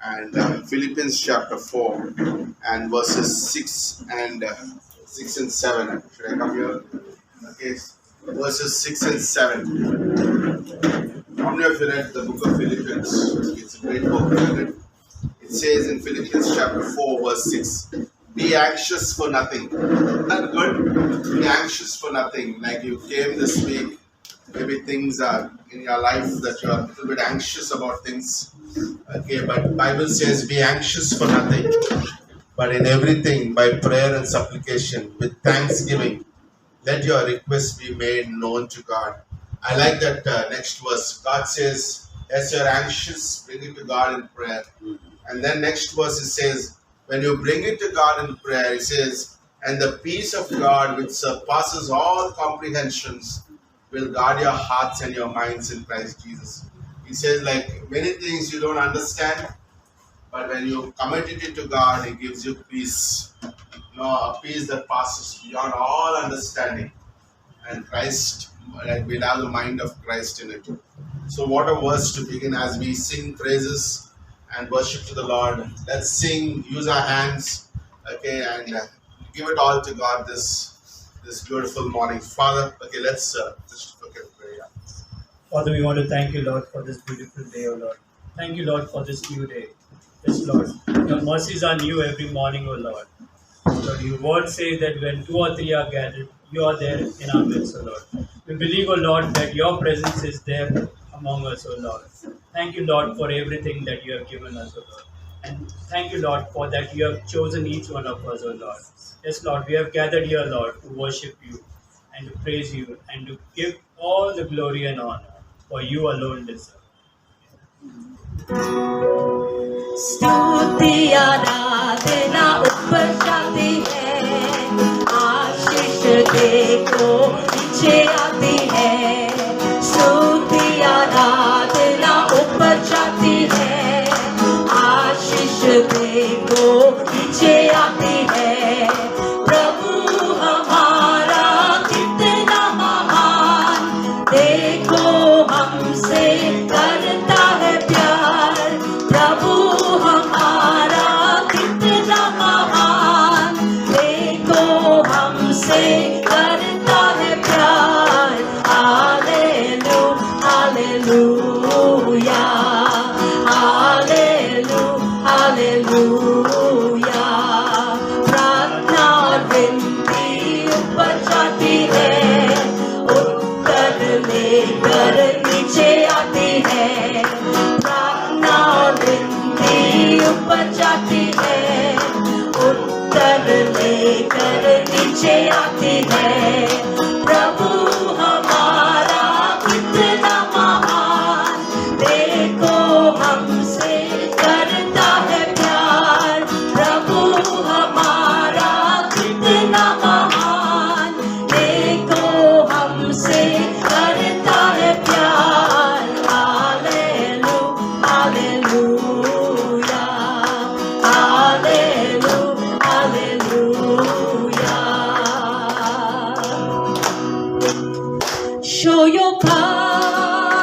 and Philippians chapter 4 and verses 6 and 7. Should I come here? Okay, verses 6 and 7. How many of you read the book of Philippians? It's a great book. It says in Philippians chapter 4 verse 6, be anxious for nothing. Isn't that good? Be anxious for nothing. Like you came this week, maybe things are in your life that you are a little bit anxious about things. Okay, but Bible says be anxious for nothing, but in everything by prayer and supplication with thanksgiving, let your requests be made known to God. I like that next verse. God says, as you're anxious, bring it to God in prayer. And then next verse it says, when you bring it to God in prayer, it says, and the peace of God which surpasses all comprehensions will guard your hearts and your minds in Christ Jesus. He says, like many things you don't understand, but when you commit it to God, He gives you peace. A peace that passes beyond all understanding. And Christ, like we'll have the mind of Christ in it. So what a verse to begin as we sing praises and worship to the Lord. Let's sing, use our hands, okay, and give it all to God this beautiful morning. Father, okay, let's just pray. Father, we want to thank you, Lord, for this beautiful day, O Lord. Thank you, Lord, for this new day. Yes, Lord. Your mercies are new every morning, O Lord. Lord, your word says that when 2 or 3 are gathered, you are there in our midst, O Lord. We believe, O Lord, that your presence is there among us, O Lord. Thank you, Lord, for everything that you have given us, O Lord. And thank you, Lord, for that you have chosen each one of us, O Lord. Yes, Lord, we have gathered here, Lord, to worship you and to praise you and to give all the glory and honor, for you alone deserve. स्तुति आराधना ऊपर जाती है, आशीष देखो नीचे आती है। स्तुति आराधना ऊपर जाती है, आशीष देखो नीचे आती है। प्रभु हमारा कितना महान, देखो हमसे करता है प्यार। प्रभु हमारा कितना महान, देखो हमसे करता है प्यार। Hallelu hallelujah, hallelu hallelujah. प्रार्थना विनती ऊपर जाती है, उत्तर लेकर नीचे आती है। प्रार्थना विनती ऊपर जाती है, उत्तर लेकर नीचे आती है। प्रभु हमारा कितना महान, देखो हमसे करता है प्यार। प्रभु हमारा कितना महान, देखो हमसे करता है प्यार। Hallelu hallelujah, hallelu hallelujah. Show your power,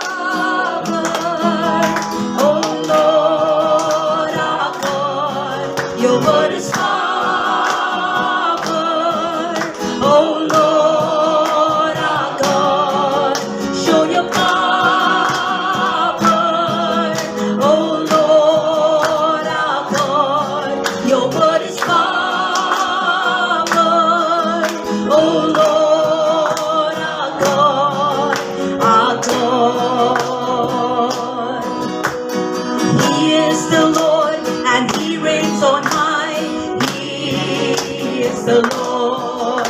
oh Lord our God. Your word is power, oh Lord our God. Show your power, oh Lord our God. Your word is power, oh Lord our God, our God. He is the Lord and He reigns on high. He is the Lord.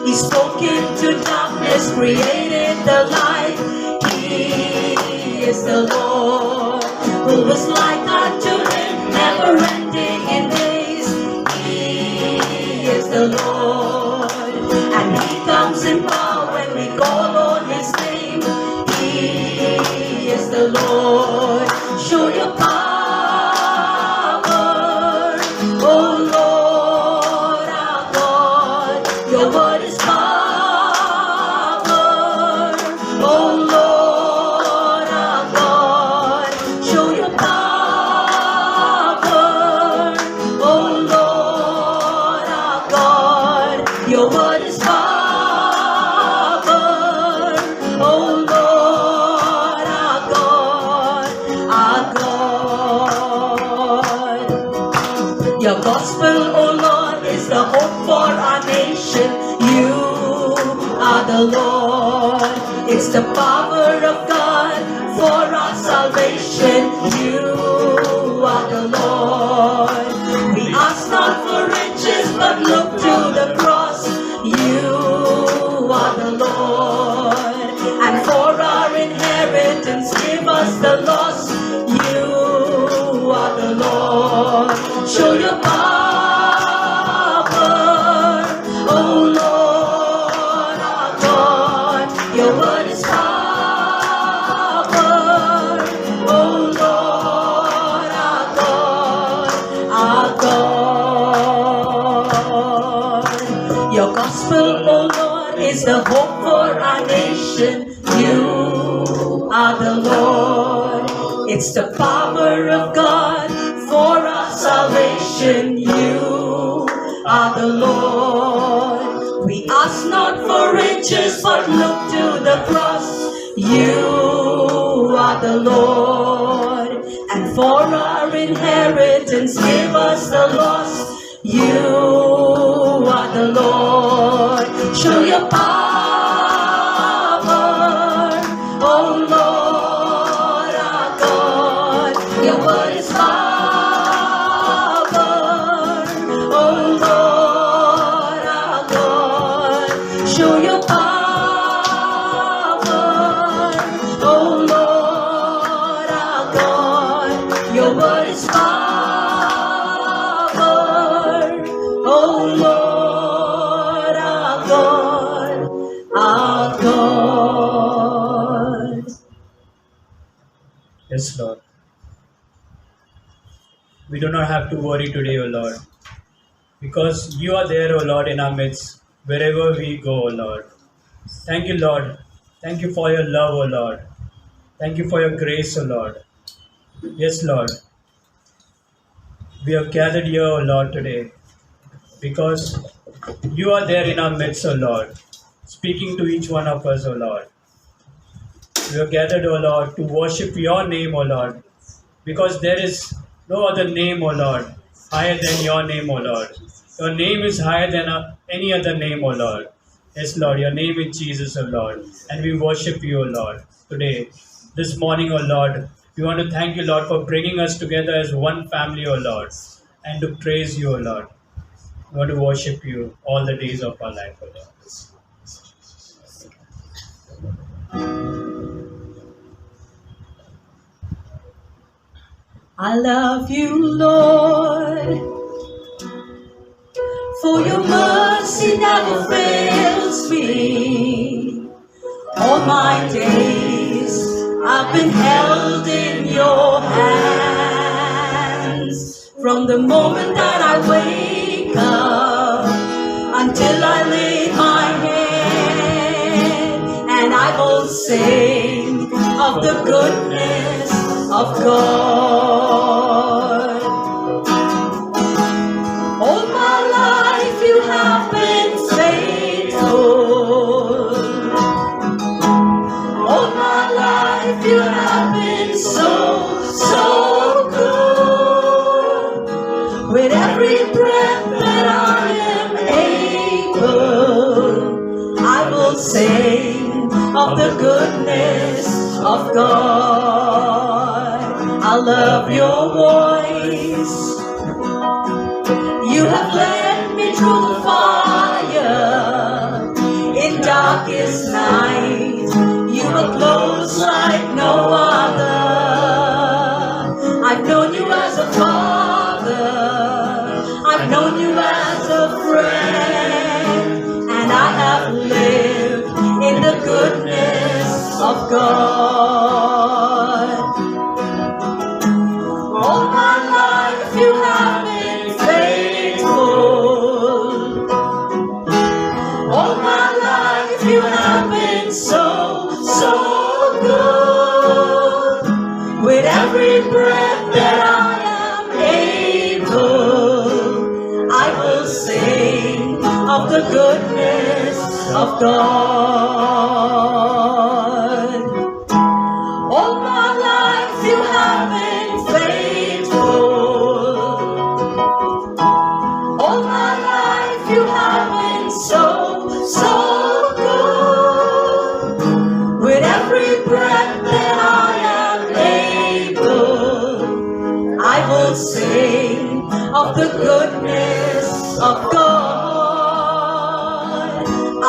He spoke into darkness, created the light. He is the Lord. Who was like unto Him, never ending in days. He is the Lord. And He comes in power when we call on His name. He is the Lord. Show your power, oh Lord our God. Your word is power, oh Lord our God. Show your power, Your gospel, oh Lord, is the hope for our nation. You are the Lord. It's the power of God for our salvation. You are the Lord. We ask not for riches, but look to the cross. You are the Lord. And for our inheritance, give us the loss. You are the Lord. Show your power, oh Lord our God. Your word is power, oh Lord our God, our God. Your gospel, oh Lord, is the hope for our nation. You are the Lord. It's the power of God for our salvation. You are the Lord. We ask not for riches, but look to the cross. You are the Lord. And for our inheritance, give us the loss. You are the Lord. Show your power, oh Lord our God. Your word is power, oh Lord our God. Show your power, oh Lord our God. Your word is power, oh Lord our God, our God. Yes, Lord. We do not have to worry today, O Lord, because you are there, O Lord, in our midst, wherever we go, O Lord. Thank you, Lord. Thank you for your love, O Lord. Thank you for your grace, O Lord. Yes, Lord. We have gathered here, O Lord, today because you are there in our midst, O Lord, speaking to each one of us, O Lord. We are gathered, O Lord, to worship your name, O Lord, because there is no other name, O Lord, higher than your name, O Lord. Your name is higher than any other name, O Lord. Yes, Lord, your name is Jesus, O Lord, and we worship you, O Lord, today. This morning, O Lord, we want to thank you, Lord, for bringing us together as one family, O Lord, and to praise you, O Lord. We want to worship you all the days of our life, O Lord. I love you, Lord, for your mercy never fails me. All my days I've been held in your hands. From the moment that I wake up until I lay my head, and I will sing of the goodness of God. All my life you have been faithful. All my life you have been so good. With every breath that I am able, I will sing of the goodness of God. I love your voice. You have led me through the fire in darkest night. You are close like no other. I've known you as a father. I've known you as a friend, and I have lived in the goodness of God. All my life you have been faithful. All my life you have been so good. With every breath that I am able, I will sing of the goodness of God. All my life you have been faithful. will sing of the goodness of God.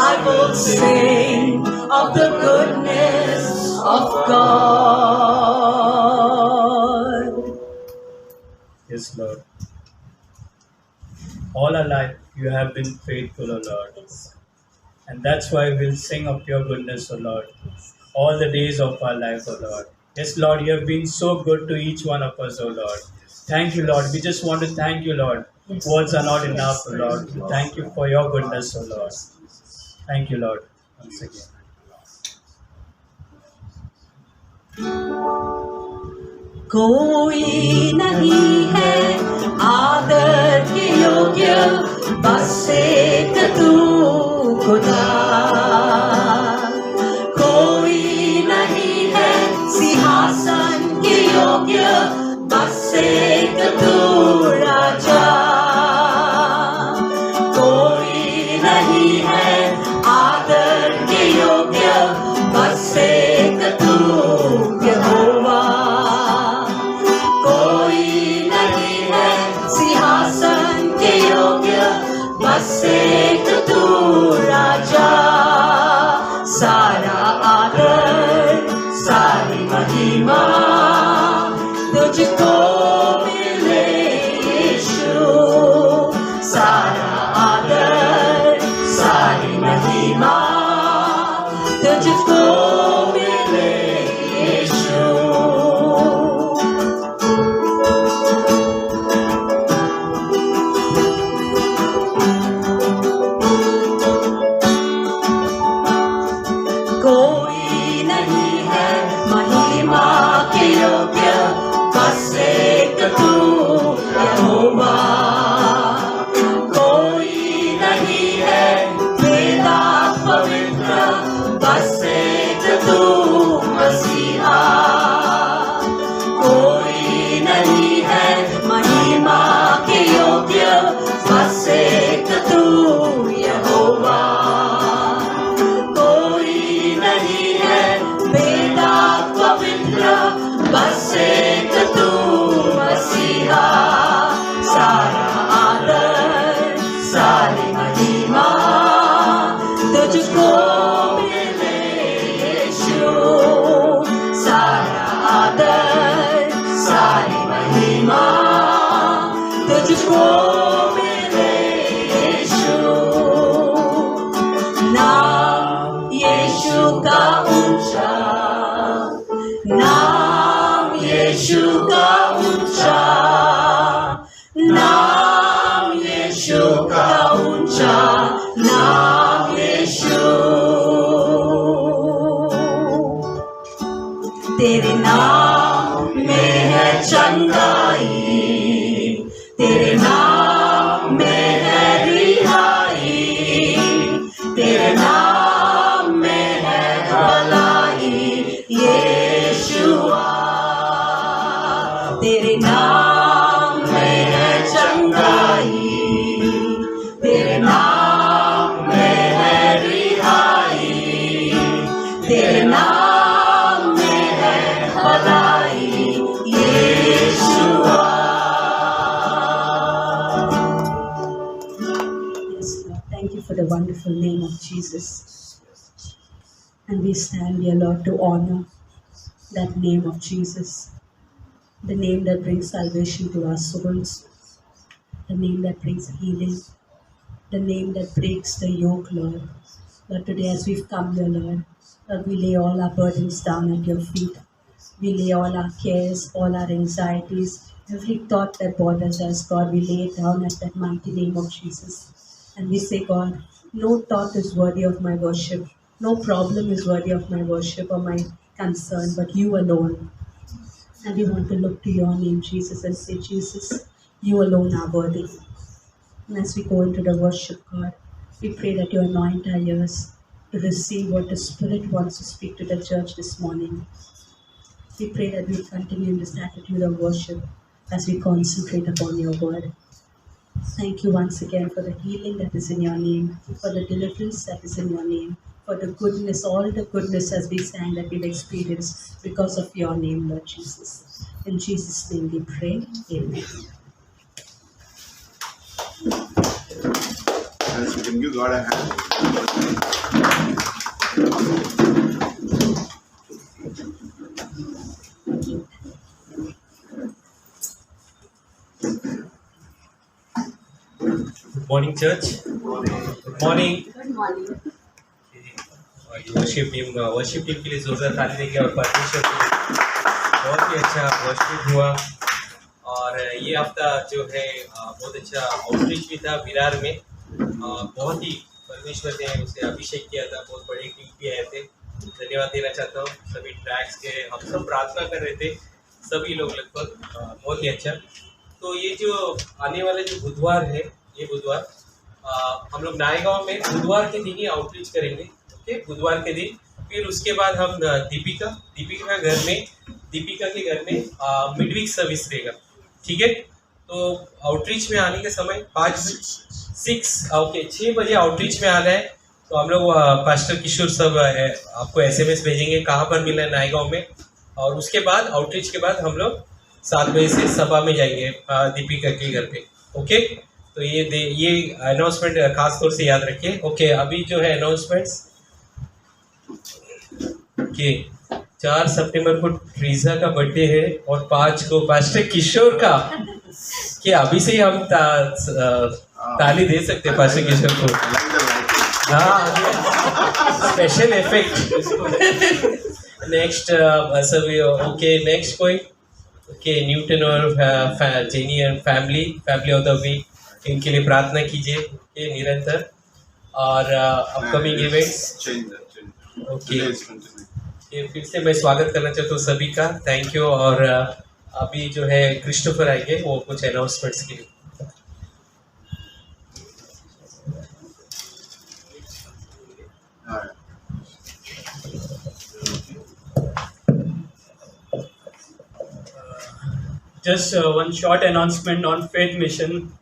I will sing of the goodness of God. Yes, Lord. All our life you have been faithful, O Lord. And that's why we'll sing of your goodness, O Lord, all the days of our life, O Lord. Yes, Lord, you have been so good to each one of us, O Lord. Thank you, Lord. We just want to thank you, Lord. Words are not enough, O Lord. Thank you for your goodness, O Lord. Thank you, Lord, once again. कोई नहीं है आदर के योग्य बस एक तू खुदा कोई नहीं है सिंहासन के योग्य बस एक तू राजा कोई नहीं है आदर के योग्य बस एक तू यहोवा बस एक तू राजा सारा आदर सारी महिमा तुझको मिले यीशु सारा आदर सारी महिमा तुझको मिले यीशु बस एक तू मसीहा सारा आदर सारी महिमा तुझको मिले यीशु सारा आदर सारी महिमा तुझको मिले यीशु नाम यीशु का ऊंचा नाम यीशु का ऊंचा नाम यीशु का ऊंचा नाम यीशु तेरे नाम में है चंगाई तेरे नाम में है रिहाई तेरे नाम में है भलाई यीशुआ तेरे नाम में है चंगाई तेरे नाम में है रिहाई तेरे नाम में है भलाई यीशुआ Yes, Lord. Thank you for the wonderful name of Jesus. And we stand here, Lord, to honor that name of Jesus, the name that brings salvation to our souls, the name that brings healing, the name that breaks the yoke, Lord. Lord, today as we've come here, Lord, Lord, we lay all our burdens down at your feet. We lay all our cares, all our anxieties, every thought that bothers us, God, we lay it down at that mighty name of Jesus. And we say, God, no thought is worthy of my worship. No problem is worthy of my worship or my concern, but you alone. And we want to look to your name, Jesus, and say, Jesus, you alone are worthy. And as we go into the worship, God, we pray that you anoint our ears to receive what the Spirit wants to speak to the church this morning. We pray that we continue in this attitude of worship as we concentrate upon your word. Thank you once again for the healing that is in your name, for the deliverance that is in your name, for the goodness, all the goodness as we sang that we've experienced because of your name, Lord Jesus. In Jesus' name we pray. Amen. And we can give God a hand. Good morning, church. Good morning. Good morning. Worship team के लिए जोरदार ताली देंगे और परमेश्वर के लिए बहुत ही अच्छा वर्शिप हुआ। और ये हफ्ता जो है बहुत अच्छा आउटरीच भी था विरार में। बहुत ही परमेश्वर ने उसे अभिषेक किया था, बहुत बड़ी टीम भी आए थे। धन्यवाद देना चाहता हूँ सभी ट्रैक्स के। हम सब प्रार्थना कर रहे थे सभी लोग लगभग, बहुत ही अच्छा। तो ये जो आने वाले जो बुधवार है, ये बुधवार हम लोग नायगांव में बुधवार के दिन ही आउटरीच करेंगे। ओके, बुधवार के दिन। फिर उसके बाद हम दीपिका के घर में मिडवीक सर्विस रहेगा। ठीक है, तो आउटरीच में आने के समय 6 बजे आउटरीच में आना है। तो हम लोग पास्टर किशोर सब आपको SMS भेजेंगे कहाँ पर मिलना है नायगांव में। और उसके बाद आउटरीच के बाद हम लोग 7 बजे से सभा में जाएंगे दीपिका के घर पे। ओके, तो ये अनाउंसमेंट खास तौर से याद रखिए। ओके, अभी जो है अनाउंसमेंट्स कि 4 सितंबर को ट्रीजा का बर्थडे है और 5 को पास्टर किशोर का। कि अभी से ही हम ताली दे सकते हैं पास्टर किशोर को। हाँ, स्पेशल इफेक्ट। नेक्स्ट सभी ओके, नेक्स्ट कोई ओके, न्यूटन और जेनी और फैमिली ऑफ द वीक, इनके लिए प्रार्थना कीजिए निरंतर। और अपकमिंग इवेंट्स ओके, फिर से मैं स्वागत करना चाहता हूँ सभी का। Thank you. और अभी जो है क्रिस्टोफर आएंगे वो कुछ अनाउंसमेंट्स के लिए। Just one short announcement on Faith Mission.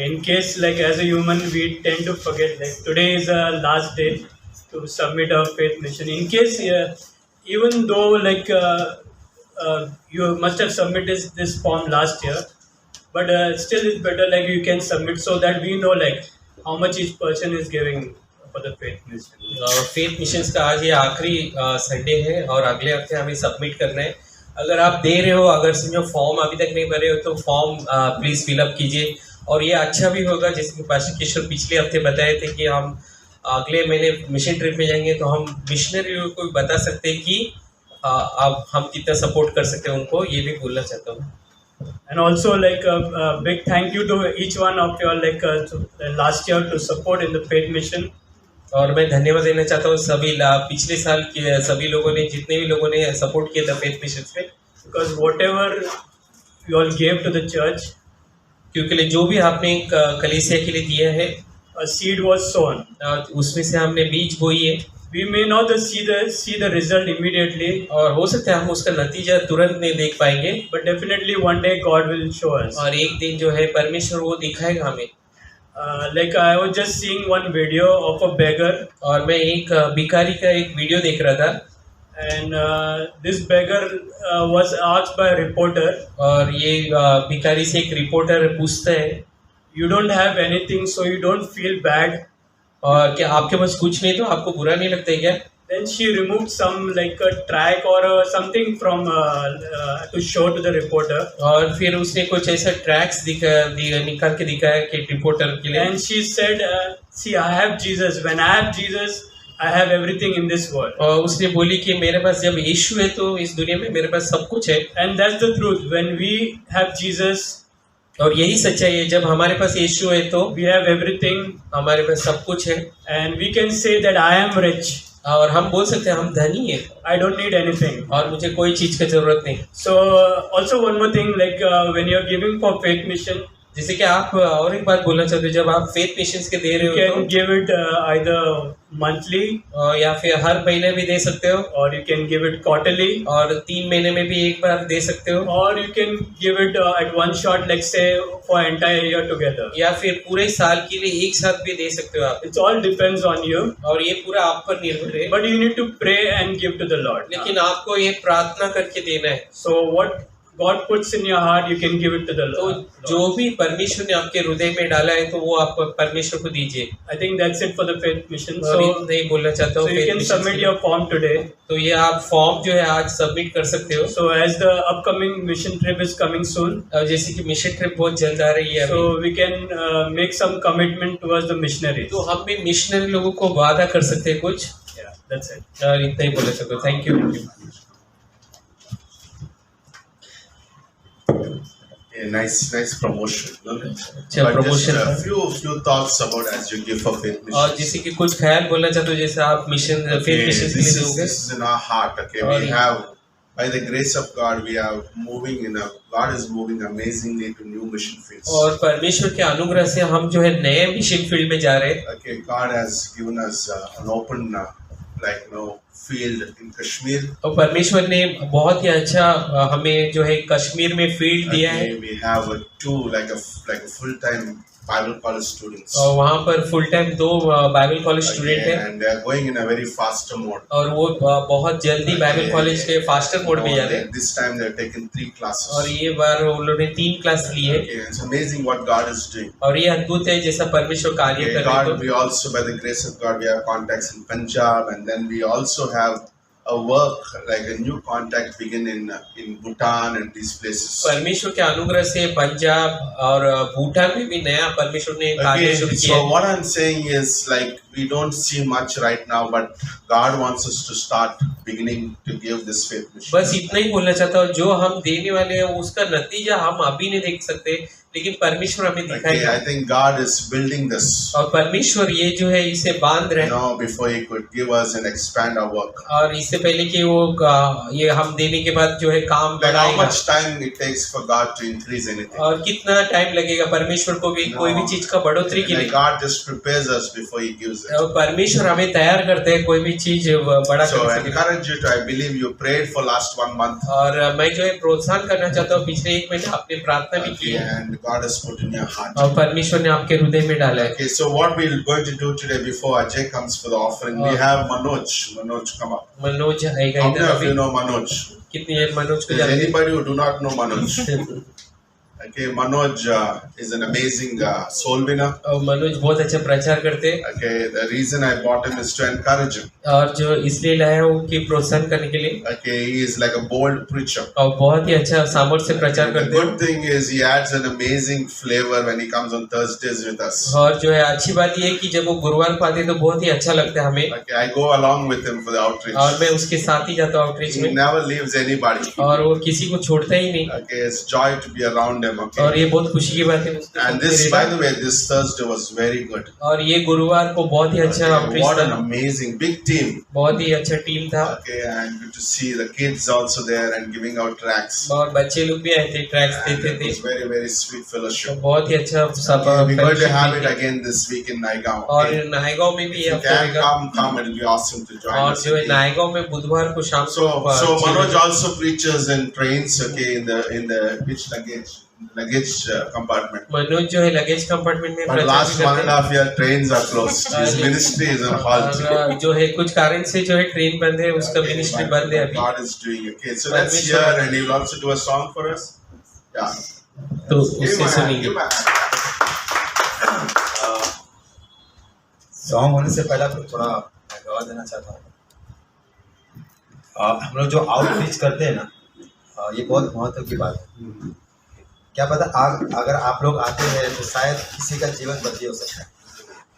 In case, like as a human, we tend to forget. Like today is the last day to submit our Faith Mission. In case, even though like you must have submitted this form last year, but still it's better like you can submit so that we know like how much each person is giving for the Faith Mission. Faith missions का आज ये आखिरी Sunday है और अगले हफ्ते हमें submit करना है। अगर आप दे रहे हो, अगर समझो फॉर्म अभी तक नहीं भरे हो तो फॉर्म प्लीज़ फिलअप कीजिए। और ये अच्छा भी होगा, जिसमें पास्टर किशोर पिछले हफ्ते बताए थे कि हम अगले महीने मिशन ट्रिप में जाएंगे तो हम मिशनरियों को बता सकते हैं कि अब हम कितना सपोर्ट कर सकते हैं उनको। ये भी बोलना चाहता हूँ। And also like a big thank you to each one of you like last year to support in the Faith Mission. और मैं धन्यवाद देना चाहता हूँ सभी पिछले साल के सभी लोगों ने, जितने भी लोगों ने सपोर्ट किया था फेथ मिशन में। Because whatever you all gave to the church, क्योंकि जो भी आपने कलीसिया के लिए दिया है, a seed was sown. उसमें से हमने बीज बोई है। We may not see the result immediately, और हो सकता है हम उसका नतीजा तुरंत नहीं देख पाएंगे, but definitely one day God will show us. और एक दिन जो है परमेश्वर वो दिखाएगा हमें। Like I was just seeing one video of a beggar, और मैं एक भिखारी का एक वीडियो देख रहा था। and this beggar was asked by a reporter, और ये भिखारी से एक रिपोर्टर पूछता है, you don't have anything so you don't feel bad? और क्या आपके पास कुछ नहीं तो आपको बुरा नहीं लगता है क्या? Then she removed some like a track or something from to show to the reporter. और फिर उसने कुछ ऐसा ट्रैक्स निकाल के दिखाया कि रिपोर्टर के लिए। And she said, see, I have Jesus. When I have Jesus, I have everything in this world. और उसने बोली कि मेरे पास जब यीशु है तो इस दुनिया में मेरे पास सब कुछ है। And that's the truth. When we have Jesus, और यही सच्चाई है, जब हमारे पास यीशु है तो we have everything, हमारे पास सब कुछ है। and we can say that I am rich. और हम बोल सकते हैं हम धनी है, I don't need anything. और मुझे कोई चीज की जरूरत नहीं। So also one more thing, like when you're giving for Faith Mission, जैसे कि आप और एक बात बोलना चाहते हो, जब आप फेथ मिशंस के दे You रहे हो can give it either monthly तो या फिर हर महीने भी दे सकते हो, or you can give it quarterly और 3 महीने में भी एक बार दे सकते हो, or you can give it at one shot, let's say for entire year together. या फिर पूरे साल के लिए एक साथ भी दे सकते हो आप, It all depends on you, और ये पूरा आप पर निर्भर है। but you need to pray and give to the Lord. लेकिन आपको ये प्रार्थना करके देना है। So what God puts in your heart, you can give it to the तो Lord. जो भी परमेश्वर ने आपके हृदय में डाला है तो वो आप परमेश्वर को दीजिए। I think that's it for the faith mission. और So, इतना ही बोलना चाहता so हूँ you faith can missions submit के लिए। your form today. तो ये आप फॉर्म जो है आज सबमिट कर सकते हो। So as the upcoming mission trip is coming soon, और जैसे कि मिशन ट्रिप बहुत जल्द आ रही है अभी, so we can make some commitment towards the missionaries. तो हम भी मिशनरी लोगों को वादा कर सकते हैं कुछ। Yeah, that's it. और इतना ही बोलना चाहता हूँ। Thank you. Yeah, nice promotion. No? अच्छा But promotion. just few thoughts about as you give for faith और missions. जैसे कि कुछ ख्याल बोलना चाहते हो, जैसे आप मिशन फेथ मिशन के लिए दोगे। This is in our heart. Okay, और we ये- have by the grace of God we are moving in a God is moving amazingly to new mission fields. और परमेश्वर के अनुग्रह से हम जो है नए मिशन फील्ड में जा रहे हैं। Okay, God has given us an open field in Kashmir. और परमेश्वर ने बहुत ही अच्छा हमें जो है कश्मीर में फील्ड दिया है, Okay, we have two like a full-time Bible college students. और वहाँ पर full time 2 Bible college student Okay, है, and they are going in a very faster mode. और वो बहुत जल्दी बाइबल कॉलेज के फास्टर मोड में जा रहे हैं। This time they are taking 3 classes. और ये बार उन लोगों ने 3 क्लास ली है, Okay, it's amazing what God is doing. और ये अद्भुत है जैसा परमेश्वर कार्य Okay, कर रहे हैं। God, we also by the grace of God we have contacts in Punjab, and then we also have a work like a new contact begin in Bhutan and these places. परमेश्वर के अनुग्रह से पंजाब और भूटान में भी नया परमेश्वर ने कार्य शुरू Okay, किया so है। what I'm saying is like we don't see much right now, but God wants us to start beginning to give this faith mission. बस इतना ही बोलना चाहता हूँ, जो हम देने वाले हैं उसका नतीजा हम अभी नहीं देख सकते, लेकिन परमेश्वर हमें Okay, दिखाएगा। I think God is building this. और परमेश्वर ये जो है इसे बांध रहे हैं, Before He could give us and expand our work. और इससे पहले कि वो ये हम देने के बाद जो है काम Like how बढ़ाएगा। much time it takes for God to increase anything. और कितना टाइम लगेगा परमेश्वर को भी कोई भी चीज का बढ़ोतरी के Like लिए। God just prepares us before He gives it. और परमेश्वर हमें तैयार करते हैं कोई भी चीज बड़ा So I करने के लिए। encourage you to, I believe you prayed for last 1 month. और मैं जो है प्रोत्साहन करना चाहता हूँ, पिछले 1 महीने आपने प्रार्थना भी की Okay, है, and God has put in your heart. और परमेश्वर ने आपके हृदय में डाला है। Okay, so what we're going to do today before Ajay comes for the offering, we have Manoj. Manoj, come up. Manoj आएगा How इधर many of अभी। you know Manoj? कितनी है मनोज को Is जानते anybody who do not know Manoj? Okay, Manoj is an amazing soul winner. और मनोज बहुत अच्छा प्रचार करते हैं, Okay, the reason I bought him is to encourage him. और जो इसलिए लाया हूँ कि प्रोत्साहन करने के लिए, Okay, he is like a bold preacher. और बहुत ही अच्छा सामर्थ्य से प्रचार The करते हैं। good thing is he adds an amazing flavor when he comes on Thursdays with us. और जो है अच्छी बात ये है कि जब वो गुरुवार को आते हैं तो बहुत ही अच्छा लगता है हमें, Okay, I go along with him for the outreach. और मैं उसके साथ ही जाता हूँ आउटरीच He में, never leaves anybody. और वो किसी को छोड़ता ही नहीं, Okay, it's joy to be around him. और Okay, ये बहुत खुशी की बात है उसके and साथ this, में by रहना। the way, this Thursday was very good. और ये गुरुवार को बहुत ही अच्छा Okay, आउटरीच what an था, amazing big team. बहुत ही अच्छा टीम था, Okay, and good to see the kids also there and giving out tracts. और बच्चे लोग भी आए थे, ट्रैक्स And देते it थे, was very, very sweet तो fellowship. बहुत ही अच्छा सब Okay, we're going to have fellowship it भी थी। again this week in Naigaon. और Okay? नायगांव में भी If ये you हफ्ता can होगा, come, it'll be awesome to join और us. जो है Okay? नायगांव में बुधवार को शाम So को Manoj also preaches in trains. Okay, in the which luggage compartment. Manoj जो है लगेज कंपार्टमेंट में But प्रचार last भी 1.5 करते year trains are closed. His Yeah. ministry is on halt. और जो है कुछ कारण से जो है ट्रेन बंद है, उसका Okay, मिनिस्ट्री but बंद है अभी, God is doing it. Okay, so let's Permission. hear, and he will also do a song for us. Yeah. तो Give him उससे a hand, सुनेंगे। give him a hand. Song होने से पहले आपको थोड़ा मैं गवाह देना चाहता हूँ। हम लोग जो आउटरीच करते हैं ना, ये बहुत महत्व की बात है। क्या पता अगर आप लोग आते हैं तो शायद किसी का जीवन बदली हो सकता है।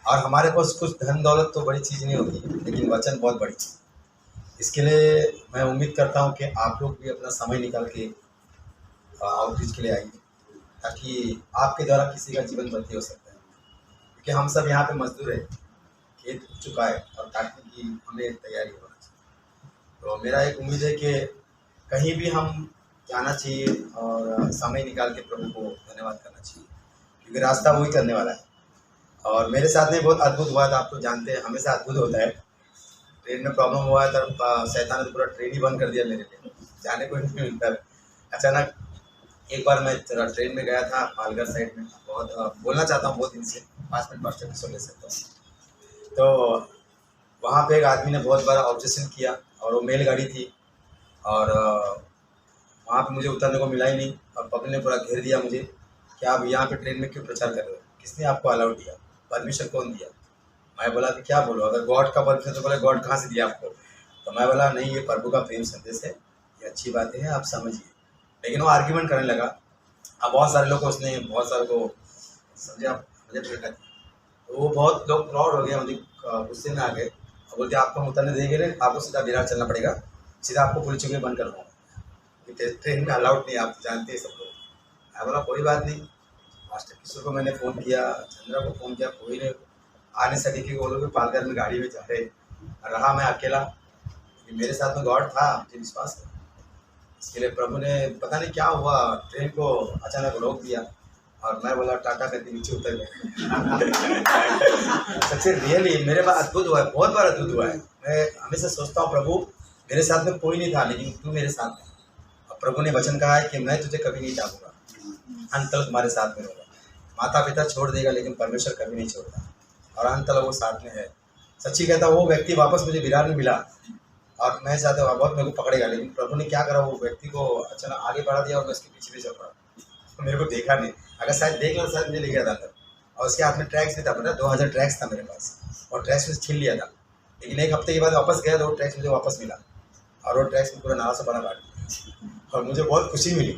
और हमारे पास कुछ धन दौलत तो बड़ी चीज़ नहीं होती, लेकिन वचन बहुत बड़ी चीज़। इसके लिए मैं उम्मीद करता हूँ कि आप लोग भी अपना समय निकाल के आउटरीच के लिए आइए, ताकि आपके द्वारा किसी का जीवन बदली हो सकता है। क्योंकि हम सब यहाँ पे मजदूर हैं, खेत उग चुका है और काटने की हमें तैयारी होना चाहिए। तो मेरा एक उम्मीद है कि कहीं भी हम जाना चाहिए और समय निकाल के प्रभु को धन्यवाद करना चाहिए। क्योंकि रास्ता वही करने वाला है। और मेरे साथ में बहुत अद्भुत हुआ था, आप तो जानते हैं हमेशा अद्भुत होता है। ट्रेन में प्रॉब्लम हुआ तब शैतान ने तो पूरा ट्रेन ही बंद कर दिया मेरे लिए, जाने को नहीं मिलता। अचानक एक बार मैं ट्रेन में गया था पालघर साइड में, बहुत बोलना चाहता हूँ बहुत दिन से, 5 मिनट पास एपिसोड ले सकता हूँ। तो वहाँ पे एक आदमी ने बहुत बड़ा ऑब्जेक्शन किया और वो मेलगाड़ी थी और वहाँ पे मुझे उतरने को मिला ही नहीं और पब्लिक ने पूरा घेर दिया मुझे कि आप यहाँ पे ट्रेन में क्यों प्रचार कर रहे हो, किसने आपको अलाउड दिया, परमिशन कौन दिया। मैं बोला कि क्या बोलो, अगर गॉड का परमिशन तो बोला गॉड कहाँ से दिया आपको। तो मैं बोला नहीं, ये प्रभु का प्रेम संदेश है, ये अच्छी बातें हैं, आप समझिए। लेकिन वो आर्ग्यूमेंट करने लगा। अब बहुत सारे लोग को उसने बहुत सारे को समझे, आप मुझे फेंका दिया। तो वो बहुत लोग प्राउड हो गए, मुझे गुस्से में आ गए और बोलते आपको हम उतरने देंगे नहीं, आपको सीधा बिहार चलना पड़ेगा, सीधा आपको पुलिस चौकी बंद कर दूँगा, ट्रेन में अलाउड नहीं, आप जानते हैं सब लोग। मैं बोला कोई बात नहीं। मास्टर किशोर को मैंने फ़ोन किया, चंद्रा को फ़ोन किया, कोई नहीं आ नहीं सके क्योंकि वो लोग पालघर में गाड़ी में जा रहे रहा। मैं अकेला, लेकिन मेरे साथ में गॉड था, मुझे विश्वास है। इसके लिए प्रभु ने पता नहीं क्या हुआ, ट्रेन को अचानक रोक दिया और मैं बोला टाटा करके नीचे उतर गया। सबसे रियली मेरे पास अद्भुत हुआ है, बहुत बार अद्भुत हुआ है। मैं हमेशा सोचता हूँ प्रभु मेरे साथ में कोई नहीं था लेकिन तू मेरे साथ है। और प्रभु ने वचन कहा है कि मैं तुझे कभी नहीं टापूंगा, अंत तक तुम्हारे साथ में होगा। माता पिता छोड़ देगा लेकिन परमेश्वर कभी नहीं छोड़ता और अंत तक वो साथ में है। सच्ची कहता वो व्यक्ति वापस मुझे विरार में मिला और मैं चाहता हूँ बहुत मेरे को पकड़ेगा, लेकिन प्रभु ने क्या करा, वो व्यक्ति को अचानक आगे बढ़ा दिया और मैं उसके पीछे भी चल पड़ा। तो मेरे को देखा नहीं, अगर शायद देख लो शायद मुझे ले गया था अंदर। और उसके हाथ में ट्रैक्स भी था, पता 2000 ट्रैक्स था मेरे पास और ट्रैक्स में छीन लिया था। लेकिन एक हफ्ते के बाद वापस गया तो वो ट्रैक्स मुझे वापस मिला और वो ट्रैक्स में पूरा नाला से बना बांट दिया। और मुझे बहुत खुशी मिली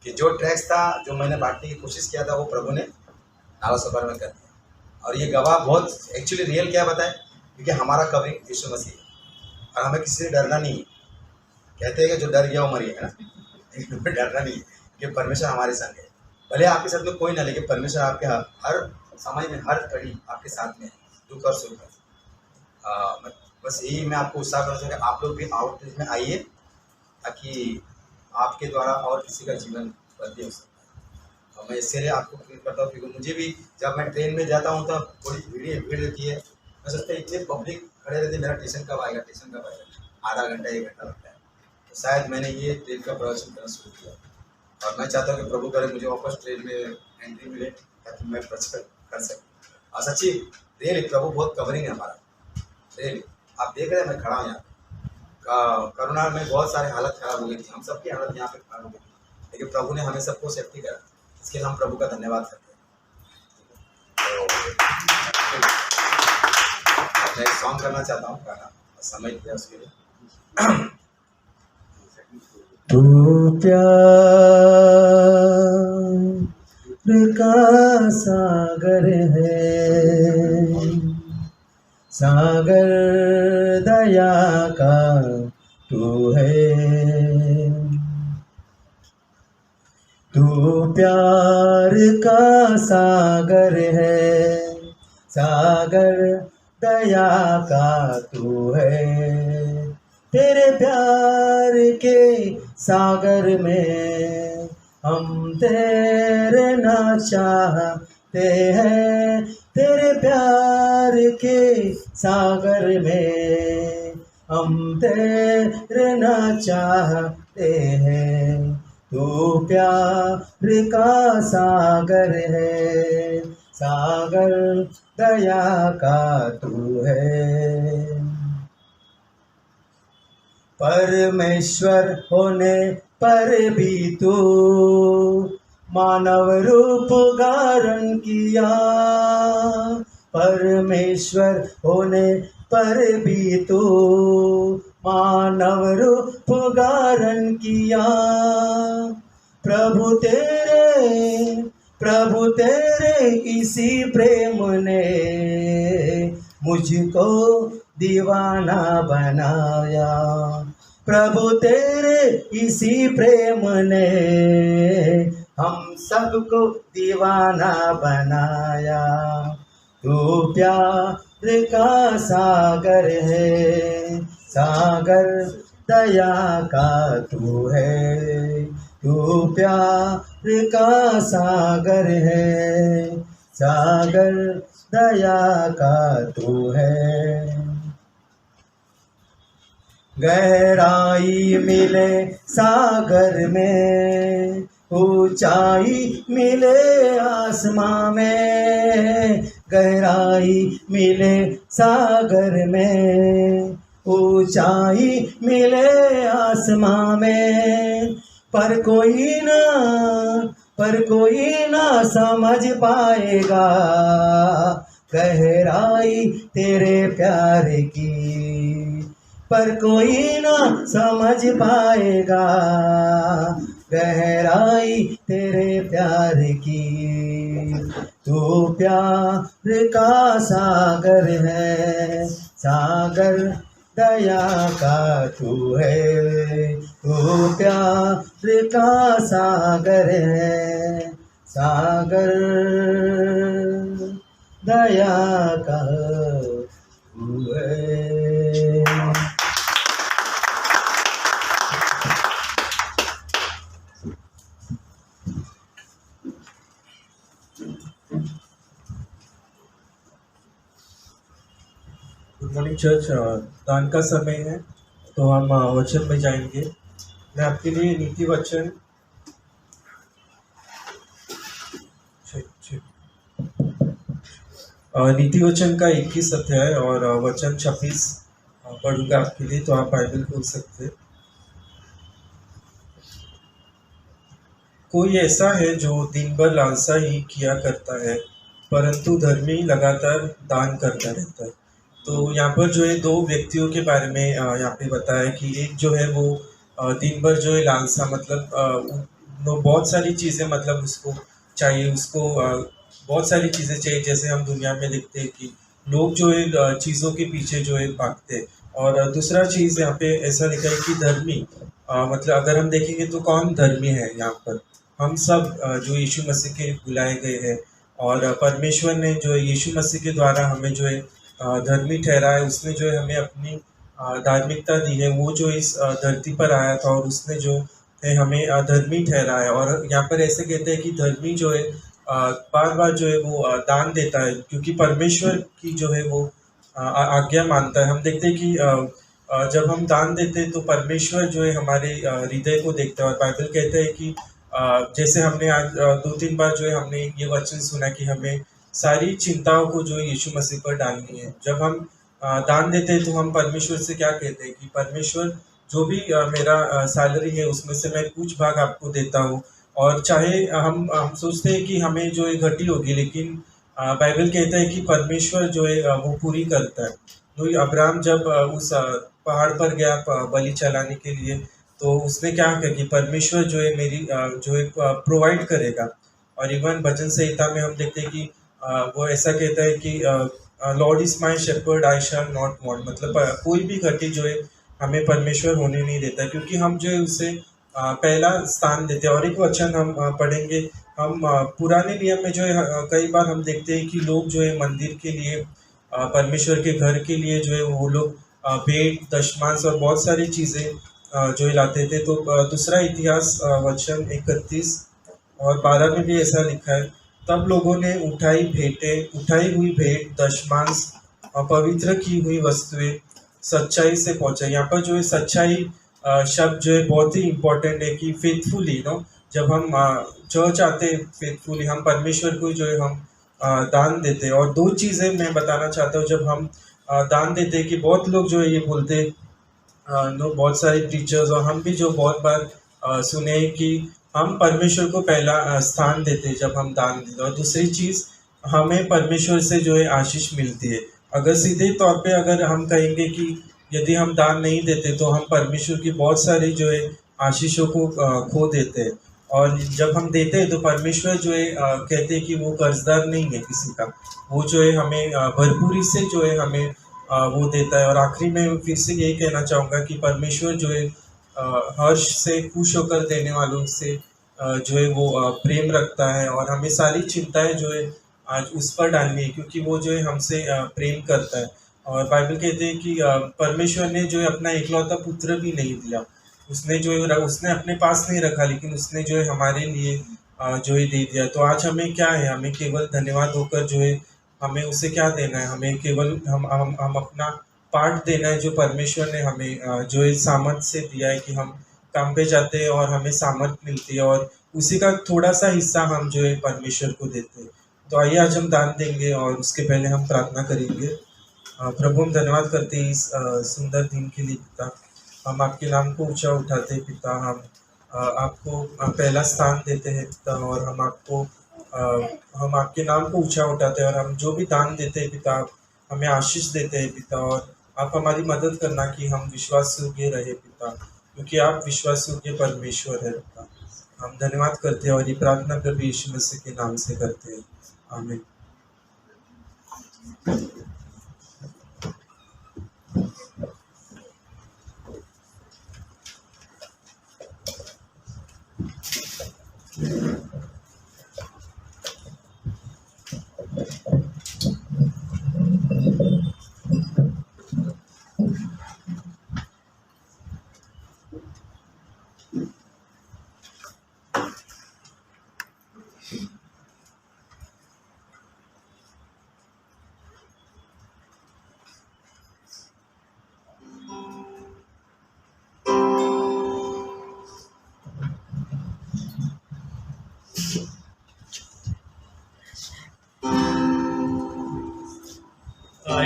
कि जो ट्रैक्स था जो मैंने बांटने की कोशिश किया था वो प्रभु ने नाला सफर में कर दिया। और ये गवाह बहुत एक्चुअली रियल क्या बताए, क्योंकि हमारा कवरिंग यीशु मसीह है और हमें किसी से डरना नहीं है। कहते हैं कि जो डर गया वो मर गया, है ना। डरना नहीं है कि परमेश्वर हमारे संग है। भले आपके साथ में कोई ना, लेकिन परमेश्वर आपके हर समय में हर कड़ी आपके साथ में है, दुख और सुख है। बस यही मैं आपको उत्साह करना चाहूँगा, आप लोग भी आउटरीच में आइए ताकि आपके द्वारा और किसी का जीवन बदली हो सकता है। और मैं इसके लिए आपको फील करता हूँ क्योंकि मुझे भी जब मैं ट्रेन में जाता हूँ तो थोड़ी भीड़ रहती है। मैं सोचता इतने पब्लिक खड़े रहते, मेरा स्टेशन कब आएगा, स्टेशन कब आएगा, आधा घंटा 1 घंटा लगता है। तो शायद मैंने ये ट्रेन का प्रदर्शन करना शुरू किया और मैं चाहता हूँ कि प्रभु करे मुझे वापस ट्रेन में एंट्री मिले ताकि मैं प्रचार कर सकूँ। और सच्ची रियली प्रभु बहुत कवरिंग है हमारा, रियली। आप देख रहे हैं मैं खड़ा हूँ यहाँ, करुणा में बहुत सारे हालत खराब हो गई थी, हम सबकी हालत यहाँ पे खराब हो गई थी, लेकिन प्रभु ने हमें सबको सेफ्टी करा। इसके लिए हम प्रभु का धन्यवाद करते हैं। तो मैं एक सॉन्ग करना चाहता हूँ, गाना समय दिया उसके लिए। तू प्यार का सागर है, सागर दया का तू है। तू प्यार का सागर है, सागर दया का तू है। तेरे प्यार के सागर में हम तैरना चाहते हैं। तेरे प्यार के सागर में हम तैरना चाहते हैं। तू प्यार का सागर है, सागर दया का तू है। परमेश्वर होने पर भी तू मानव रूप धारण किया। परमेश्वर होने पर भी तू मानव रूप धारण किया। प्रभु तेरे इसी प्रेम ने मुझको दीवाना बनाया। प्रभु तेरे इसी प्रेम ने हम सबको दीवाना बनाया। तू प्यार का सागर है, सागर दया का तू है। तू प्यार का सागर है, सागर दया का तू है। गहराई मिले सागर में, ऊंचाई मिले आसमां में। गहराई मिले सागर में, ऊंचाई मिले आसमां में। पर कोई ना समझ पाएगा गहराई तेरे प्यार की। पर कोई ना समझ पाएगा गहराई तेरे प्यार की। तू प्यार का सागर है, सागर दया का तू है। तू प्यार का सागर है, सागर दया का तू है। Good morning church. दान का समय है तो हम वचन में जाएंगे। मैं आपके लिए नीति वचन नीति वचन का 21 अध्याय और वचन 26 पढ़ूंगा आपके लिए, तो आप बाइबल खोल सकते हैं। कोई ऐसा है जो दिन भर लालसा ही किया करता है, परंतु धर्मी लगातार दान करता रहता है। तो यहाँ पर जो है दो व्यक्तियों के बारे में यहाँ पे बताया कि एक जो है वो दिन भर जो है लालसा, मतलब बहुत सारी चीज़ें, मतलब उसको चाहिए, उसको बहुत सारी चीज़ें चाहिए। जैसे हम दुनिया में देखते हैं कि लोग जो है चीज़ों के पीछे जो है भागते हैं। और दूसरा चीज़ यहाँ पे ऐसा लिखा है कि धर्मी, मतलब अगर हम देखेंगे तो कौन धर्मी है यहाँ पर? हम सब जो यीशु मसीह के बुलाए गए हैं, और परमेश्वर ने जो है यीशु मसीह के द्वारा हमें जो है धर्मी ठहरा है। उसने जो है हमें अपनी धार्मिकता दी है। वो जो इस धरती पर आया था और उसने जो है हमें धर्मी ठहरा है। और यहाँ पर ऐसे कहते हैं कि धर्मी जो है बार बार जो है वो दान देता है, क्योंकि परमेश्वर की जो है वो आज्ञा मानता है। हम देखते हैं कि जब हम दान देते हैं तो परमेश्वर जो है हमारे हृदय को देखता है। और बाइबल कहता है कि जैसे हमने आज 2-3 बार जो है हमने ये वचन सुना कि हमें सारी चिंताओं को जो यीशु मसीह पर डालनी है। जब हम दान देते हैं तो हम परमेश्वर से क्या कहते हैं कि परमेश्वर, जो भी मेरा सैलरी है उसमें से मैं कुछ भाग आपको देता हूँ। और चाहे हम सोचते हैं कि हमें जो है घटी होगी, लेकिन बाइबल कहता है कि परमेश्वर जो है वो पूरी करता है। तो अब्राहम जब उस पहाड़ पर गया बलि चलाने के लिए, तो उसने क्या कहा कि परमेश्वर जो है मेरी जो है प्रोवाइड करेगा। और इवन भजन संहिता में हम देखते हैं कि वो ऐसा कहता है कि Lord is my shepherd I shall not want, मतलब कोई भी घटी जो है हमें परमेश्वर होने नहीं देता, क्योंकि हम जो है उसे पहला स्थान देते हैं। और एक वचन हम पढ़ेंगे। हम पुराने नियम में जो है कई बार हम देखते हैं कि लोग जो है मंदिर के लिए, परमेश्वर के घर के लिए जो है वो लोग भेंट, दशमांश और बहुत सारी चीज़ें जो है लाते थे। तो दूसरा इतिहास वचन 31 और 12 में भी ऐसा लिखा है, तब लोगों ने उठाई हुई भेंट, दशमांश और पवित्र की हुई वस्तुएं सच्चाई से पहुंचाई। यहाँ पर जो है सच्चाई शब्द जो है बहुत ही इम्पोर्टेंट है कि फेथफुली जब हम चर्च आते हैं, फेथफुली हम परमेश्वर को जो है हम दान देते हैं। और दो चीज़ें मैं बताना चाहता हूँ जब हम दान देते हैं, कि बहुत लोग जो है ये बोलते हैं, बहुत सारे टीचर्स और हम भी जो बहुत बार सुने हैं कि हम परमेश्वर को पहला स्थान देते हैं जब हम दान देते हैं। और दूसरी चीज़, हमें परमेश्वर से जो है आशीष मिलती है। अगर सीधे तौर पे अगर हम कहेंगे कि यदि हम दान नहीं देते तो हम परमेश्वर की बहुत सारी जो है आशीषों को खो देते हैं। और जब हम देते हैं तो परमेश्वर जो है कहते हैं कि वो कर्जदार नहीं है किसी का, वो जो है हमें भरपूरी से जो है हमें वो देता है। और आखिरी में फिर से यही कहना चाहूँगा कि परमेश्वर जो है हर्ष से खुश होकर देने वालों से जो है वो प्रेम रखता है। और हमें सारी चिंताएं जो है आज उस पर डालनी है, क्योंकि वो जो है हमसे प्रेम करता है। और बाइबल कहते हैं कि परमेश्वर ने जो है अपना इकलौता पुत्र भी नहीं दिया, उसने जो है उसने अपने पास नहीं रखा, लेकिन उसने जो है हमारे लिए जो है दे दिया। तो आज हमें क्या है, हमें केवल धन्यवाद होकर जो है हमें उसे क्या देना है, हमें केवल हम अपना पार्ट देना है जो परमेश्वर ने हमें जो है सामर्थ से दिया है कि हम काम पे जाते हैं और हमें सामर्थ मिलती है और उसी का थोड़ा सा हिस्सा हम जो है परमेश्वर को देते हैं। तो आइए आज हम दान देंगे और उसके पहले हम प्रार्थना करेंगे। प्रभु हम धन्यवाद करते हैं इस सुंदर दिन के लिए पिता। हम आपके नाम को ऊंचा उठाते हैं पिता। हम आपको पहला स्थान देते हैं पिता और हम आपके नाम को ऊंचा उठाते हैं और हम जो भी दान देते हैं पिता आप हमें आशीष देते हैं पिता। और आप हमारी मदद करना कि हम विश्वास योग्य रहे पिता, क्योंकि आप विश्वास योग्य परमेश्वर है पिता। हम धन्यवाद करते हैं और ये प्रार्थना प्रभु यीशु मसीह के नाम से करते हैं, आमीन।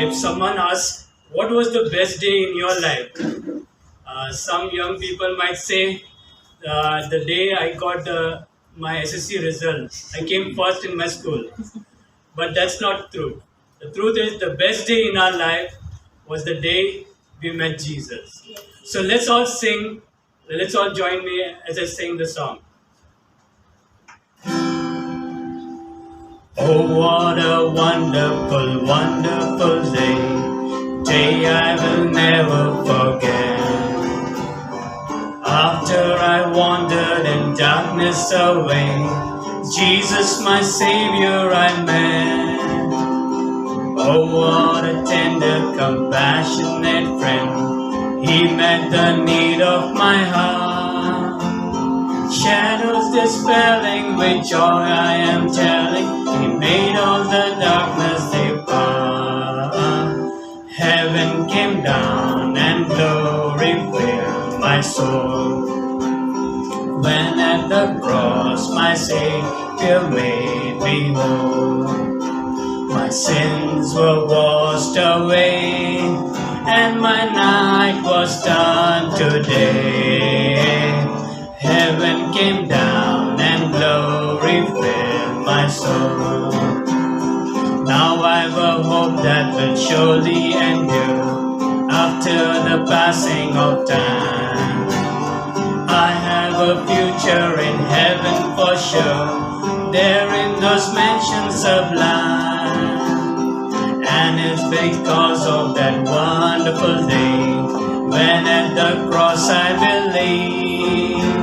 If someone asks, what was the best day in your life? Some young people might say, the day I got my SSC result. I came first in my school. But that's not true. The truth is, the best day in our life was the day we met Jesus. So let's all sing. Let's all join me as I sing the song. Oh, what a wonderful, wonderful day I will never forget. After I wandered in darkness away, Jesus my Savior I met. Oh, what a tender, compassionate friend. He met the need of my heart. Shadows dispelling, with joy I am telling, He made all the darkness depart. Heaven came down and glory filled my soul, when at the cross my Savior made me whole. My sins were washed away, and my night was done today. Heaven came down and glory filled my soul. Now I've a hope that will surely endure after the passing of time. I have a future in heaven for sure, there in those mansions sublime. And it's because of that wonderful day, when at the cross I believe.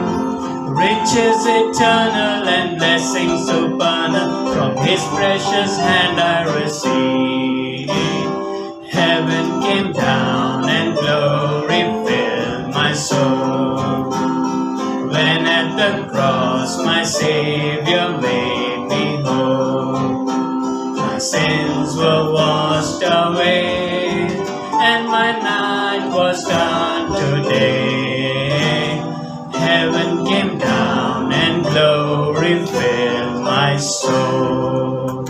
Riches eternal and blessings supernal, from His precious hand I receive. Heaven came down and glory filled my soul, when at the cross my Savior made me whole. My sins were washed away, and my night was done today. Heaven came down and glory filled my soul.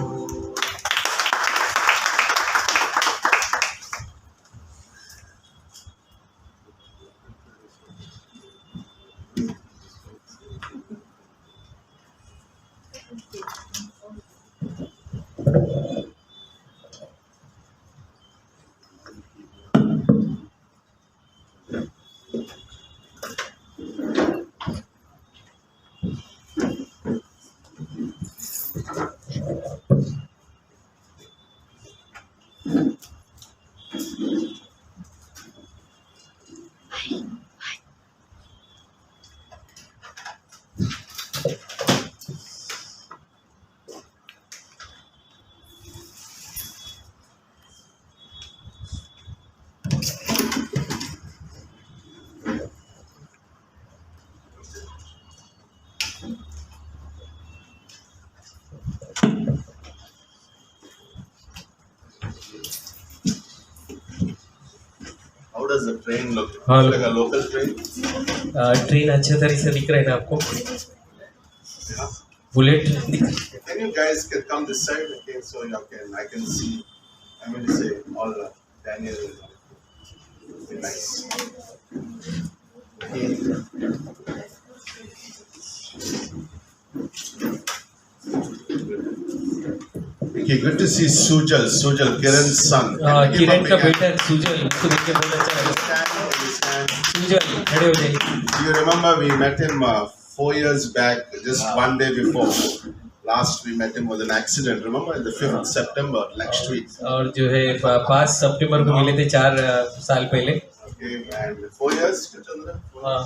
does the train look? हाँ। Like a local train? Train अच्छे तरह से दिख रहा है ना आपको? Yeah. Bullet train दिख रही है। Can you guys can come this side? Okay, so I can see. I'm going to say all Daniel. Very nice. Okay, good to see Sujal, Kiran's son. किरण का बेटा सुजल, उसको देख के बहुत अच्छा लगा। सुजल, खड़े हो जाइए। Do you remember we met him 4 years back, just one day before? Last we met him was an accident. Remember, the 5th September, next week. और जो है 5 सितंबर को मिले थे 4 साल पहले। Okay, and 4 years, Chandra? हाँ,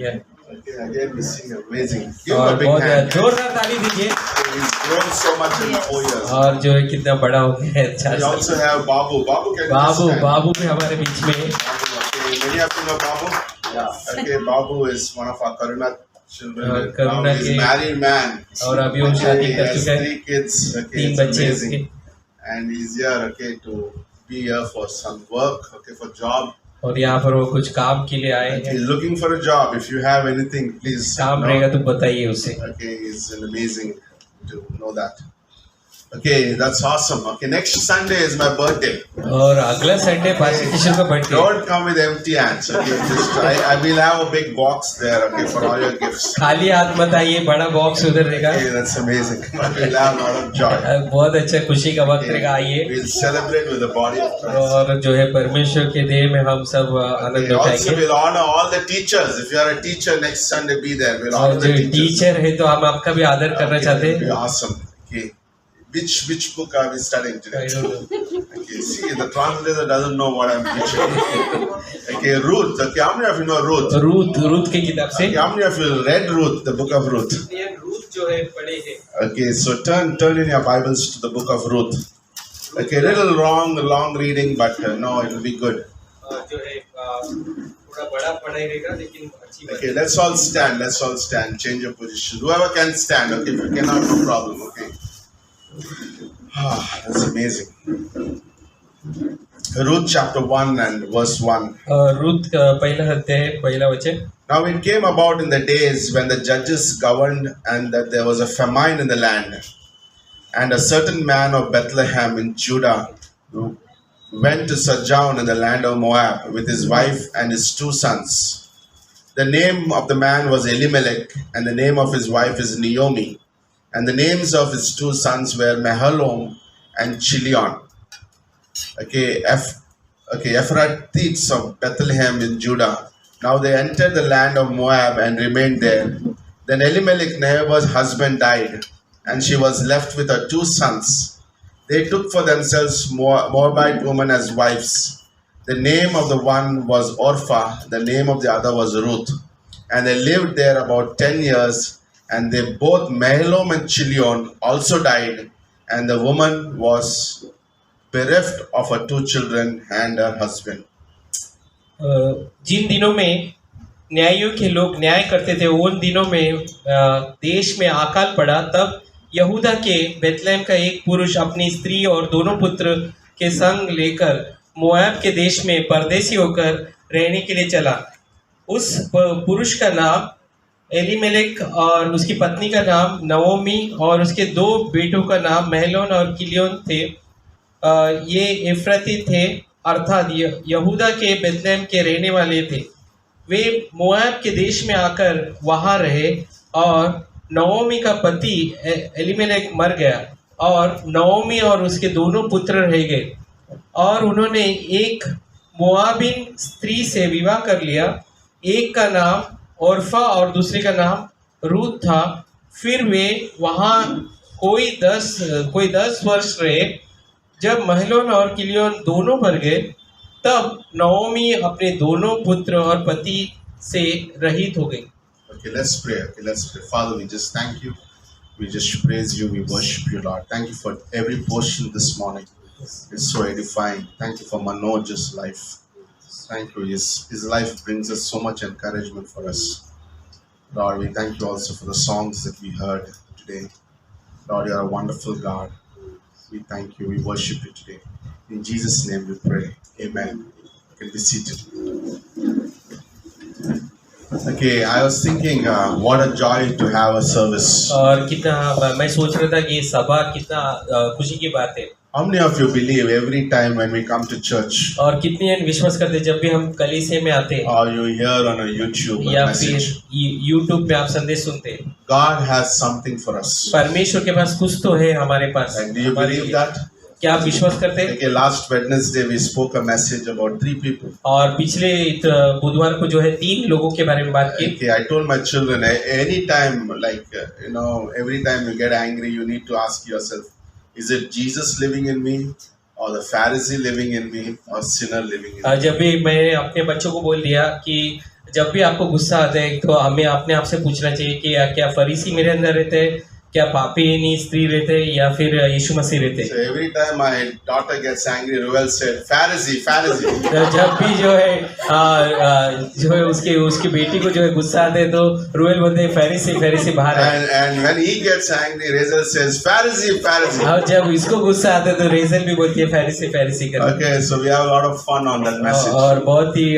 ये। Okay, again we sing amazing. Give him और a big बहुत hand. जोरदार ताली दीजिए। He's grown so much in 4 years. और जो है कितना बड़ा हो गया है 4 We साल। also have Babu. Babu can you Babu, stand? बाबू भी हमारे बीच में है। Babu, okay, many of you know Babu? Yeah. Okay, Babu is one of our Karuna children. Now Karuna he's के- married man. और अभी वो शादी He कर has चुका है। 3 kids. Okay, 3 it's बच्चे हैं amazing. उसके। And he's here, okay, to be here for some work, okay, for job. और यहाँ पर वो कुछ काम के लिए आए हैं। He's looking for a job. If you have anything, please. काम रहेगा तो बताइए उसे। Okay, it's an amazing to know that. Okay, that's awesome. Okay, next Sunday is my birthday. और अगला संडे पास्टर किशोर का birthday. Don't come with empty hands. Okay, just I will have a big box there. Okay, for all your gifts. खाली हाथ मत आइए, बड़ा box उधर रहेगा। Okay, that's amazing. We'll have a lot of joy. बहुत अच्छा खुशी का वक्त रहेगा, आइए। We'll celebrate with the body of Christ. और जो है परमेश्वर के देह में हम सब आनंद Okay, also उठाएंगे। we'll honor all the teachers. If you are a teacher, next Sunday be there. We'll और honor जो the teachers. टीचर है तो हम आपका भी आदर करना Okay, चाहते it'll be हैं। awesome. Okay. Which book are we studying today? I don't know. Okay, see, the translator doesn't know what I'm teaching. Okay, Ruth. Okay, how many of you know Ruth? Ruth की किताब से। Okay, how many of you read Ruth, the book of Ruth? ये Ruth जो है पढ़े हैं। Okay, so turn in your Bibles to the book of Ruth. Okay, little long reading, but no, it will be good. जो है थोड़ा बड़ा पढ़ाई रहेगा लेकिन अच्छी बात Okay, let's all stand. Change your position. Whoever can stand, okay, if you cannot, no problem, okay. That's amazing. Ruth chapter 1 and verse 1. Ruth का पहला अध्याय पहला वचन। Now it came about in the days when the judges governed and that there was a famine in the land. And a certain man of Bethlehem in Judah went to sojourn in the land of Moab with his wife and his 2 sons. The name of the man was Elimelech, and the name of his wife is Naomi. And the names of his 2 sons were Mahalom and Chilion. Okay, Ephrathites of Bethlehem in Judah. Now they entered the land of Moab and remained there. Then Elimelech, Nahab's husband, died, and she was left with her 2 sons. They took for themselves Moabite women as wives. The name of the one was Orpha, the name of the other was Ruth. And they lived there about 10 years, and they both, Mahalom and Chilion, also died, and the woman was bereft of her 2 children and her husband. जिन दिनों में न्यायियों के लोग न्याय करते थे उन दिनों में देश में अकाल पड़ा। तब यहूदा के बेतलेहम का एक पुरुष अपनी स्त्री और दोनों पुत्र के संग लेकर मोआब के देश में परदेसी होकर रहने के लिए चला। उस पुरुष का नाम एलीमेलेक और उसकी पत्नी का नाम नवोमी और उसके 2 बेटों का नाम महलोन और किलियोन थे। ये इफ्रती थे, अर्थात यहूदा के बेतलेहम के रहने वाले थे। वे मोआब के देश में आकर वहाँ रहे और नवोमी का पति एलीमेलेक मर गया और नवोमी और उसके दोनों पुत्र रह गए। और उन्होंने एक मोआबिन स्त्री से विवाह कर लिया। एक का नाम ओरफा और दूसरे का नाम रूत था। फिर वे वहाँ कोई 10 वर्ष रहे। जब महलोन और किलियोन दोनों मर गए तब नवोमी अपने दोनों पुत्र और पति से रहित हो गई। Okay, let's pray. Father, we just thank you. We just praise you. We worship you, Lord. Thank you for every portion this morning. It's so edifying. Thank you for Manoj's life. Thank you. His life brings us so much encouragement for us. Lord, we thank you also for the songs that we heard today. Lord, you are a wonderful God. We thank you. We worship you today. In Jesus' name we pray. Amen. can be seated. Okay, I was thinking, what a joy to have a service. और कितना मैं सोच रहा था कि ये सभा कितना खुशी की बात है। How many of you believe every time when we come to church, और कितने विश्वास करते हैं जब भी हम कलीसिया में आते हैं or you hear on a YouTube a या फिर message, यूट्यूब पे आप संदेश सुनते हैं, God has something for us. परमेश्वर के पास कुछ तो है हमारे पास। And do you हमारे believe लिए। that? क्या आप विश्वास करते हैं? Okay, last Wednesday we spoke a message about 3 people. और पिछले बुधवार को जो है 3 लोगों के बारे में बात की। Okay, I told my children, anytime, like, every time you get angry, you need to ask yourself, is it Jesus living in me, or the Pharisee living in me, or sinner living in me? जब भी मैंने अपने बच्चों को बोल दिया कि जब भी आपको गुस्सा आता है तो हमें अपने आप से पूछना चाहिए कि क्या फरीसी मेरे अंदर रहते हैं, क्या पापी स्त्री रहते हैं, या फिर यीशु मसीह रहते So every time my daughter gets angry, Ruel said, Pharisee, Pharisee. हैं। जब भी जो है उसकी बेटी को जो है गुस्सा आता है तो रुएल बोलते हैं फरीसी बाहर है। And when he gets angry, Razel says, Pharisee, Pharisee. और जब इसको गुस्सा आता है तो रेजल भी बोलती है फरीसी कर। Okay, so we have a lot of fun on that message. और बहुत ही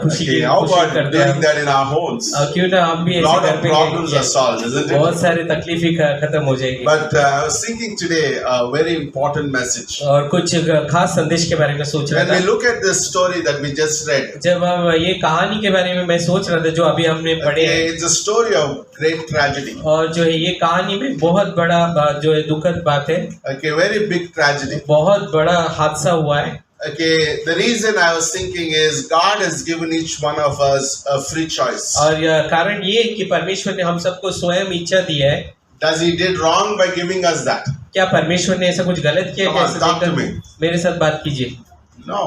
खुशी Okay, how about करते doing हैं। that in our homes? और क्यों ना हम भी A ऐसे lot घर of पे problems are solved, isn't it? बहुत सारी तकलीफें खत्म हो जाएगी। But I was thinking today a very important message. और कुछ खास संदेश के बारे में सोच रहा When we था। look at this story that we just read, जब हम ये कहानी के बारे में मैं सोच रहा था जो अभी हमने पढ़े okay, हैं, it's a story of great tragedy. और जो है ये कहानी में बहुत बड़ा जो है दुखद बात है, Okay, very big tragedy. बहुत बड़ा हादसा हुआ है। Okay, the reason I was thinking is God has given each one of us a free choice. और यह कारण ये है कि परमेश्वर ने हम सबको स्वयं इच्छा दी है। Does He did wrong by giving us that? क्या परमेश्वर ने ऐसा कुछ गलत किया? Come on, कैसे talk to देकर? me. मेरे साथ बात कीजिए। No.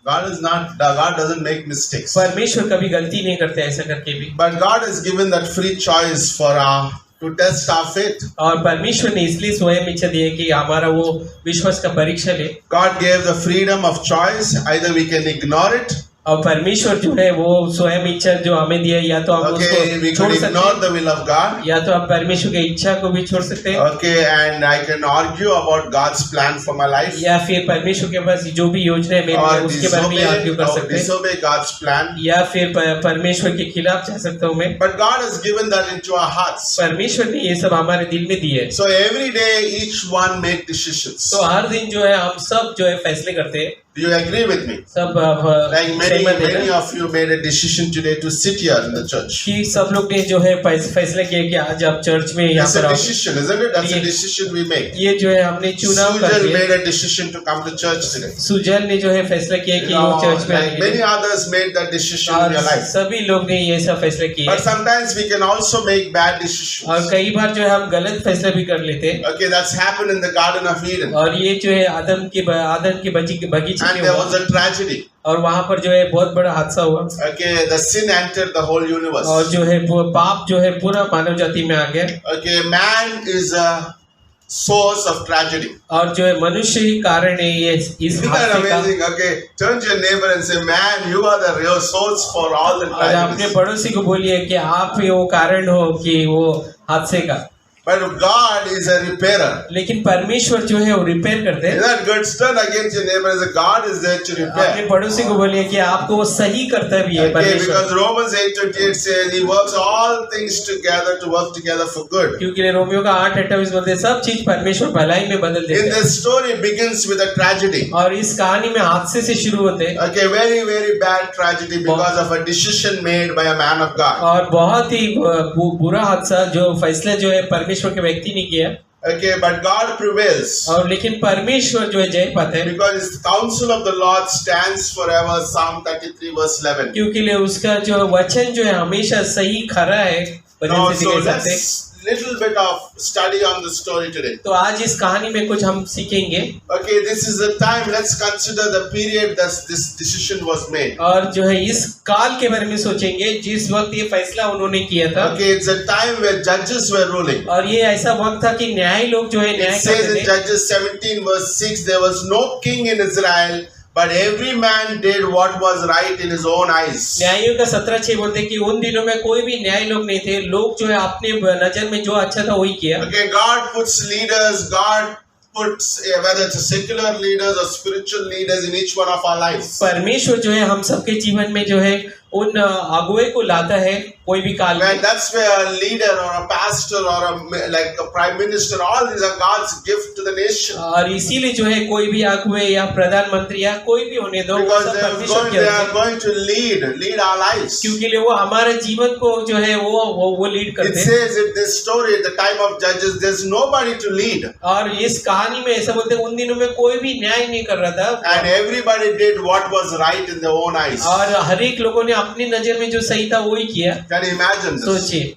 God is not. God doesn't make mistakes. परमेश्वर कभी गलती नहीं करते ऐसा करके भी। But God has given that free choice for to test our faith. और परमेश्वर ने इसलिए स्वयं इच्छा दी है कि हमारा वो विश्वास का परीक्षा ले। God gave the freedom of choice. Either we can ignore it. और परमेश्वर जो है वो स्वयं इच्छा जो हमें दिया, या तो हम Okay, उसको we छोड़ could सकते ignore हैं, the will of God. या तो हम परमेश्वर की इच्छा को भी छोड़ सकते हैं, Okay, and I can argue about God's plan for my life. या फिर परमेश्वर के पास जो भी योजना है मेरे Or लिए उसके बारे में आर्ग्यू कर सकते हैं, disobey God's plan. या फिर परमेश्वर के खिलाफ जा सकता हूँ मैं। But God has given that into our hearts. परमेश्वर ने ये सब हमारे दिल में दिए है। So every day, each one make decisions. तो हर दिन जो है हम सब जो है फैसले करते हैं। Do you agree with me? सब Like सहमत है many ना? of you made a decision today to sit here in the church. कि सब लोग ने जो है फैसला किया कि आज आप चर्च में यहाँ It's पर a आओ। decision, isn't it? That's a ये- decision we make. ये जो है हमने चुनाव कर Sujal दिया। made a decision to come to church today. Sujal ने जो है फैसला किया कि You वो know, चर्च में like आने के many लिए। others made that decision in और their life. सभी लोग ने ये सब फैसला किए। But sometimes we can also make bad और decisions. कई बार जो है हम गलत फैसला भी कर लेते हैं। Okay, that's happened in the Garden of Eden. और ये जो है आदम के बगीचे And में there हुआ, was a tragedy. और वहां पर जो है बहुत बड़ा हादसा हुआ, Okay, the sin entered the whole universe. और जो है वो पाप जो है पूरा मानव जाति में आ गया, Okay, man is a source of tragedy. और जो है मनुष्य ही कारण है ये इस Isn't that हादसे का। amazing? Okay, turn to your neighbor and say, man, you are the real source for all the और अपने tragedies. पड़ोसी को बोलिए कि आप ही वो कारण हो कि वो हादसे का। But God is a repairer. लेकिन परमेश्वर जो है वो रिपेयर करते हैं। Isn't that good? Turn against your neighbor and say, God is there to अपने repair. पड़ोसी को बोलिए कि आपको वो सही करता भी है Okay, परमेश्वर, because Romans 8:28 says, He works all things together to work together for good. क्योंकि रोमियो का 8:28 बोलते हैं सब चीज परमेश्वर भलाई में बदल In देते हैं। this story begins with a tragedy. और इस कहानी में हादसे से शुरू होते हैं, Okay, very, very bad tragedy because of a decision made by a man of God. और बहुत ही बुरा हादसा जो फैसला जो है परमेश्वर के व्यक्ति ने किया। Okay, but God prevails. और लेकिन परमेश्वर जो है जय पाते हैं, Because His counsel of the Lord stands forever. Psalm 33 verse 11. क्योंकि लिए उसका जो वचन जो है हमेशा सही खरा है। Now, वचन से so कह सकते हैं। let's little bit of study on the story today. तो आज इस कहानी में कुछ हम सीखेंगे, Okay, this is the time. Let's consider the period that this decision was made. और जो है इस काल के बारे में सोचेंगे जिस वक्त ये फैसला उन्होंने किया था। Okay, it's a time where judges were ruling. और ये ऐसा वक्त था कि न्याय लोग जो है It न्याय says करते in थे। Judges 17 verse 6, there was no king in Israel, but every man did what was right in his own eyes. न्यायों का 17:6 बोलते हैं कि उन दिनों में कोई भी न्याय लोग नहीं थे, लोग जो है अपने नजर में जो अच्छा था वही किया। Okay, God puts leaders, God puts, whether it's a secular leaders or spiritual leaders in each one of our lives. परमेश्वर जो है हम सबके जीवन में जो है उन अगुवे को लाता है कोई भी काल Well, में। that's where a leader or a pastor or like a prime minister, all these are God's gift to the nation. और इसीलिए जो है कोई भी अगुवे या प्रधानमंत्री या कोई भी होने दो वो Because सब they परमेश्वर के are होते हैं। going to lead our lives. क्योंकि वो हमारे जीवन को जो है वो लीड It करते हैं। says in this story at the time of Judges, there's nobody to lead. और इस कहानी में ऐसा बोलते हैं उन दिनों में कोई भी न्याय नहीं कर रहा था And everybody did what was right in their own eyes. और हर एक लोगों ने अपनी नजर में जो सही था वही किया। Can you imagine this? सोचिए।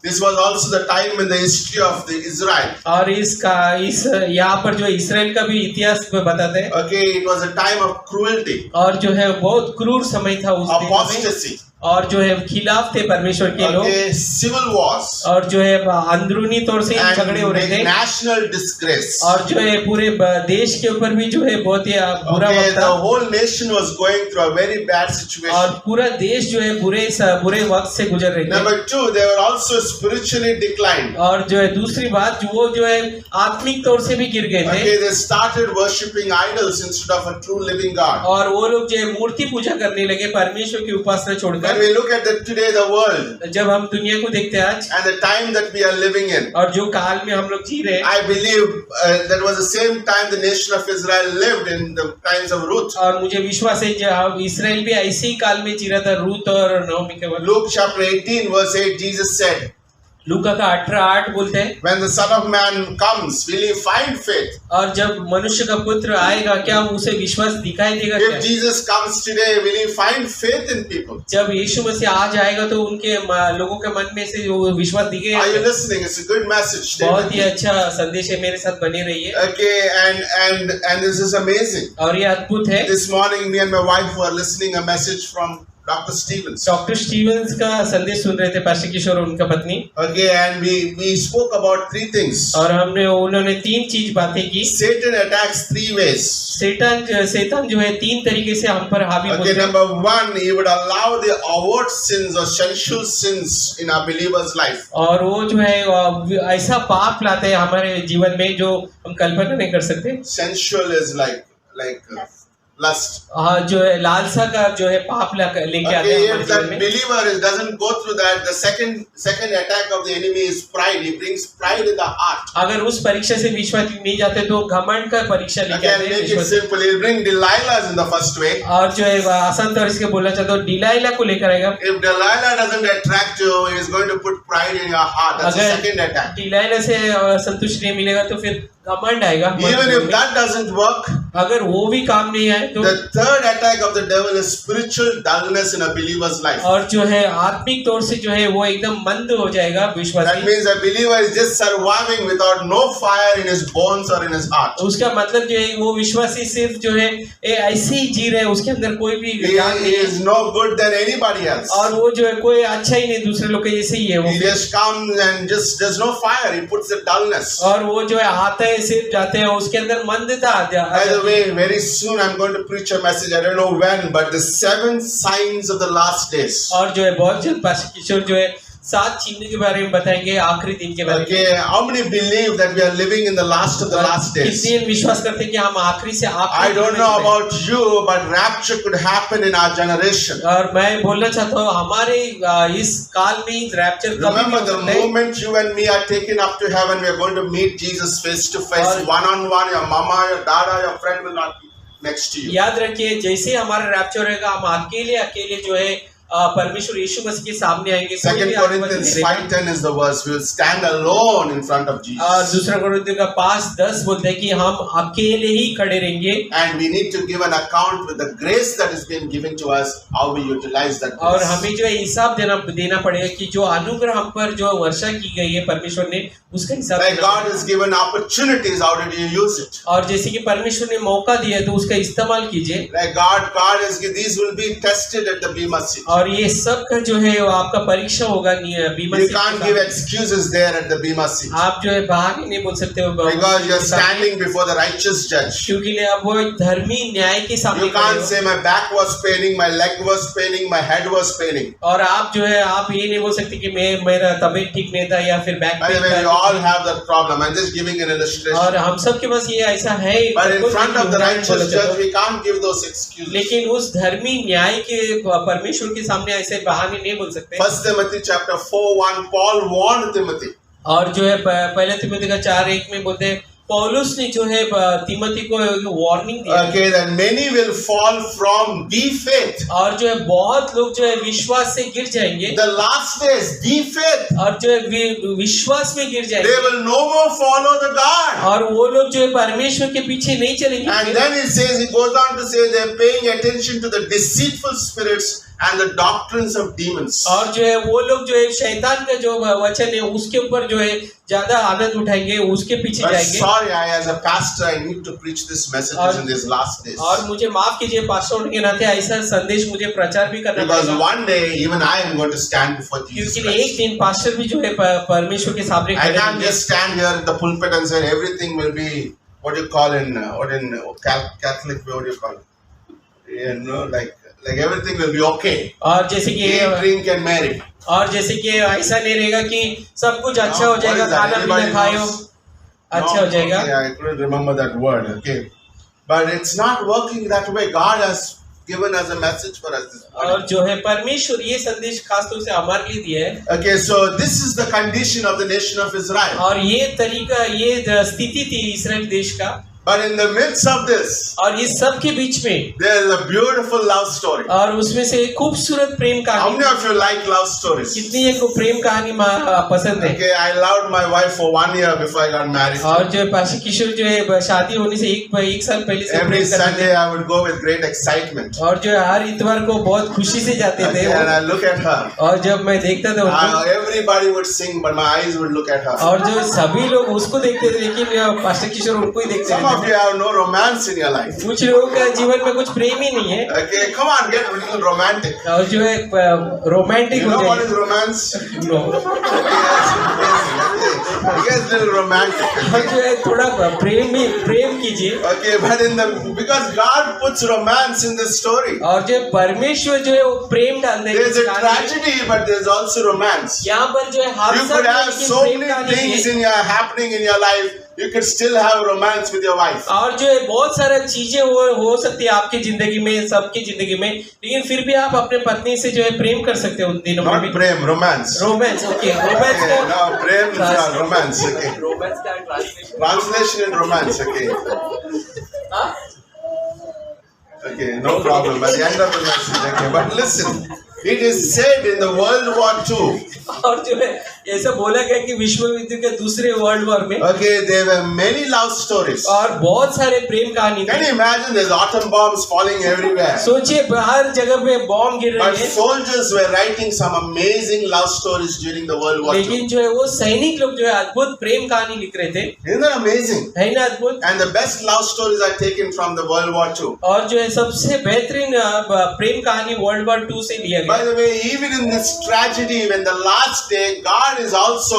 This was also the time in the history of the Israel. और इस यहाँ पर जो इसराइल का भी इतिहास में बताते हैं। Okay, it was a time of cruelty, और जो है बहुत क्रूर समय था उस दिन में apostasy, और जो है खिलाफ थे परमेश्वर के लोग okay, civil wars, और जो है अंदरूनी तौर से झगड़े हो रहे थे national disgrace. और जो है पूरे देश के ऊपर भी जो है बहुत ही बुरा Okay, वक्त the था whole nation was going through a very bad और situation. पूरा देश जो है बुरे वक्त से गुजर रहे थे। Number two, they were also spiritually declined. और जो है दूसरी बात जो है आत्मिक तौर से भी गिर गए थे Okay, they started worshipping idols instead of a true living God. और वो लोग जो है मूर्ति पूजा करने लगे परमेश्वर की उपासना छोड़कर। When we look at today the world जब हम दुनिया को देखते हैं आज and the time that we are living in, और जो काल में हम लोग जी रहे हैं I believe that was the same time the nation of Israel lived in the times of Ruth. और मुझे विश्वास है जब इसराइल भी ऐसे ही काल में जी रहा था रूत और नओमी के वक्त। Luke chapter 18 verse 8, Jesus said, लूका का 18:8 बोलते हैं when the Son of Man comes, will he find faith? और जब मनुष्य का पुत्र आएगा क्या उसे विश्वास दिखाई देगा क्या? If Jesus comes today, will he find faith in people? जब यीशु मसीह आ जाएगा तो उनके लोगों के मन में से वो विश्वास दिखेगा। Are you listening? It's a good message. Stay बहुत with ही me. अच्छा संदेश है, मेरे साथ बने रहिए। Okay, and this is amazing. और ये अद्भुत है। This morning, me and my wife were listening a message from Dr. Stevens. Doctor Stevens का संदेश सुन रहे थे पास्टर किशोर और उनका पत्नी। Okay, and we spoke about three things. और उन्होंने 3 चीज बातें की। Satan attacks 3 ways. शैतान जो है 3 तरीके से हम पर हावी Okay, होता है। number 1, he would allow the overt sins or sensual sins in our believer's life. और वो जो है ऐसा पाप लाते हैं हमारे जीवन में जो हम कल्पना नहीं कर सकते। Sensual is like lust. हाँ, जो है लालसा का जो है पाप लेके आते हैं Okay, हमारे if जीवन that में। believer doesn't go through that, the second attack of the enemy is pride. He brings pride in the heart. अगर उस परीक्षा से विश्वास नहीं जाते तो घमंड का परीक्षा लेके Again, आते हैं make it विश्वास। simple. He'll bring Delilahs in the first way. और जो है आसान तौर से बोलना चाहता हूँ डिलाइला को लेकर आएगा। If Delilah doesn't attract you, he is going to put pride in your heart. That's the अगर second attack. डिलाइला से संतुष्टि नहीं मिलेगा तो फिर घमंड आएगा। Even if that doesn't work, अगर वो भी काम नहीं आए तो the third attack of the devil is spiritual dullness in a believer's life. और जो है आत्मिक तौर से जो है वो एकदम मंद हो जाएगा That विश्वासी। means a believer is just surviving without no fire in his bones or in his heart. उसका मतलब जो है वो विश्वासी सिर्फ जो है ऐसे ही जी रहे हैं, उसके अंदर कोई भी ज्ञान He नहीं है is no good than anybody else. और वो जो है कोई अच्छा ही नहीं, दूसरे लोग के जैसे ही है वो। He just comes and just there's no fire. He puts the dullness. और वो जो है आते हैं सिर्फ जाते हैं, उसके अंदर मंदता आ By the जाती way, है। very soon I'm going to preach a message. I don't know when, but the 7 signs of the last days. और जो है बहुत जल्द पास्टर किशोर जो है 7 चिन्ह के बारे में बताएंगे, आखिरी दिन के बारे में। Okay, how many believe that we are living in the last of the last days? कितने विश्वास करते हैं कि हम आखिरी से I आखिरी don't दिन know में चले। about you, but rapture could happen in our generation. और मैं बोलना चाहता हूँ हमारे इस काल में ही रैप्चर कभी भी Remember, हो the सकता है। moment you and me are taken up to heaven, we are going to meet Jesus face to face, और- one on one. Your mama, your dada, your friend will not be next to you. याद रखिए जैसे हमारा rapture रहेगा हम अकेले जो है परमेश्वर यीशु मसीह के सामने आएंगे। कोई 2 भी आगे Corinthians नहीं रहेगा। 5:10 is the verse. We will stand alone in front of Jesus. दूसरा कोरिन्थियों का 5:10 बोलते हैं कि हम अकेले ही खड़े रहेंगे And we need to give an account with the grace that has been given to us, how we utilize that और grace. हमें जो है हिसाब देना पड़ेगा कि जो अनुग्रह हम पर जो वर्षा की गई है परमेश्वर ने उसका हिसाब Like देना God पड़ेगा। has given opportunities, how did you use it? और जैसे कि परमेश्वर ने मौका दिया है तो उसका इस्तेमाल कीजिए। Like God has given, these will be tested at the Bema seat. और ये सब का जो है वो आपका परीक्षा होगा बीमा You सीट can't के give सामने। excuses there at the Bima seat. आप जो है बाहर नहीं बोल सकते हो Because you're standing before the righteous judge. क्योंकि आप वो एक धर्मी न्याय के सामने You खड़े can't हो। say my back was paining, my leg was paining, my head was paining. और आप जो है आप ये नहीं बोल सकते कि मेरा तबीयत ठीक नहीं था या फिर back By the way, we all have that problem. I'm just giving an illustration. और हम सब के पास ये ऐसा है But in front of the उदाहरण righteous बोले judge, तो। we can't give those excuses. लेकिन उस धर्मी न्याय के परमेश्वर के सामने ऐसे बहाने नहीं बोल सकते। 1 Timothy chapter 4:1, Paul warned Timothy. और जो है पहले तिमोथी का 4:1 में बोलते हैं पौलुस ने जो है तिमोथी को वार्निंग दिया Okay, that many will fall from the faith. और जो है बहुत लोग जो है विश्वास से गिर जाएंगे The last days, the faith. और जो है विश्वास में गिर They जाएंगे will no more follow the God. और वो लोग जो है परमेश्वर के पीछे नहीं चलेंगे। And then he says, he goes on to say, they're paying attention to the deceitful spirits and the doctrines of demons. और जो है वो लोग जो है शैतान का जो वचन है उसके ऊपर जो है ज्यादा आनंद उठाएंगे उसके पीछे But जाएंगे। sorry, as a pastor, I need to preach this message in these last days. और मुझे माफ कीजिए पास्टर होने के नाते ऐसा संदेश मुझे प्रचार भी करना Because पड़ेगा one day, even I am going to stand before Jesus क्योंकि एक Christ. दिन पास्टर भी जो है परमेश्वर के सामने I खड़े can't होंगे। just stand here at the pulpit and say everything will be what you call in Catholic way, what do you call it? You know, like everything will be okay. और जैसे कि Eat, drink and marry. और जैसे कि ऐसा नहीं रहेगा कि सब कुछ अच्छा हो जाएगा What is that? खाना पीना Anybody खाओ knows? अच्छा हो जाएगा। Okay, I couldn't remember that word. Okay, but it's not working that way. God has given us a message for us this morning. और जो है परमेश्वर ये संदेश खास तौर से हमारे लिए दिया है Okay, so this is the condition of the nation of Israel. और ये तरीका ये स्थिति थी इस्राएल देश का। But in the midst of this, और इस सब के बीच में there is a beautiful love story. और उसमें से एक खूबसूरत प्रेम How कहानी many of you like love stories? कितनी एक को प्रेम कहानी पसंद है। Okay, I loved my wife for 1 year before I got married. और जो है पाशी किशोर जो है शादी होने से एक साल पहले से Every प्रेम करते Sunday थे I would go with great excitement. और जो है हर इतवार को बहुत खुशी से जाते थे Okay, and I look at her. और जब मैं देखता था उनको Everybody would sing, but my eyes would look at her. और जो सभी लोग उसको देखते थे लेकिन पास्टर किशोर उनको ही देखते Some of थे। you have no romance in your life. कुछ लोगों का जीवन में कुछ प्रेम ही नहीं है Okay, come on, get a little romantic. और जो है रोमांटिक You हो know what जाए is romance? No Yes, little romantic. और जो है थोड़ा प्रेम कीजिए Okay, but because God puts romance in the story. और जो है परमेश्वर जो है वो प्रेम डाल देंगे There's a tragedy, but there's also romance. यहाँ पर जो है You हादसा could भी है, have लेकिन so प्रेम many कहानी भी things है। happening in your life. You could still have romance with your wife. और जो है बहुत सारा चीजें हो सकती है आपकी जिंदगी में सबकी जिंदगी में लेकिन फिर भी आप अपने पत्नी से जो है प्रेम कर सकते हो उन दिनों में Not भी prem, romance. Romance okay romance Okay, का no, prem is not romance. Okay. Romance का translation Translation in romance. Okay. हाँ Okay, no problem. At the end of the message. Okay, but listen. It is said in the World War II. और जो है ऐसा बोला गया कि विश्व युद्ध के दूसरे वर्ल्ड वॉर में Okay, there were many love stories. और बहुत सारे प्रेम कहानी Can थे। you imagine? There's atom bombs falling everywhere. सोचिए हर जगह पे बॉम्ब गिर But रहे हैं soldiers were writing some amazing love stories during the World War II. लेकिन जो है वो सैनिक लोग जो है अद्भुत प्रेम कहानी लिख रहे थे Isn't that amazing? है ना अद्भुत And the best love stories are taken from the World War II. और जो है सबसे बेहतरीन प्रेम कहानी वर्ल्ड वॉर 2 से लिया By गया the way, even in this tragedy, when the last day, God is also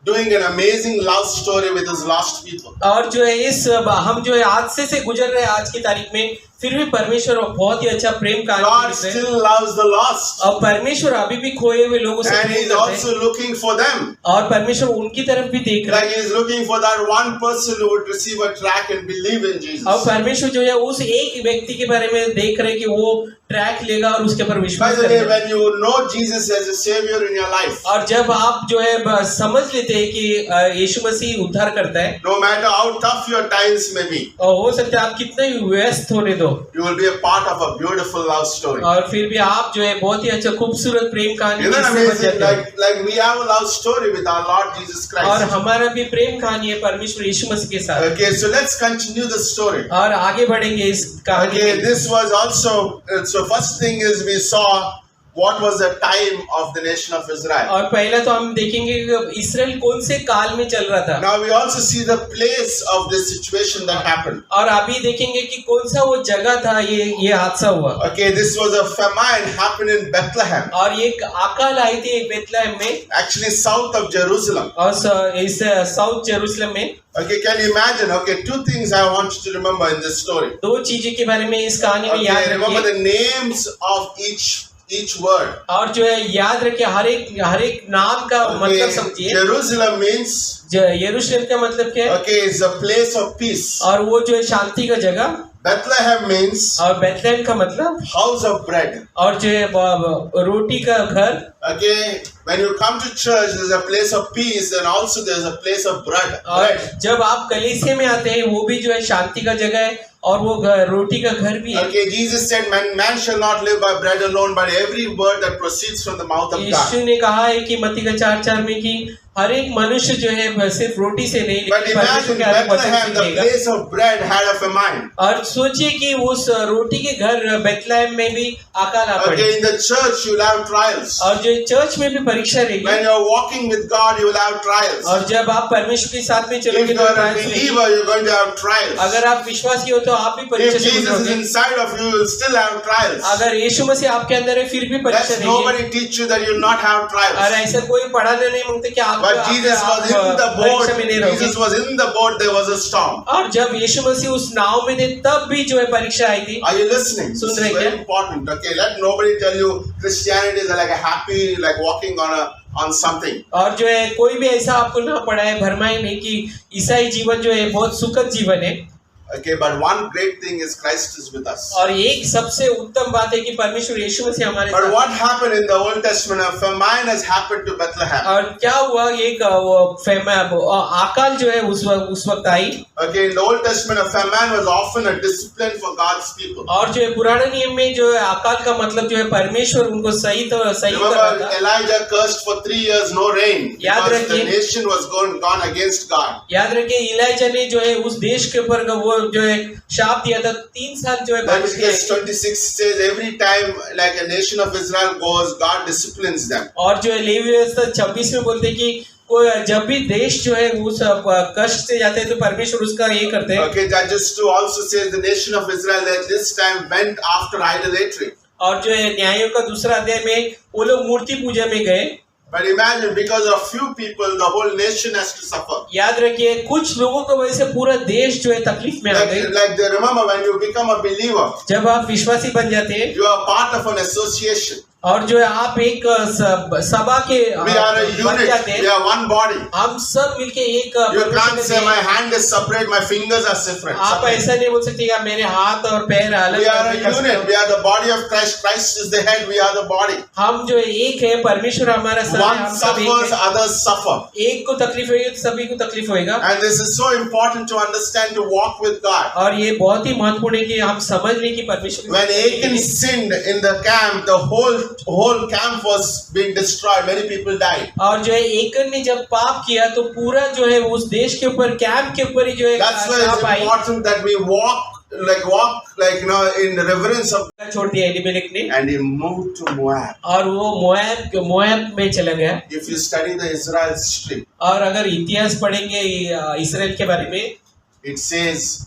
doing an amazing love story with His lost people. और जो है इस हम जो है हादसे से गुजर रहे हैं आज की तारीख में फिर भी परमेश्वर बहुत ही अच्छा प्रेम कहानी God लिख रहे हैं still loves the lost. और परमेश्वर अभी भी खोए हुए लोगों से And प्रेम He's करते हैं also looking for them. और परमेश्वर उनकी तरफ भी देख रहे हैं Like He's looking for that one person who would receive a track and believe in Jesus. और परमेश्वर जो है उस एक व्यक्ति के बारे में देख रहे हैं कि वो ट्रैक लेगा और उसके ऊपर By विश्वास the way, करेगा when you know Jesus as a Savior in your life, और जब आप जो है समझ लेते हैं कि यीशु मसीह उद्धार करता है no matter how tough your times may be, और हो सकता है आप कितने भी व्यस्त होने दो you will be a part of a beautiful love story. और फिर भी आप जो है बहुत ही अच्छा खूबसूरत प्रेम कहानी Isn't that में हिस्से बन amazing? जाते हैं। Like we have a love story with our Lord Jesus और Christ. हमारा भी प्रेम कहानी है परमेश्वर यीशु मसीह के साथ Okay, so let's continue the story. और आगे बढ़ेंगे इस कहानी Okay, में this was also, so first thing is we saw what was the time of the nation of Israel. और पहला तो हम देखेंगे कि इसराइल कौन से काल में चल रहा था, Now we also see the place of this situation that happened. और अभी देखेंगे कि कौन सा वो जगह था ये हादसा हुआ। Okay, this was a famine happened in Bethlehem, और ये अकाल आई थी बेथलेहम में, actually south of Jerusalem. और इस साउथ जेरूशलम में। Okay, can you imagine? Okay, two things I want you to remember in this story. दो चीजें के बारे में इस कहानी में याद Okay, remember रखिए, the names of each word. और जो है याद रखिए हर एक नाम का मतलब Okay, समझिए। Jerusalem means, यरूशलेम का मतलब क्या है? okay, it's a place of peace. और वो जो है शांति का जगह, Bethlehem means और बेथलेहम का मतलब house of bread. और जो है रोटी का घर। Okay, when you come to church, there's a place of peace and also there's a place of bread. और Bread. जब आप कलीसिया में आते हैं वो भी जो है शांति का जगह है और वो रोटी का घर भी है। Okay, Jesus said, man shall not live by bread alone, but every word that proceeds from the mouth of Yeshu God. ने कहा है कि मत्ती का 4:4 में कि हर एक मनुष्य जो है सिर्फ रोटी से नहीं But लेकिन परमेश्वर imagine के हर एक वचन Bethlehem, से the जिएगा। place of bread, had a famine. और सोचिए कि उस रोटी के घर बेथलेहम में भी अकाल आ पड़ी। Okay, in the church, you'll have trials. और जो चर्च में भी परीक्षा रहेगी, When you're walking with God, you will have trials. और जब आप परमेश्वर के साथ में If चलोगे तो you're a trials रहेगी। believer, you're going to have trials. अगर आप विश्वासी हो तो आप भी If परीक्षा से Jesus is गुजरोगे। inside of you, you'll still have trials. अगर यीशु मसीह आपके अंदर है फिर भी परीक्षा Let's रहेगी। nobody teach you that you'll not have और trials. ऐसा कोई पढ़ाने नहीं मांगते कि आप But Jesus was in the boat. परीक्षा में नहीं रहोगे। Jesus was in the boat. There was a storm. और जब यीशु मसीह उस नाव में थे तब भी जो है परीक्षा आई थी। Are you listening? This soon is रहे very क्या? important. Okay, let nobody tell you Christianity is like a happy, like walking on something. और जो है कोई भी ऐसा आपको ना पढ़ाए भरमाए नहीं कि ईसाई जीवन जो है बहुत सुखद जीवन है। Okay, but one great thing is Christ is with us. और एक सबसे उत्तम बात है कि परमेश्वर यीशु मसीह हमारे But साथ। what happened in the Old Testament? A famine has happened to Bethlehem. और क्या हुआ एक अकाल जो है उस वक्त आई। Okay, in the Old Testament, a famine was often a discipline for God's people. और जो है पुराने नियम में जो है अकाल का मतलब जो है परमेश्वर उनको सही कर रहा Remember, था। Elijah cursed for 3 years, no rain, याद because the रखिए। nation was gone against God. याद रखिए इलाइजा ने जो है उस देश के ऊपर वो जो है शाप दिया था 3 साल जो है बारिश नहीं Leviticus I. 26 says every time like a nation of Israel goes, God disciplines them. और जो है लेवी व्यवस्था 26 में बोलते हैं कि कोई जब भी देश जो है उस कष्ट से जाते हैं तो परमेश्वर उसका ये करते हैं। Okay, Judges 2 also says the nation of Israel at this time went after idolatry. और जो है न्यायों का 2 अध्याय में वो लोग मूर्ति पूजा में गए। But imagine, because of few people, the whole nation has to suffer. याद रखिए कुछ लोगों की वजह से पूरा देश जो है तकलीफ में आ गए। Like they remember when you become a believer, जब आप विश्वासी बन जाते हैं you are part of an association. और जो है आप एक सभा के We are a बन unit. जाते We हैं। are one body. हम सब मिलके एक You परमेश्वर can't में say हैं। my hand is separate, my fingers are separate. आप ऐसा नहीं बोल सकते कि मेरे हाथ और पैर अलग We are a कर सकते unit. हो। We are the body of Christ. Christ is the head. We are the body. हम जो है एक है परमेश्वर हमारा सर है, One हम सब एक suffers, है। others suffer. एक को तकलीफ होगी तो सभी को तकलीफ होएगा। And this is so important to understand, to walk with God. और ये बहुत ही महत्वपूर्ण है कि हम समझ लें कि परमेश्वर When Achan sinned in the camp, the whole camp was being destroyed. Many people died. और जो है एकन ने जब पाप किया तो पूरा जो है उस देश के ऊपर कैंप के ऊपर ही जो है That's why shop it's I. important that we walk in reverence of. छोड़ दिया एलीमेलेक ने And he moved to Moab. और वो मोआब में चला गया। If you study the Israel history, और अगर इतिहास पढ़ेंगे इसराइल के बारे में it says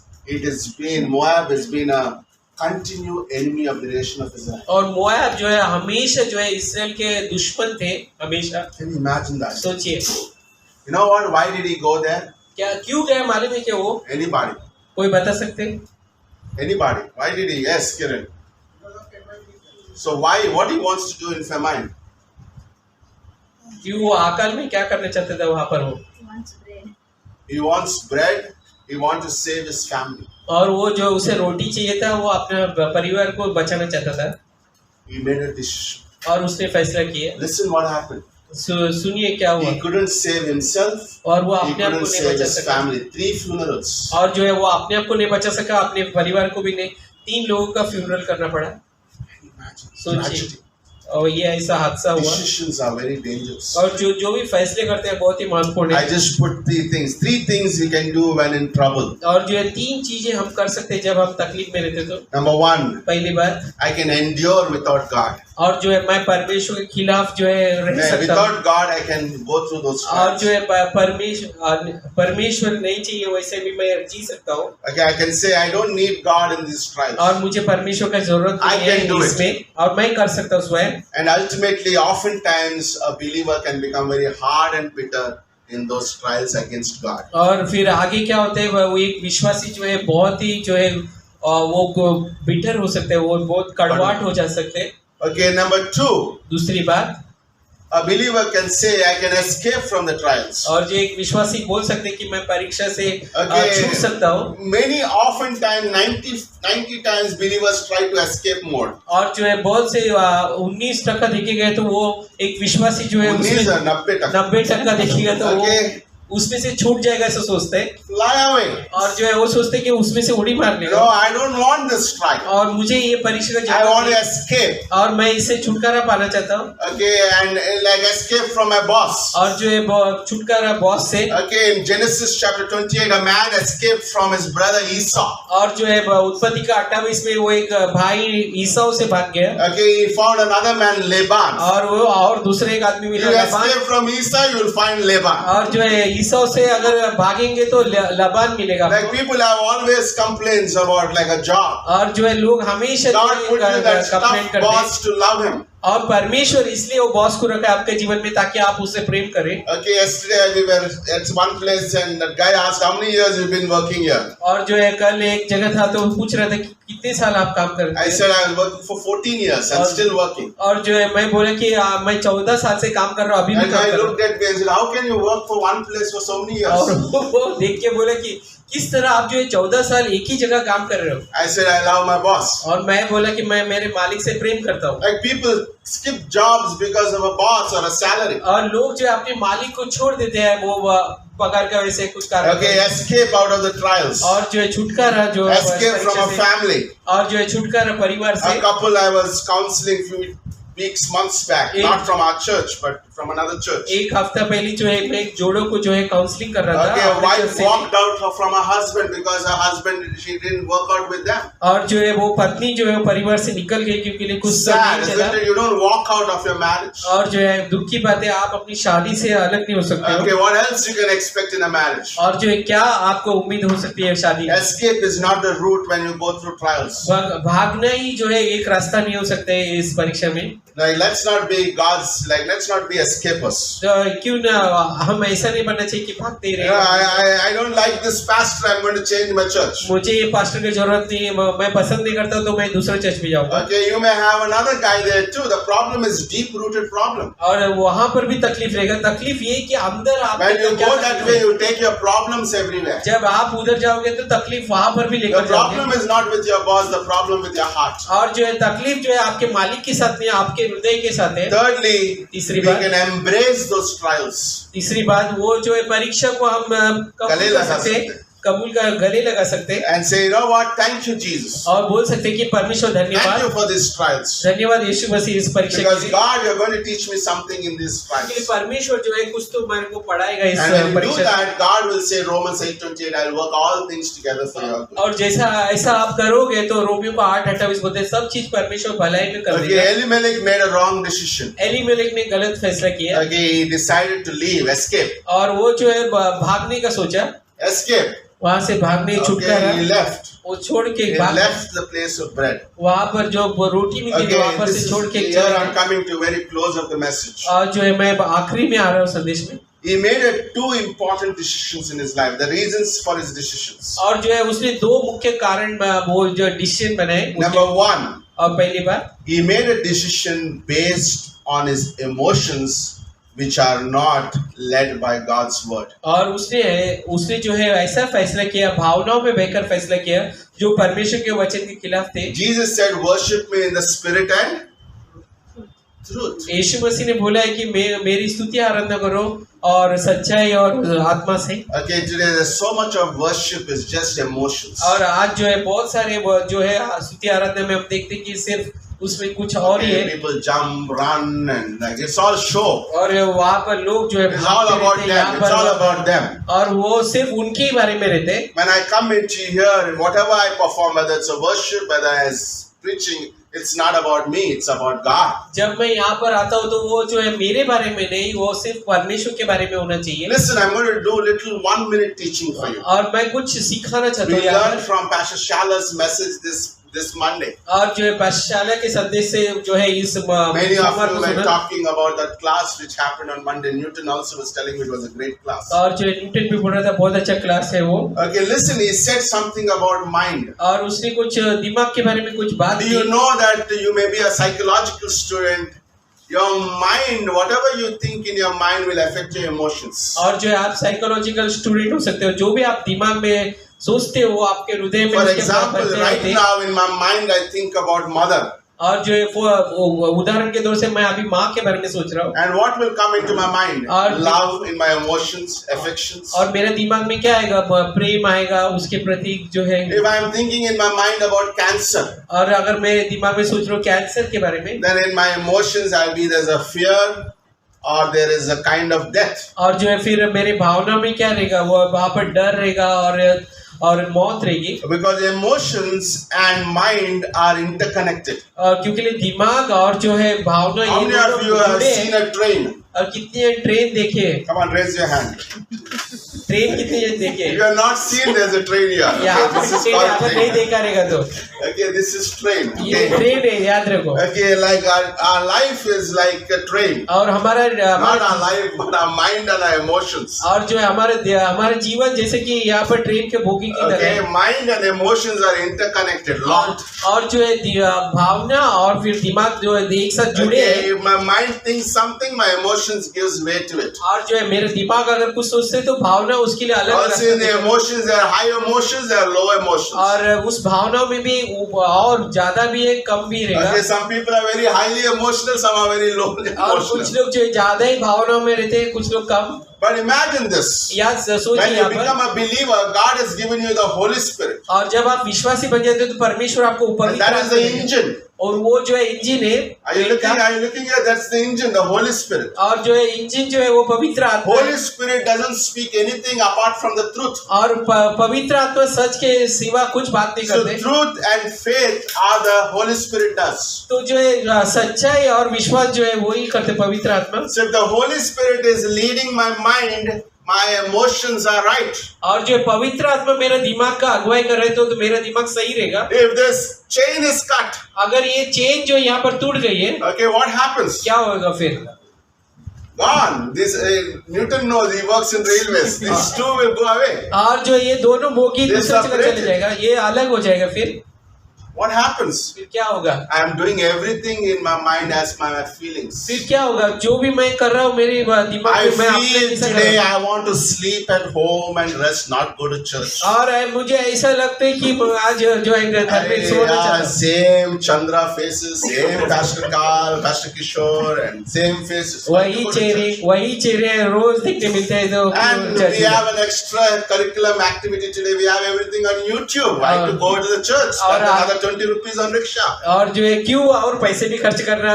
Moab has been a continued enemy of the nation of Israel. और मोआब जो है हमेशा जो है इसराइल के दुश्मन थे हमेशा। Can you imagine that? सोचिए You know what? Why did he go there? क्या क्यों गया मालूम है क्या वो Anybody? कोई बता सकते हैं? Anybody? Why did he? Yes, Kiran. So why? What he wants to do in famine? क्यों वो अकाल में क्या करना चाहते थे वहां पर वो? He wants bread. He wants to save his family. और वो जो उसे रोटी चाहिए था वो अपने परिवार को बचाना चाहता था He made a decision. और उसने फैसला किया। Listen what happened. सुनिए क्या हुआ। He couldn't save himself. और वो He अपने आप को couldn't नहीं save बचा his सका। family. 3 funerals. और जो है वो अपने आप को नहीं बचा सका, अपने परिवार को भी नहीं। 3 लोगों का फ्यूनरल करना पड़ा। Imagine. सोचिए Tragedy. और ये ऐसा हादसा हुआ। Decisions are very dangerous. और जो भी फैसले करते हैं बहुत ही महत्वपूर्ण I है। just put 3 things. 3 things we can do when in trouble. और जो है 3 चीजें हम कर सकते हैं जब हम तकलीफ में रहते तो। Number 1, पहली बात I can endure without God. और जो है मैं परमेश्वर के खिलाफ जो है रह सकता हूँ। Without God, I can go through those और trials. जो है परमेश्वर नहीं चाहिए वैसे भी मैं जी सकता हूँ। Okay, I can say I don't need God in these trials. और मुझे परमेश्वर का जरूरत I नहीं can do है it. इसमें, और मैं कर सकता हूँ स्वयं। And ultimately, oftentimes, a believer can become very hard and bitter in those trials against God. और फिर आगे क्या होता है, वो एक विश्वासी जो है बहुत ही जो है वो बिटर हो सकते हैं, वो बहुत कड़वाहट हो जा सकते हैं। Okay, number 2, दूसरी बात, a believer can say, I can escape from the trials. और जो एक विश्वासी बोल सकते हैं कि मैं परीक्षा से Okay. छूट सकता हूँ। Many oftentimes 90 times believers try to escape more. और जो है बहुत से 19% देखे गए तो वो एक विश्वासी जो है 90% देखेगा तो वो Okay. उसमें से छूट जाएगा ऐसा सोचते हैं, Fly away. और जो है वो सोचते हैं कि उसमें से उड़ी मार No, लेगा, I don't want this trial. और मुझे ये परीक्षा का I want to जरूरत escape. है, और मैं इससे छुटकारा पाना चाहता हूँ। Okay, and like escape from my boss. और जो है छुटकारा बॉस से। Okay, in Genesis chapter 28, a man escaped from his brother Esau. और जो है उत्पत्ति का 28 में वो एक भाई ईसाऊ से भाग गया, Okay, he found another man, Laban. और वो और दूसरे एक आदमी You मिला escape from Esau, you will find Laban. और जो है ईसाऊ से अगर भागेंगे तो लबान मिलेगा। Like people have always complaints about like a job. और जो है लोग हमेशा God put you that complaint tough करते हैं, boss to love him. और परमेश्वर इसलिए वो बॉस को रखा है आपके जीवन में ताकि आप उससे प्रेम करें। Okay, yesterday we were at one place and that guy asked, how many years you've been working here? और जो है कल एक जगह था तो वो पूछ रहा था कि कितने साल आप काम करते I हैं, said I was working for 14 years and still working. और जो है मैं बोला कि मैं 14 साल से काम कर रहा हूँ, अभी भी And काम I कर रहा looked at me and said, how can you work for one place for so many हूँ। और years? वो देख के बोला कि किस तरह आप जो है 14 साल एक ही जगह काम कर रहे हो। I said I love my boss. और मैं बोला कि मैं मेरे मालिक से प्रेम करता हूँ। Like people skip jobs because of a boss or a salary. और लोग जो है अपने मालिक को छोड़ देते हैं वो पगार का वैसे कुछ कारण। Okay, escape out of the trials. और जो है छुटकारा जो है Escape from a परीक्षा से, family. और जो है छुटकारा परिवार से। A couple I was counseling few weeks, months back, not from our church, but from another church. एक हफ्ता पहले जो है मैं एक जोड़ों को जो है काउंसलिंग कर रहा Okay, था a अपने wife चर्च से। walked out from her husband because her husband, she didn't work out with them. और जो है वो पत्नी जो है परिवार से निकल गई क्योंकि कुछ Sad, नहीं चला। isn't it? You don't walk out of your marriage. और जो है दुख की बात है, आप अपनी शादी से अलग नहीं हो सकते Okay, हो। what else you can expect in a marriage? और जो है क्या आपको उम्मीद हो सकती है शादी में? Escape is not the route when you go through trials. भागना ही जो है एक रास्ता नहीं हो सकता है इस परीक्षा में। Like, let's not be escapists. तो क्यों ना हम ऐसा नहीं बनना चाहिए कि भागते ही You know, रहे। I don't like this pastor, I'm going to change my church. मुझे ये पास्टर की जरूरत नहीं है, मैं पसंद नहीं करता तो मैं दूसरे चर्च में जाऊंगा। Okay, you may have another guy there too. The problem is deep-rooted problem. और वहां पर भी तकलीफ रहेगा। तकलीफ ये कि अंदर आप When you go that way, you take your problems everywhere. जब आप उधर जाओगे तो तकलीफ वहां पर भी The लेकर problem जाओगे। is not with your boss, the problem with your heart. और जो है तकलीफ जो है आपके मालिक के साथ नहीं, आपके हृदय के साथ है। Thirdly, तीसरी we बात, can embrace those trials. तीसरी बात वो जो है परीक्षा को हम गले कबूल कर लगा सकते सकते हैं, हैं। कबूल का गले लगा सकते हैं And say, you know what? Thank you, Jesus. और बोल सकते हैं कि परमेश्वर Thank you धन्यवाद, for these trials. धन्यवाद यीशु मसीह इस परीक्षा के Because लिए। God, you're going to teach me something in these क्योंकि trials. परमेश्वर जो है कुछ तो मेरे को पढ़ाएगा इस And when you do परीक्षा से। that, God will say, Romans 8:28, I'll work all things together for your good. और जैसा ऐसा आप करोगे तो रोमियो को 8:28 बोलते हैं सब चीज परमेश्वर भलाई में कर Okay, देगा। Elimelech made a wrong decision. Elimelech ने गलत फैसला किया Okay, he decided to leave, escape. और वो जो है भागने का सोचा, Escape. वहां से भागने छुटकारा, Okay, he left. वो छोड़ के He भाग, left the place of bread. वहां पर जो रोटी मिलती थी वहां Okay, पर this से is, छोड़ के here चले I'm गए। coming to very close of the message. और जो है मैं आखिरी में आ रहा हूँ संदेश में। He made two important decisions in his life. The reasons for his decisions. और जो है उसने दो मुख्य कारण वो जो डिसीजन बनाए। Number one, और पहली बात, he made a decision based on his emotions, which are not led by God's word. और उसने जो है ऐसा फैसला किया, भावनाओं में बहकर फैसला किया जो परमेश्वर के वचन के खिलाफ थे। Jesus said, worship me in the spirit and truth. यीशु मसीह ने बोला है कि मेरी स्तुति आराधना करो और सच्चाई और आत्मा से। Okay, today there's so much of worship is just emotions. और आज जो है बहुत सारे जो है स्तुति आराधना में हम देखते हैं कि सिर्फ उसमें कुछ और ही Okay, है people jump, run, and like it's all show. और वहाँ पर लोग जो है It's all भागते about रहते हैं, them. It's all यहाँ about them. पर, और वो सिर्फ उनके ही बारे में रहते हैं। When I come into here, whatever I perform, whether it's a worship, whether it's preaching, it's not about me, it's about God. जब मैं यहाँ पर आता हूँ तो वो जो है मेरे बारे में नहीं, वो सिर्फ परमेश्वर के बारे में होना चाहिए। Listen, I'm going to do little 1-minute teaching for you. और मैं कुछ सिखाना चाहता We हूँ यहाँ learned पर। from Pastor Shala's message this Monday. और जो है पाठशाला के संदेश से जो है इस Many of सोमवार you को were सुना। talking about that class which happened on Monday. Newton also was telling me it was a great class. और जो न्यूटन भी बोल रहा था बहुत अच्छा क्लास है वो। Okay, listen, he said something about mind. और उसने कुछ दिमाग के बारे में कुछ बात Do की। you know that you may be a psychological student? Your mind, whatever you think in your mind will affect your emotions. और जो है आप साइकोलॉजिकल स्टूडेंट हो सकते हो, जो भी आप दिमाग में सोचते हो वो आपके हृदय में For उसके example, बढ़ते right रहते हैं। now in my mind I think about mother. और जो है वो उदाहरण के तौर से मैं अभी माँ के बारे में सोच रहा हूँ। And what will come into my mind? और- Love in my emotions, affections. और मेरे दिमाग में क्या आएगा? प्रेम आएगा उसके प्रति जो है। If I am thinking in my mind about cancer, और अगर मैं दिमाग में सोच रहा हूँ कैंसर के बारे में, then in my emotions I'll be there's a fear or there is a kind of death. और जो है फिर मेरे भावना में क्या रहेगा? वो वहाँ पर डर रहेगा और मौत रहेगी। Because emotions and mind are interconnected. और क्योंकि दिमाग और जो है भावना How ये many of you दोनों have जुड़े seen हैं। a train? और कितने ट्रेन देखे? Come on, raise your hand. Train कितने देखे? You have not seen there's a train here. यहाँ Okay, पर this is ट्रेन called अगर नहीं train. देखा रहेगा तो Okay, this is train. ये Okay. ट्रेन है, याद रखो। Okay, like our life is like a train. और हमारा Not our life, but our mind and our emotions. और जो है हमारा जीवन जैसे कि यहाँ पर ट्रेन के बोगी की तरह Okay, है। mind and emotions are interconnected, locked. और जो है भावना और फिर दिमाग जो है एक साथ जुड़े Okay, हैं। if my mind thinks something, my emotions gives way to it. और जो है मेरे दिमाग अगर कुछ सोचते तो भावना उसके लिए अलग Also in the रास्ता emotions, there are high emotions, there are low emotions. और उस भावनाओं में भी और ज्यादा भी है कम भी रहेगा। Okay, some people are very highly emotional, some are very low और कुछ emotional. लोग जो है ज्यादा ही भावनाओं में रहते हैं, कुछ लोग कम। But imagine this. याद सोचिए When you यहाँ become पर। a believer, God has given you the Holy Spirit. और जब आप विश्वासी बन जाते हो तो परमेश्वर आपको And पवित्र that is आत्मा the देते हैं। engine. और वो जो है इंजन है Are you ट्रेन का। looking here? That's the engine, the Holy Spirit. और जो है इंजन जो है वो पवित्र आत्मा है। Holy Spirit doesn't speak anything apart from the truth. और पवित्र आत्मा सच के सिवा कुछ बात नहीं So करते। truth and faith are the Holy Spirit does. तो जो है सच्चाई और विश्वास जो है वही करते पवित्र आत्मा। So if the Holy Spirit is leading my mind, my emotions are right. और जो है पवित्र आत्मा मेरा दिमाग का अगुवाई कर रहे तो मेरा दिमाग सही रहेगा। If this chain is cut, अगर ये चेन जो यहाँ पर टूट गई है okay, what happens? क्या होगा फिर? Gone. This Newton knows, he works in railways. These two will go away. और जो ये दोनों बोगी They दूसरी जगह चले separated. जाएगा, ये अलग हो जाएगा फिर What happens? फिर क्या होगा? I am doing everything in my mind as my feelings. फिर क्या होगा? जो भी मैं कर रहा हूँ मेरे दिमाग I में मैं अपने feel जैसा कर today रहा हूँ। I want to sleep at home and rest, not go to church. और मुझे ऐसा लगता है कि आज जो है घर में सोना Yeah, चाहता हूँ। same Chandra faces, same Pastor Karl, Pastor Kishore, and same faces. Why to go to church? वही चेहरे रोज देखने मिलते हैं तो And चर्च we में। have an extra curriculum activity today. We have everything on YouTube. Why to go to the church? और Spend another 20 rupees on rickshaw. और जो है क्यों और पैसे भी खर्च करना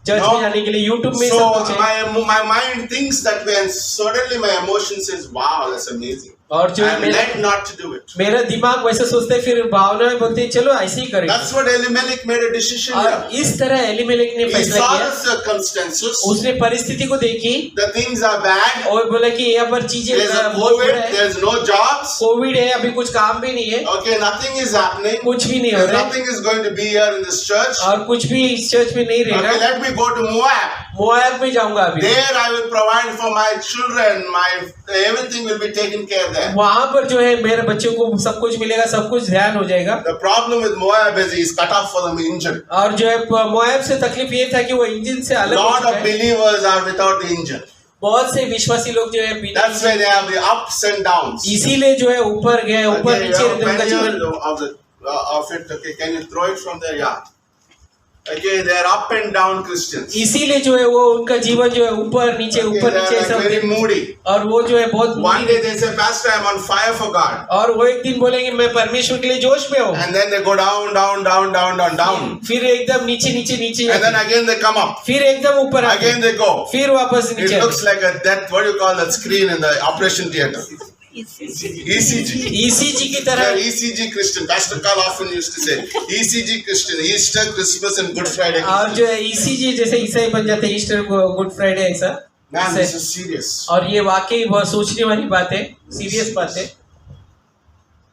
चर्च में जाने के लिए यूट्यूब में So सब कुछ है। my mind thinks that way, and suddenly my emotion says, "Wow, that's amazing." और जो I है am led not to do it. मेरा दिमाग वैसे सोचते है, फिर भावनाएं बोलती है चलो ऐसे ही करेंगे। That's what Elimelech made a decision और here. इस तरह एलिमेलेक ने He फैसला saw किया। the circumstances. उसने परिस्थिति को देखी The things are bad. और बोला कि यहाँ पर चीजें There's a बहुत बुरा COVID. है, There's no jobs. कोविड है, अभी कुछ काम भी नहीं है, Okay, nothing is happening. कुछ भी नहीं हो There's रहा है nothing is going to be here in this church. और कुछ भी इस चर्च में नहीं Okay, रहेगा। let me go to Moab. Moab में जाऊंगा अभी। There I will provide for my children. Everything will be taken care of there. वहां पर जो है मेरे बच्चों को सब कुछ मिलेगा, सब कुछ ध्यान हो जाएगा। The problem with Moab is he's cut off for the engine. और जो है मोआब से तकलीफ ये था कि वो इंजन से अलग हो Lot चुका of है। believers are without the engine. बहुत से विश्वासी लोग जो है बिना That's why they have the ups and downs. इसीलिए जो है ऊपर गए, ऊपर Okay, नीचे रहते उनका when जीवन। you of it. Okay, can you throw it from there? Yeah. Okay, they are up and down Christians. इसीलिए जो है वो उनका जीवन जो है ऊपर नीचे Okay, ऊपर they नीचे are like सब very moody. और वो जो है बहुत One day they say, Pastor, I'm on fire for God. और वो एक दिन बोलेंगे मैं परमेश्वर के लिए जोश में हूँ, And then they go down, down, down, down, down, down. फिर एकदम नीचे नीचे नीचे And then again they come up. फिर एकदम ऊपर आते Again they go. फिर वापस It नीचे looks like a death, what do you call that screen in the operation theater? ECG की तरह They're ECG Christian. Pastor Carl often used to say, ECG Christian, Easter, Christmas and Good Friday. और जो है ECG जैसे ईसाई बन जाते हैं ईस्टर गुड फ्राइडे ऐसा। Man, this is serious. और ये वाकई बहुत सोचने वाली बात है, सीरियस बात है।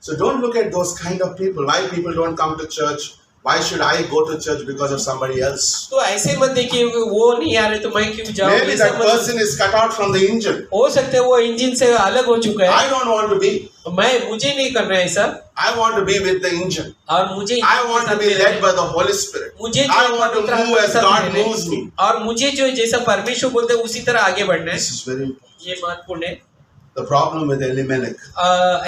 So don't look at those kind of people. Why people don't come to church? Why should I go to church because of somebody else? तो ऐसे मत देखिए वो नहीं आ रहे तो मैं क्यों जाऊँ? Maybe that person is cut out from the engine. हो सकता है वो इंजन से अलग हो चुका है। I don't want to be. मुझे नहीं करना है ऐसा। I want to be with the engine. और मुझे I want to be led by the Holy Spirit. मुझे I want to move as God moves me. और मुझे जो जैसा परमेश्वर बोलते हैं उसी तरह आगे बढ़ना है। This is very important. ये महत्वपूर्ण है। The problem with Elimelech,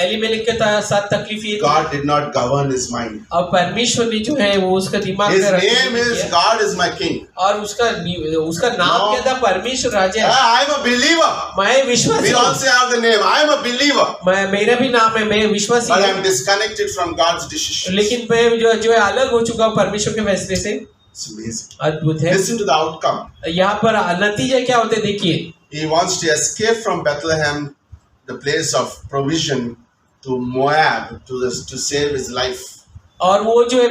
Elimelech के साथ तकलीफ ये God did not govern his mind. और परमेश्वर ने जो है वो उसका दिमाग His में रख name is God is my king. और उसका नाम No. क्या था? परमेश्वर राजा है। I am a believer. मैं विश्वासी We हूँ। also have the name. I am a believer. मेरा भी नाम है, मैं विश्वासी But I हूँ। am disconnected from God's decisions. लेकिन मैं जो है अलग हो चुका हूँ परमेश्वर के फैसले से। It's amazing. अद्भुत है। Listen to the outcome. यहाँ पर नतीजा क्या होते देखिए। He wants to escape from Bethlehem, the place of provision, to Moab to save his life. और वो जो है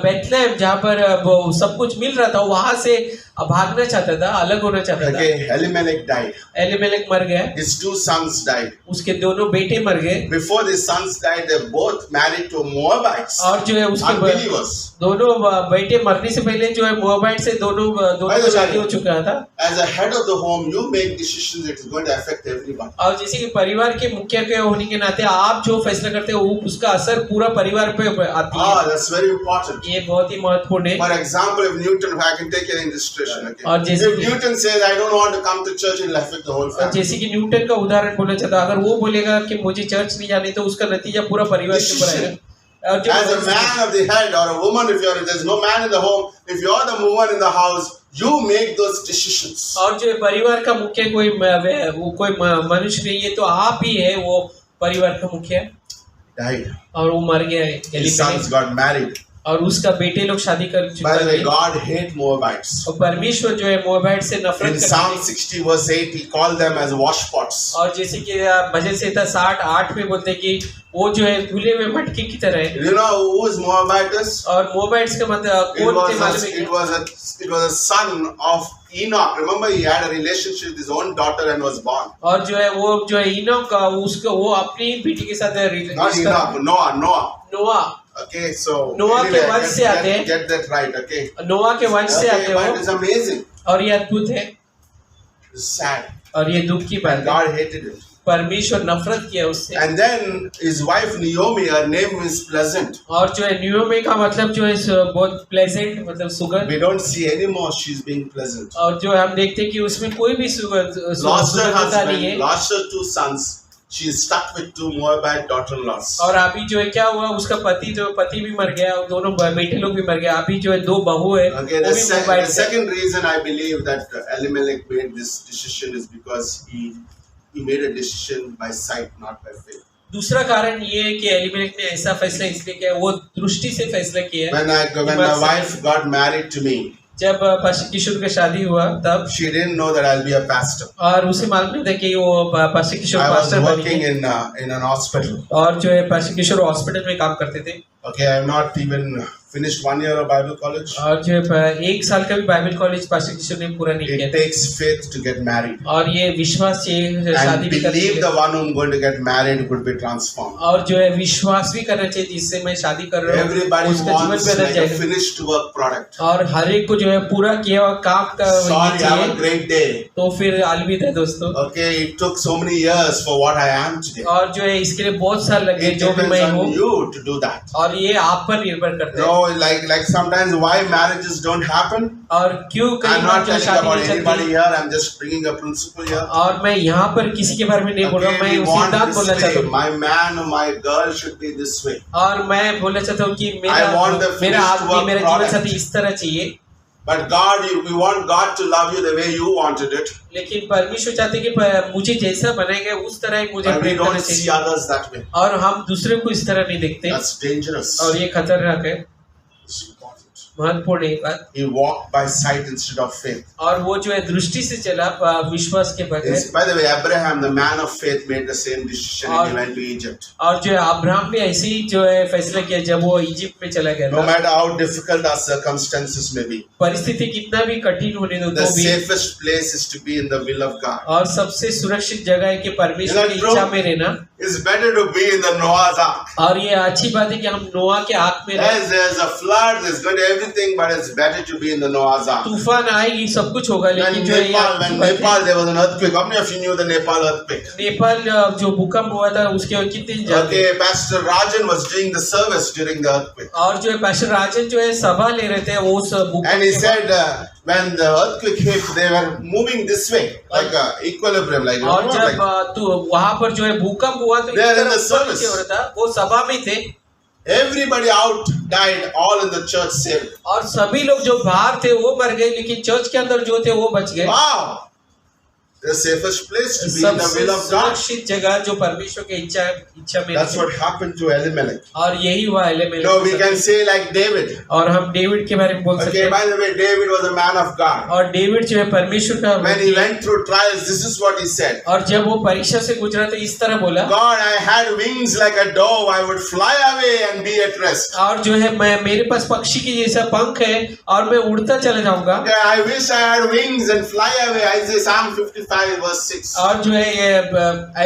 बेथलेहम जहाँ पर वो सब कुछ मिल रहा था वहां से भागना चाहता था, अलग होना चाहता था। Okay, Elimelech died. एलिमेलेक मर गया, His two sons died. उसके दोनों बेटे मर गए। Before the sons died, they both married to Moabites. और जो है उसके Unbelievers. दोनों बेटे मरने से पहले जो है मोआबाइट से दोनों का शादी हो चुका था। As a head of the home, you make decisions that is going to affect everyone. और जैसे कि परिवार के मुखिया के होने के नाते आप जो फैसला करते हो उसका असर पूरा परिवार पे आती है। That's very important. ये बहुत ही महत्वपूर्ण है। For example, if Newton, I can take an illustration. Okay? और जैसे If Newton says, I don't want to come to church, it will affect the whole और family. जैसे कि न्यूटन का उदाहरण बोलना चाहता अगर वो बोलेगा कि मुझे चर्च नहीं जाने तो उसका नतीजा पूरा परिवार के ऊपर आएगा। और जो As a man of the head or a woman, if there's no man in the home, if you're the woman in the house, you make those decisions. और जो परिवार का मुखिया कोई मनुष्य नहीं है तो आप ही है वो परिवार का मुखिया। Died. और वो मर गया है। His sons got married. और उसका बेटे लोग शादी कर By चुके the way, हैं। God hate Moabites. और परमेश्वर जो है मोआबाइट से नफरत In करते Psalm हैं। 60 verse 8, he called them as washpots. और जैसे कि भजन संहिता 60:8 में बोलते हैं कि वो जो है धुले में मटके की तरह है। You know who is Moabites? और मोआबाइट्स का मतलब कौन थे मालूम है क्या? It was a son of Enoch. Remember, he had a relationship with his own daughter and was born. और जो है वो जो है इनोक का उसको वो अपनी बेटी के साथ Not Enoch, Noah. नोआ Okay, so नोआ के वंश से आते हैं। get that right. Okay. नोआ के वंश से आते Okay, but हो it's amazing. और ये अद्भुत है It's sad. और ये दुख की बात And है। God hated it. परमेश्वर नफरत किया उससे। And then his wife Naomi, her name is pleasant. और जो है न्यूयोमी का मतलब जो है बहुत प्लेजेंट मतलब सुगंध। We don't see anymore she's being pleasant. और जो हम देखते हैं कि उसमें कोई भी Lost her सुगंधता नहीं husband, है। lost her two sons. She is stuck with two Moabite daughter-in-laws. और अभी जो है क्या हुआ उसका पति भी मर गया और दोनों बेटे लोग भी मर गए। अभी जो है दो बहू है Okay, वो the, भी मोबाइल the से। second reason I believe that Elimelech made this decision is because he made a decision by sight, not by faith. दूसरा कारण ये है कि एलिमेलेक ने ऐसा फैसला इसलिए किया वो दृष्टि से फैसला किया। When my wife got married to me, जब पास्टर किशोर का शादी हुआ तब she didn't know that I'll be a pastor. और उसे मालूम नहीं था कि वो pastor Kishore I was pastor working बनेंगे। in an hospital. और जो है पास्टर किशोर हॉस्पिटल में काम करते थे। Okay, I have not even finished 1 year of Bible college. और जो है 1 साल का भी बाइबल कॉलेज पास्टर किशोर ने पूरा नहीं किया It था। takes faith to get married. और ये विश्वास चाहिए शादी And भी करने believe के the लिए। one whom going to get married could be transformed. और जो है विश्वास भी करना चाहिए जिससे मैं शादी कर रहा हूँ Everybody उसका जीवन wants बदल like a जाएगा। finished work product. और हर एक को जो है पूरा किया हुआ काम का ये Sorry, have a चाहिए। great day. तो फिर अलविदा दोस्तों। Okay, it took so many years for what I am today. और जो है इसके लिए बहुत साल लगे It जो भी मैं depends हूँ on you to do that. और ये आप पर निर्भर करता है। No, like sometimes why marriages don't happen. और क्यों कई I'm बार not जो telling शादी about नहीं anybody चलती। here. I'm just bringing a principle here. और मैं यहाँ पर किसी के बारे में नहीं बोल रहा हूँ Okay, मैं we want सिद्धांत बोलना this चाहता way. हूँ। My man or my girl should be this way. और मैं बोलना चाहता हूँ कि I want the मेरा finished आदमी work मेरा जीवन product. साथी इस तरह चाहिए। But God, we want God to love you the way you wanted it. लेकिन परमेश्वर चाहते कि मुझे जैसा बनाएगा उस तरह ही मुझे But we प्रेम करना don't see चाहिए। others that way. और हम दूसरे को इस तरह नहीं देखते That's dangerous. और ये खतरनाक है। It's important. महत्वपूर्ण एक बात, He walked by sight instead of faith. और वो जो है दृष्टि से चला विश्वास के बगैर। By the way, Abraham, the man of faith, made the same decision and he went to Egypt. और जो है अब्राहम भी ऐसे ही जो है फैसला किया जब वो इजिप्ट में चला गया No था। matter how difficult our circumstances may be, परिस्थिति कितना भी कठिन होने दो the तो भी, safest place is to be in the will of God. और सबसे सुरक्षित जगह है कि परमेश्वर की Is that इच्छा true? में रहना। It's better to be in the Noah's Ark. और ये अच्छी बात है कि हम नोआ के आग में रहें। Yes, there's a flood, there's going to everything, but it's better to be in the Noah's Ark. तूफान आएगी, सब कुछ होगा, When लेकिन जो है Nepal, there was an earthquake. How many of you knew the Nepal earthquake? Nepal जो भूकंप हुआ था उसके कितने दिन जाते। Okay, Pastor Rajan was doing the service during the earthquake. और जो है पास्टर राजन जो है सभा ले रहे थे वो भूकंप And he के said, when the earthquake hit, they were moving this way, like equilibrium, like, और जब वहां पर जो है भूकंप हुआ तो They are in the इस तरह ऊपर service. नीचे हो रहा था, वो सभा में थे everybody out died, all in the church saved. और सभी लोग जो बाहर थे वो मर गए, लेकिन चर्च के अंदर जो थे वो बच गए। Wow! The safest place to be in the सबसे will of God. सुरक्षित जगह जो परमेश्वर के इच्छा में That's what happened to Elimelech. और यही हुआ Elimelech. No, we can say like David. और हम डेविड के बारे में बोल सकते Okay, हैं। by the way, David was a man of God. और डेविड जो है परमेश्वर का When he went through trials, this is what he said. और जब वो परीक्षा से गुजरा तो इस तरह बोला, God, I had wings like a dove. I would fly away and be at rest. और जो है मैं मेरे पास पक्षी के जैसा पंख है और मैं उड़ता चला जाऊंगा। Okay, I wish I had wings and fly away. Isaiah Psalm 55 verse 6. और जो है ये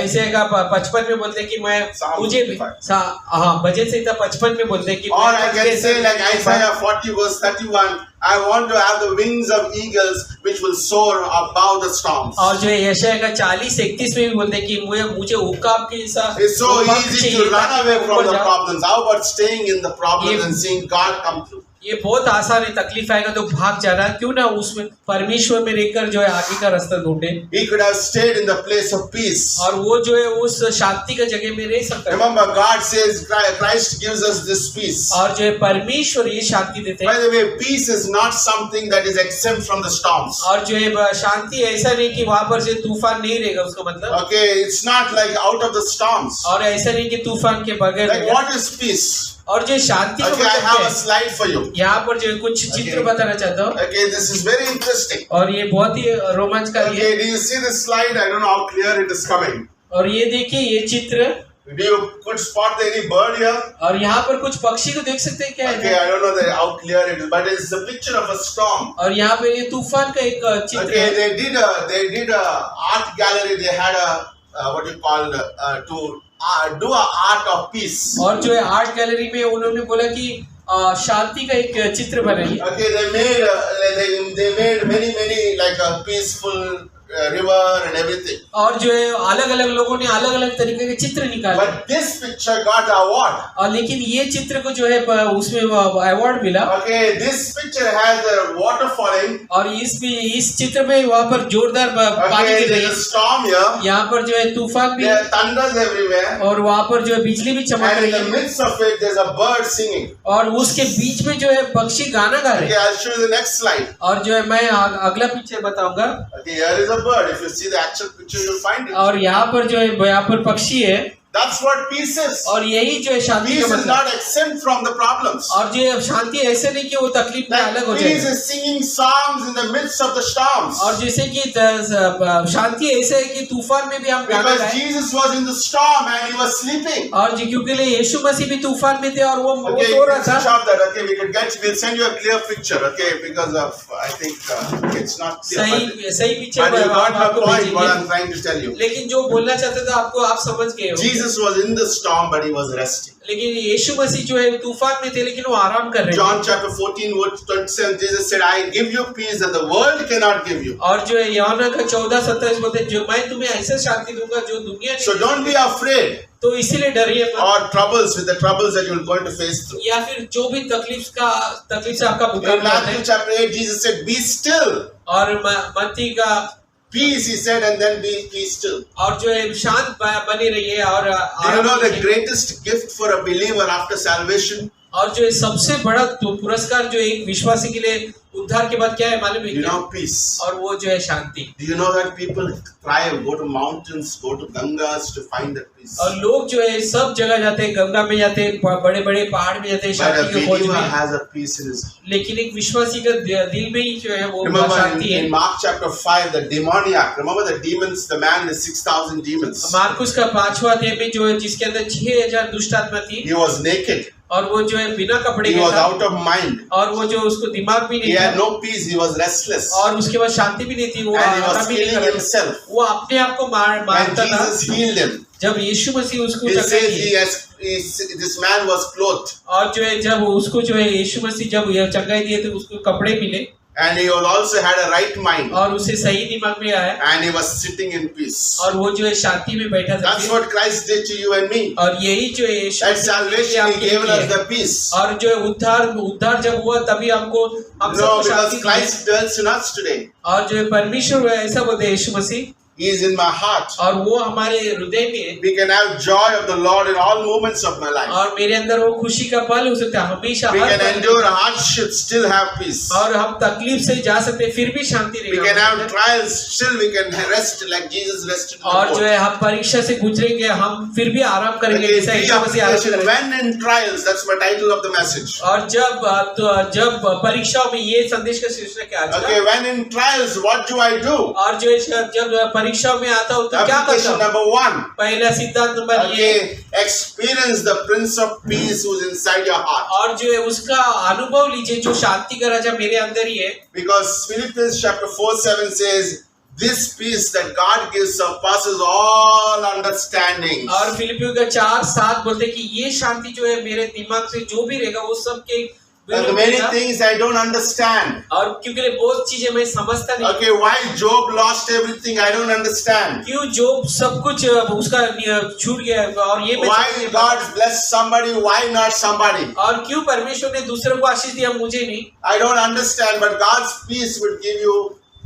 ऐसे का 55 में बोलते हैं कि मैं मुझे हाँ भजन संहिता 55 में बोलते हैं कि Or I can say like Isaiah 40 verse 31. I want to have the wings of eagles which will soar above the storms. और जो है यशायाह का 40:31 में भी बोलते हैं कि मुझे उकाब के जैसा It's so easy to run away from the problems. How about staying in the problems and seeing God come through? ये बहुत आसान है, तकलीफ आएगा तो भाग जाना, क्यों ना उसमें परमेश्वर में रहकर जो है आगे का रास्ता ढूंढे। He could have stayed in the place of peace. और वो जो है उस शांति का जगह में रह सकता है। Remember, God says Christ gives us this peace. और जो है परमेश्वर ये शांति देते By हैं। the way, peace is not something that is exempt from the storms. और जो है शांति ऐसा नहीं कि वहां पर से तूफान नहीं रहेगा, उसका मतलब। Okay, it's not like out of the storms. और ऐसा नहीं कि तूफान के बगैर। Like what is peace? और जो शांति का Okay, I मतलब have क्या a है? slide for you. यहाँ पर जो है कुछ चित्र बताना चाहता हूँ, Okay, this is very interesting. और ये बहुत ही रोमांचकारी है। Okay, do you see this slide? I don't know how clear it is coming. और ये देखिए ये चित्र, Do you could spot any bird here? और यहाँ पर कुछ पक्षी को देख सकते हैं क्या Okay, है? I don't know how clear it is, but it's a picture of a storm. और यहाँ पे ये तूफान का एक चित्र Okay, है। they did a art gallery. They had a what you call to do a art of peace. और जो है आर्ट गैलरी में उन्होंने बोला कि शांति का एक चित्र बनाइए। Okay, they made many like a peaceful river and everything. और जो है अलग अलग लोगों ने अलग अलग तरीके के चित्र निकाले। But this picture got an award. और लेकिन ये चित्र को जो है उसमें अवार्ड मिला। Okay, this picture has the water falling. और इस चित्र में वहाँ पर जोरदार पानी Okay, गिर रही there's है। a storm here. यहाँ पर जो है तूफान भी, There are thunders everywhere. और वहाँ पर जो है बिजली भी चमक And रही in the है, midst of it, there's a bird singing. और उसके बीच में जो है पक्षी गाना गा रहे Okay, हैं। I'll show you the next slide. और जो है मैं अगला पिक्चर बताऊंगा। Okay, here is a bird. If you see the actual picture, you'll find it. और यहाँ पर जो है यहाँ पर पक्षी है, That's what peace is. और यही जो है शांति Peace का is मतलब। not exempt from the problems. और जो है शांति ऐसे नहीं कि वो तकलीफ में अलग हो Like peace जाए। is singing songs in the midst of the storms. और जैसे कि शांति ऐसे है कि तूफान में भी हम गाना Because गाएं। Jesus was in the storm and he was sleeping. और क्योंकि यीशु मसीह भी तूफान में थे और वो Okay, सो रहा let's था। stop that. Okay, we'll send you a clear picture. Okay, because of I think it's not clear. सही picture But you got my आपको point. What भेजेंगे। I'm trying to tell you. लेकिन जो बोलना चाहते थे आपको आप समझ गए हो। Jesus was in the storm, but he was resting. लेकिन यीशु मसीह जो है तूफान में थे लेकिन वो आराम कर रहे थे। John chapter 14 verse 27, Jesus said, "I give you peace that the world cannot give you." और जो है यूहन्ना का 14:27 बोलते हैं, जो मैं तुम्हें ऐसा शांति दूंगा जो दुनिया नहीं। So don't be afraid तो इसीलिए डरिए मत। or troubles with the troubles that you're going to face through. या फिर जो भी तकलीफ से आपका In मुकाबला Matthew है। chapter 8, Jesus said, "Be still." और मत्ती का Peace, he said, and then be still. और जो है शांत बने रहिए और Do you आराम know the कीजिए। greatest gift for a believer after salvation? और जो सबसे बड़ा पुरस्कार जो एक विश्वासी के लिए उद्धार के बाद क्या है मालूम है You क्या? know, peace. और वो जो है शांति। Do you know that people try and go to mountains, go to Gangas to find that peace? और लोग जो है सब जगह जाते हैं, गंगा में जाते हैं, बड़े बड़े पहाड़ में जाते हैं But शांति a के खोज believer में। has a peace in his heart. लेकिन एक विश्वासी का दिल में ही जो है वो Remember शांति है। in Mark chapter 5, the demoniac, remember the demons, the man with 6,000 demons. Marcus का 5वां अध्याय में जो है जिसके अंदर 6,000 दुष्ट आत्मा थी He was naked. और वो जो है बिना कपड़े He के was था out of mind. और वो जो उसको दिमाग भी He नहीं had था no peace. He was restless. और उसके बाद शांति भी नहीं थी, वो And he was आराम भी नहीं killing कर himself. वो अपने आप को And मारता था। Jesus healed him. जब यीशु मसीह उसको He चंगाई says the this man was clothed. और जो है जब उसको जो है यीशु मसीह जब यह चंगाई दिए तो उसको कपड़े मिले And he also had a right mind. और उसे सही दिमाग में आया And he was sitting in peace. और वो जो है शांति में बैठा था। That's what Christ did to you and me. और यही जो है यीशु That मसीह ने salvation, आपके He लिए gave किया us है। the peace. और जो है उद्धार जब हुआ तभी हम No, सबको because Shanti the. Christ dwells in us today. और जो है परमेश्वर ऐसा बोलते हैं यीशु मसीह He is in my heart. और वो हमारे हृदय में है We can have joy of the Lord in all moments of my life. और मेरे अंदर वो खुशी का पल हो सकता है हमेशा We हर can पल। endure hardship, still have peace. और हम तकलीफ से जा सकते हैं फिर भी शांति We can have रहेगा। trials, still we can rest like Jesus rested in और the जो boat. है हम परीक्षा से गुजरेंगे हम फिर भी आराम करेंगे Okay, जैसा three यीशु मसीह आराम application. करेंगे। When in trials, that's my title of the message. और जब परीक्षाओं में ये संदेश का शीर्षक है आज का। Okay, when in trials, what do I do? और जो है जब परीक्षाओं में आता हूँ तो क्या करता Application हूँ? number 1. पहला सिद्धांत नंबर ये Okay, experience the Prince of Peace who's inside your heart. और जो है उसका अनुभव लीजिए जो शांति का राजा मेरे अंदर ही है। Because Philippians chapter 4:7 says, this peace that God gives surpasses all understanding. और फिलिपियों का 4:7 बोलते हैं कि ये शांति जो है मेरे दिमाग से जो भी रहेगा वो सबके There are many things I don't understand. और क्योंकि बहुत चीजें मैं समझता नहीं। Okay, why Job lost everything? I don't understand. क्यों जोब सब कुछ उसका छूट गया और ये मैं Why समझ नहीं God पाता। bless somebody? Why not somebody? और क्यों परमेश्वर ने दूसरों को आशीष दिया मुझे नहीं। I don't understand, but God's peace would give you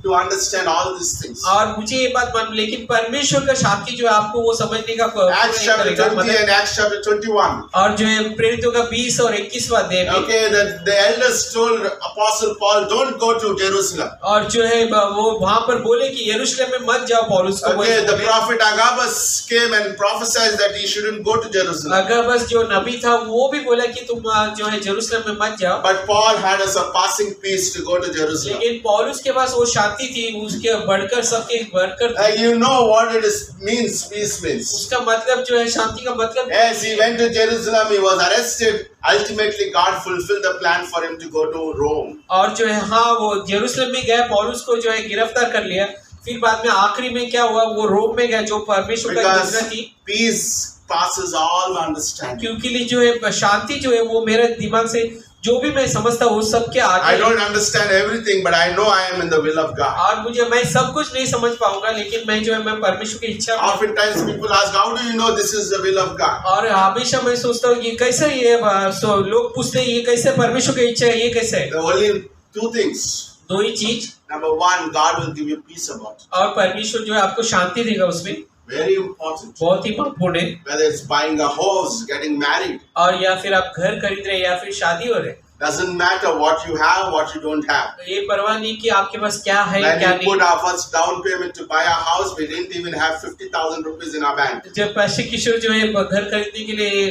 to understand all these things. और मुझे ये बात मालूम लेकिन परमेश्वर का शांति जो है आपको वो समझने का Acts chapter 20 and Acts chapter 21. और जो है प्रेरितों का 20 और 21वां अध्याय में Okay, the elders told Apostle Paul, don't go to Jerusalem. और जो है वो वहां पर बोले कि यरूशलेम में मत जाओ पौलुस को Okay, the prophet Agabus came and prophesied that he shouldn't go to Jerusalem. अगबस जो नबी था वो भी बोला कि तुम जो है यरूशलेम में मत जाओ। But Paul had a surpassing peace to go to Jerusalem. लेकिन पौलुस के पास वो शांति थी उसके बढ़कर सबके बढ़कर थी। You know what it is means, peace means. उसका मतलब जो है शांति का मतलब As he went to Jerusalem, he was arrested. Ultimately, God fulfilled the plan for him to go to Rome. और जो है हाँ वो यरूशलेम में गया पौलुस को जो है गिरफ्तार कर लिया फिर बाद में आखिरी में क्या हुआ वो रोम में गया जो परमेश्वर का योजना Because थी peace passes all understanding. क्योंकि जो है शांति जो है वो मेरे दिमाग से जो भी मैं समझता हूँ सबके I आगे don't understand everything, but I know I am in the will of God. और मुझे मैं सब कुछ नहीं समझ पाऊंगा लेकिन मैं जो है मैं परमेश्वर की इच्छा में Oftentimes people ask, how do you know this is the will of God? और हमेशा मैं सोचता हूँ ये कैसे ये लोग पूछते हैं ये कैसे परमेश्वर की इच्छा है ये कैसे है। There are only two things. दो ही चीज Number one, God will give you peace about it. और परमेश्वर जो है आपको शांति देगा उसमें Very important. बहुत ही महत्वपूर्ण है। Whether it's buying a house, getting married, और या फिर आप घर खरीद रहे हैं या फिर शादी हो रहे doesn't matter what you have, what you don't have. ये परवाह नहीं कि आपके पास क्या है When क्या we put नहीं। our first down payment to buy a house, we didn't even have 50,000 rupees in our bank. जब पैसे किशोर जो है घर खरीदने के लिए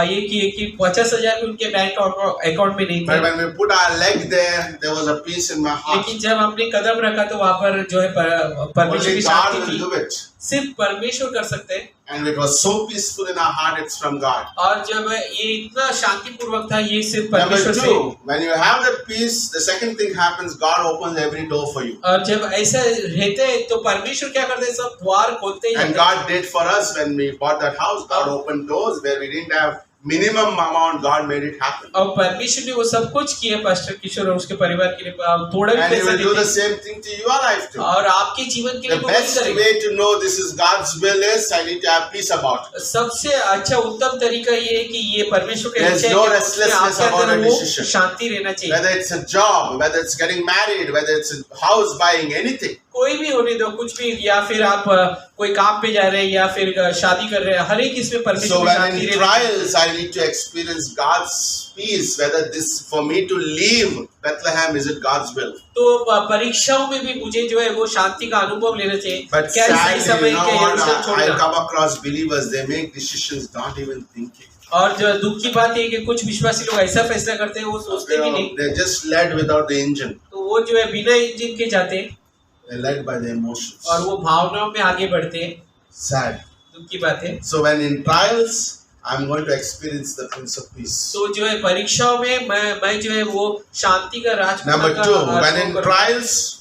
ये किए कि 50,000 भी उनके बैंक अकाउंट में नहीं But थे when we put our leg there was a peace in my heart. लेकिन जब हमने कदम रखा तो वहाँ पर जो है परमेश्वर Only की God शांति will थी do it. सिर्फ परमेश्वर कर सकते हैं। And it was so peaceful in our heart, it's from God. और जब ये इतना शांतिपूर्वक था ये सिर्फ Number परमेश्वर से। two, when you have that peace, the second thing happens, God opens every door for you. और जब ऐसा रहते हैं तो परमेश्वर क्या करते हैं सब द्वार खोलते ही And रहते हैं। God did for us when we bought that house. God opened doors where we didn't have minimum amount. God made it happen. और परमेश्वर ने वो सब कुछ किया पास्टर किशोर और उसके परिवार के लिए थोड़ा भी And He पैसा will do the देते same thing to your life too. और आपके जीवन के लिए The वो वही best करेगा। way to know this is God's will is I need to have peace about it. सबसे अच्छा उत्तम तरीका ये है कि ये परमेश्वर का There's इच्छा है no कि restlessness आपके about अंदर a वो decision. शांति रहना चाहिए। Whether it's a job, whether it's getting married, whether it's a house buying, anything. कोई भी होने दो, कुछ भी, या फिर आप कोई काम पे जा रहे हैं या फिर शादी कर रहे हैं, हर एक इसमें So परमेश्वर की when शांति in रहती है। trials, I need to experience God's peace. Whether this for me to leave Bethlehem, is it God's will? तो परीक्षाओं में भी मुझे जो है वो शांति का अनुभव लेना चाहिए। But क्या सही sadly, समय you know के what? यरूशलेम I छोड़ना। come across believers. They make decisions not even thinking. और जो दुख की बात है कि कुछ विश्वासी लोग ऐसा फैसला करते हैं वो सोचते भी नहीं, They're just led without the engine. तो वो जो है बिना इंजन के जाते हैं They're led by their emotions. और वो भावनाओं में आगे बढ़ते हैं। Sad. दुख की बात है। So when in trials, I'm going to experience the Prince of Peace. तो जो है परीक्षाओं में मैं जो है वो शांति का राजकुमार Number का 2, अनुभव when in करूंगा। trials,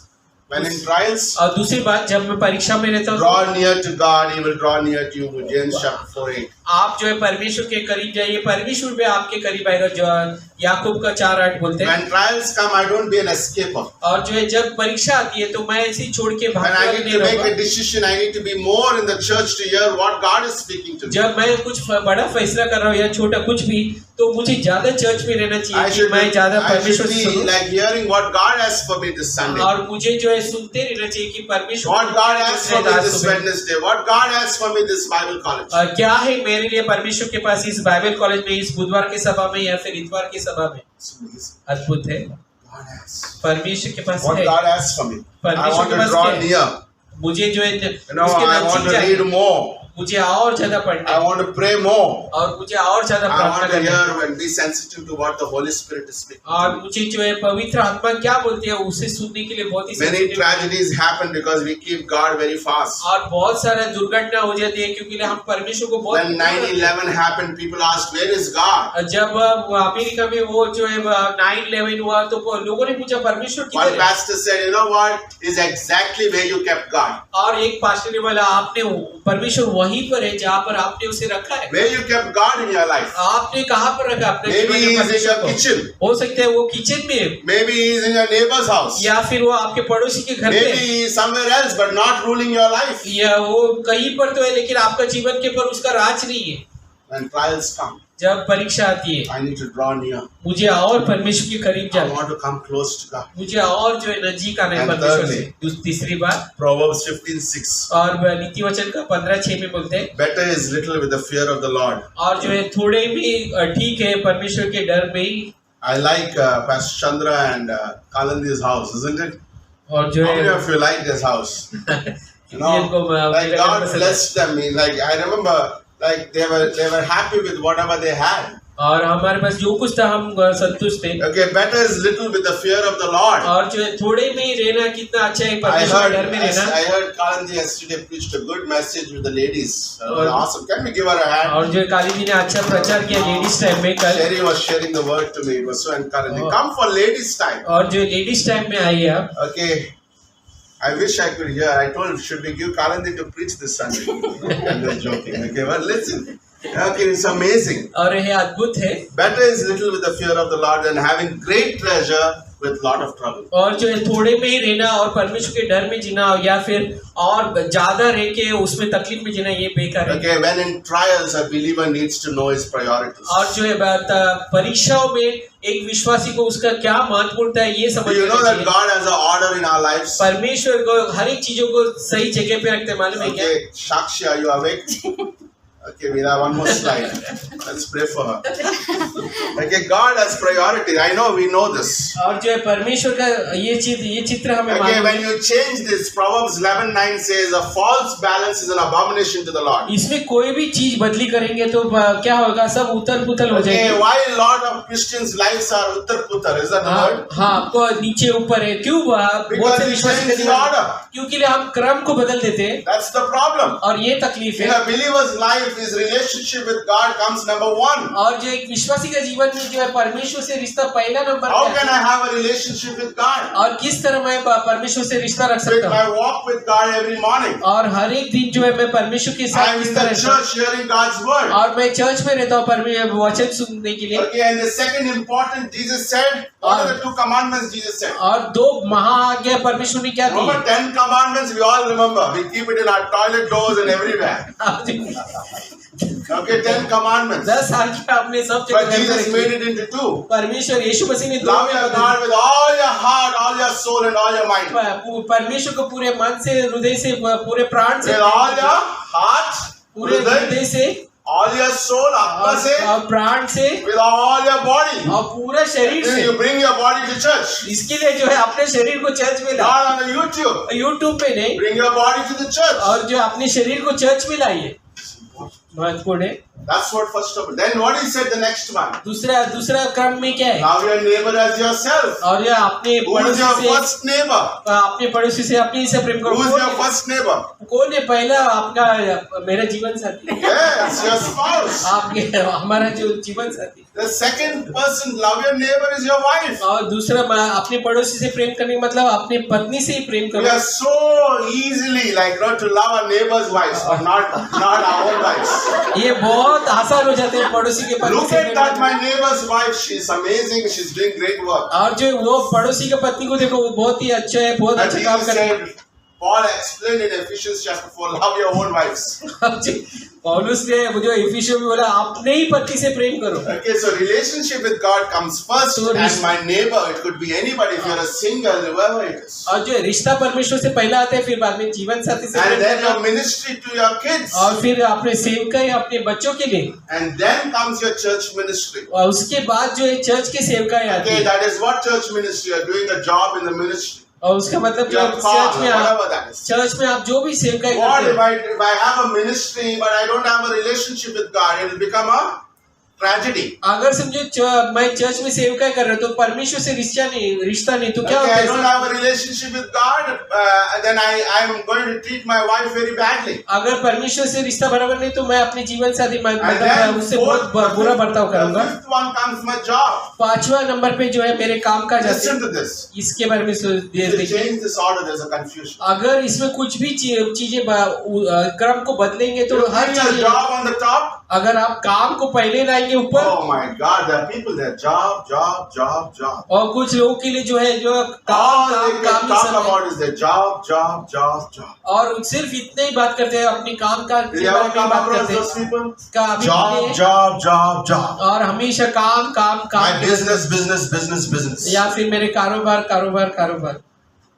और दूसरी बात, जब मैं परीक्षा में रहता हूँ draw near to God, He will draw near to you. James chapter 4:8. आप जो है परमेश्वर के करीब जाइए, परमेश्वर भी आपके करीब आएगा। जो याकूब का 4:8 बोलते हैं। When trials come, I don't be an escaper. और जो है जब परीक्षा आती है तो मैं ऐसे ही छोड़ के When भागने I वाला need नहीं to make a रहूंगा। decision, I need to be more in the church to hear what God is speaking to me. जब मैं कुछ बड़ा फैसला कर रहा हूँ या छोटा कुछ भी, तो मुझे ज्यादा चर्च में रहना I चाहिए कि should मैं ज्यादा I should परमेश्वर से be सुनूं। like hearing what God has for me this Sunday. और मुझे जो है सुनते रहना चाहिए कि परमेश्वर What God has for me आज this सुबह। Wednesday. What God has for me this Bible college. क्या है मेरे लिए परमेश्वर के पास इस बाइबल कॉलेज में, इस बुधवार की सभा में या फिर इतवार की सभा में। It's amazing. अद्भुत है, God has. परमेश्वर के पास What है। God has for me. I परमेश्वर want के to पास draw क्या है? near. मुझे जो है You know, उसके I want नजदीक to जाए, read more. मुझे और ज्यादा पढ़ना I है want to pray more. और मुझे और ज्यादा I प्रार्थना want to करना है। hear and be sensitive to what the Holy Spirit is speaking. और to me. मुझे जो है पवित्र आत्मा क्या बोलती है उसे सुनने के लिए बहुत ही Many sensitive हूँ। tragedies happen because we keep God very fast. और बहुत सारा दुर्घटना हो जाती है क्योंकि हम परमेश्वर को बहुत When 9/11 happened, people asked, "Where is God?" जब अमेरिका में वो जो है 9/11 हुआ तो लोगों ने पूछा परमेश्वर One किधर है? pastor said, "You know what? Is exactly where you kept God. और एक पास्टर ने बोला आपने परमेश्वर वहीं पर है जहाँ पर आपने उसे रखा है। Where you kept God in your life? आपने कहाँ पर रखा अपने Maybe जीवन He में is in परमेश्वर your को? kitchen. हो सकता है वो किचन में है, Maybe He is in your neighbor's house. या फिर वो आपके पड़ोसी के घर Maybe पे है, He is somewhere else, but not ruling your life. या वो कहीं पर तो है लेकिन आपका जीवन के पर उसका राज नहीं है। When trials come, जब परीक्षा आती है I need to draw near. मुझे और परमेश्वर के करीब I जाना, want to come close to God. मुझे और जो है नजीक आना है And परमेश्वर से। thirdly, तीसरी बात, Proverbs 15:6. और नीति वचन का 15:6 में बोलते हैं, Better is little with the fear of the Lord. और जो है थोड़े भी ठीक है परमेश्वर के डर में ही। I like Pastor Chandra and Kalandi's house, isn't it? और जो How many है of you like this house? You know, इनको like मेरा घर God पसंद है। blessed them. Like I remember, like they were happy with whatever they had. और हमारे पास जो कुछ था हम संतुष्ट थे। Okay, better is little with the fear of the Lord. और जो है थोड़े में ही रहना कितना अच्छा है I परमेश्वर heard, के डर में रहना। I heard Kalandi yesterday preached a good message with the ladies. और- Awesome. Can we give her a hand? और जो है काली जी ने अच्छा प्रचार किया लेडीज टाइम में कल। Sherry was sharing the word to me. It was so encouraging. Oh. Come for ladies' time. और जो लेडीज टाइम में आई है आप, Okay. I wish I could hear. I told him, should we give Kalandi to preach this Sunday? I'm just joking. Okay, well, listen. Okay, it's amazing. और यह अद्भुत है। Better is little with the fear of the Lord than having great treasure with lot of trouble. और जो है थोड़े में ही रहना और परमेश्वर के डर में जीना या फिर और ज्यादा रह के उसमें तकलीफ में जीना ये बेकार है। Okay, when in trials, a believer needs to know his priorities. और जो है परीक्षाओं में एक विश्वासी को उसका क्या महत्वपूर्णता है ये Do समझ you know लेना that चाहिए। God has an order in our lives? परमेश्वर को हर एक चीजों को सही जगह पे रखते हैं, मालूम है क्या? Okay, Shakshi, are you awake? Okay, we have one more slide. Let's pray for her. Okay, God has priority. I know, we know this. और जो है परमेश्वर का ये चित्र हमें Okay, मालूम when है। you change this, Proverbs 11:9 says, a false balance is an abomination to the Lord. इसमें कोई भी चीज बदली करेंगे तो क्या होगा, सब उथल पुथल हो Okay, जाएगी। why a lot of Christians' lives are uttar puttar? Is that the हाँ word? हाँ, आपको नीचे ऊपर है क्यों? बहुत Because से we विश्वासी change का the जीवन- order. क्योंकि हम क्रम को बदल देते हैं That's the problem. और ये तकलीफ In है। a believer's life, his relationship with God comes number one. और जो एक विश्वासी का जीवन में जो है परमेश्वर से रिश्ता पहला नंबर How पे can है। I have a relationship with God? और किस तरह मैं परमेश्वर से रिश्ता रख With सकता my हूँ? walk with God every morning. और हर एक दिन जो है मैं परमेश्वर के साथ I'm किस in तरह the रहता हूँ? church hearing God's word. और मैं चर्च में रहता हूँ वचन सुनने के लिए। Okay, and the second important, Jesus said, what are the two commandments Jesus said? और दो महाआज्ञा परमेश्वर ने क्या दी Remember है? 10 commandments, we all remember. We keep it in our toilet doors and everywhere. Okay, 10 commandments. 10 आज्ञा आपने सब But जगह Jesus रखी। made it into 2. परमेश्वर यीशु मसीह ने दो Love में your बदल God with all your heart, all your soul, and all your mind. परमेश्वर को पूरे मन से, हृदय से, पूरे प्राण से, With all your heart, पूरे हृदय से, all your soul, आत्मा से, और प्राण से, with all your body. और पूरा शरीर Then से। you bring your body to church. इसके लिए जो है अपने शरीर को चर्च में ला, Not on the YouTube. YouTube पे नहीं, Bring your body to the church. और जो अपने शरीर को चर्च में लाइए। महत्वपूर्ण है। That's what first of all. Then what he said the next one. दूसरा क्रम में क्या है? Love your neighbor as yourself. और यह अपने Who is your पड़ोसी से, first neighbor? अपने पड़ोसी से अपने से प्रेम करो। Who is your first neighbor? कौन है पहला आपका, मेरा जीवन साथी? Yes, your spouse. आपके, हमारा जो जीवन साथी। The second person, love your neighbor, is your wife. और दूसरा, अपने पड़ोसी से प्रेम करने का मतलब अपने पत्नी से ही प्रेम We करो। are so easily like not to love our neighbor's wives, but not our own wives. ये बहुत आसान हो जाते हैं पड़ोसी के पत्नी Look से at प्रेम that, करने। my neighbor's wife. She's amazing. She's doing great work. और जो वो पड़ोसी के पत्नी को देखो, वो बहुत ही अच्छा है, बहुत And अच्छा काम Jesus कर रही है। said, Paul explained in Ephesians chapter 4, love your own wives. पौलुस ने जो इफिसियों में बोला, अपने ही पति से प्रेम करो। Okay, so relationship with God comes first, So and my neighbor, it could be anybody, if you're a single, whoever it is. और जो रिश्ता परमेश्वर से पहला आता है, फिर बाद में जीवन साथी से प्रेम And then करना, your ministry to your kids. और फिर अपने सेवका या अपने बच्चों के लिए, And then comes your church ministry. और उसके बाद जो है चर्च के सेवका आती Okay, है। that is what church ministry, you're doing a job in the ministry. और उसका मतलब जो Your चर्च father, में whatever that is. चर्च में आप जो भी सेवका What करते हैं, if I have a ministry but I don't have a relationship with God? It will become a tragedy. अगर समझो मैं चर्च में सेवका कर रहा हूँ, तो परमेश्वर से रिश्ता नहीं, तो क्या Okay, होता I don't है? have a relationship with God, then I'm going to treat my wife very badly. अगर परमेश्वर से रिश्ता बराबर नहीं, तो मैं अपने जीवन साथी And then उससे बहुत बुरा बर्ताव the करूंगा। fifth one comes my job. 5वां नंबर पे जो है मेरे काम का जाते Listen हैं। to this. इसके बारे में If you देखिए, change this order, there's a confusion. अगर इसमें कुछ भी चीजें क्रम को बदलेंगे तो You हर put your चीज, job on the top. अगर आप काम को पहले लाएंगे ऊपर, Oh my God, there are people there. Job. और कुछ लोगों के लिए जो है जो All they काम can ही talk सब है, about is their job. और सिर्फ इतने ही बात करते हैं, अपने काम का Did you ever come बात across करते those हैं people? का अभी Job. और हमेशा काम My business. या फिर मेरे कारोबार।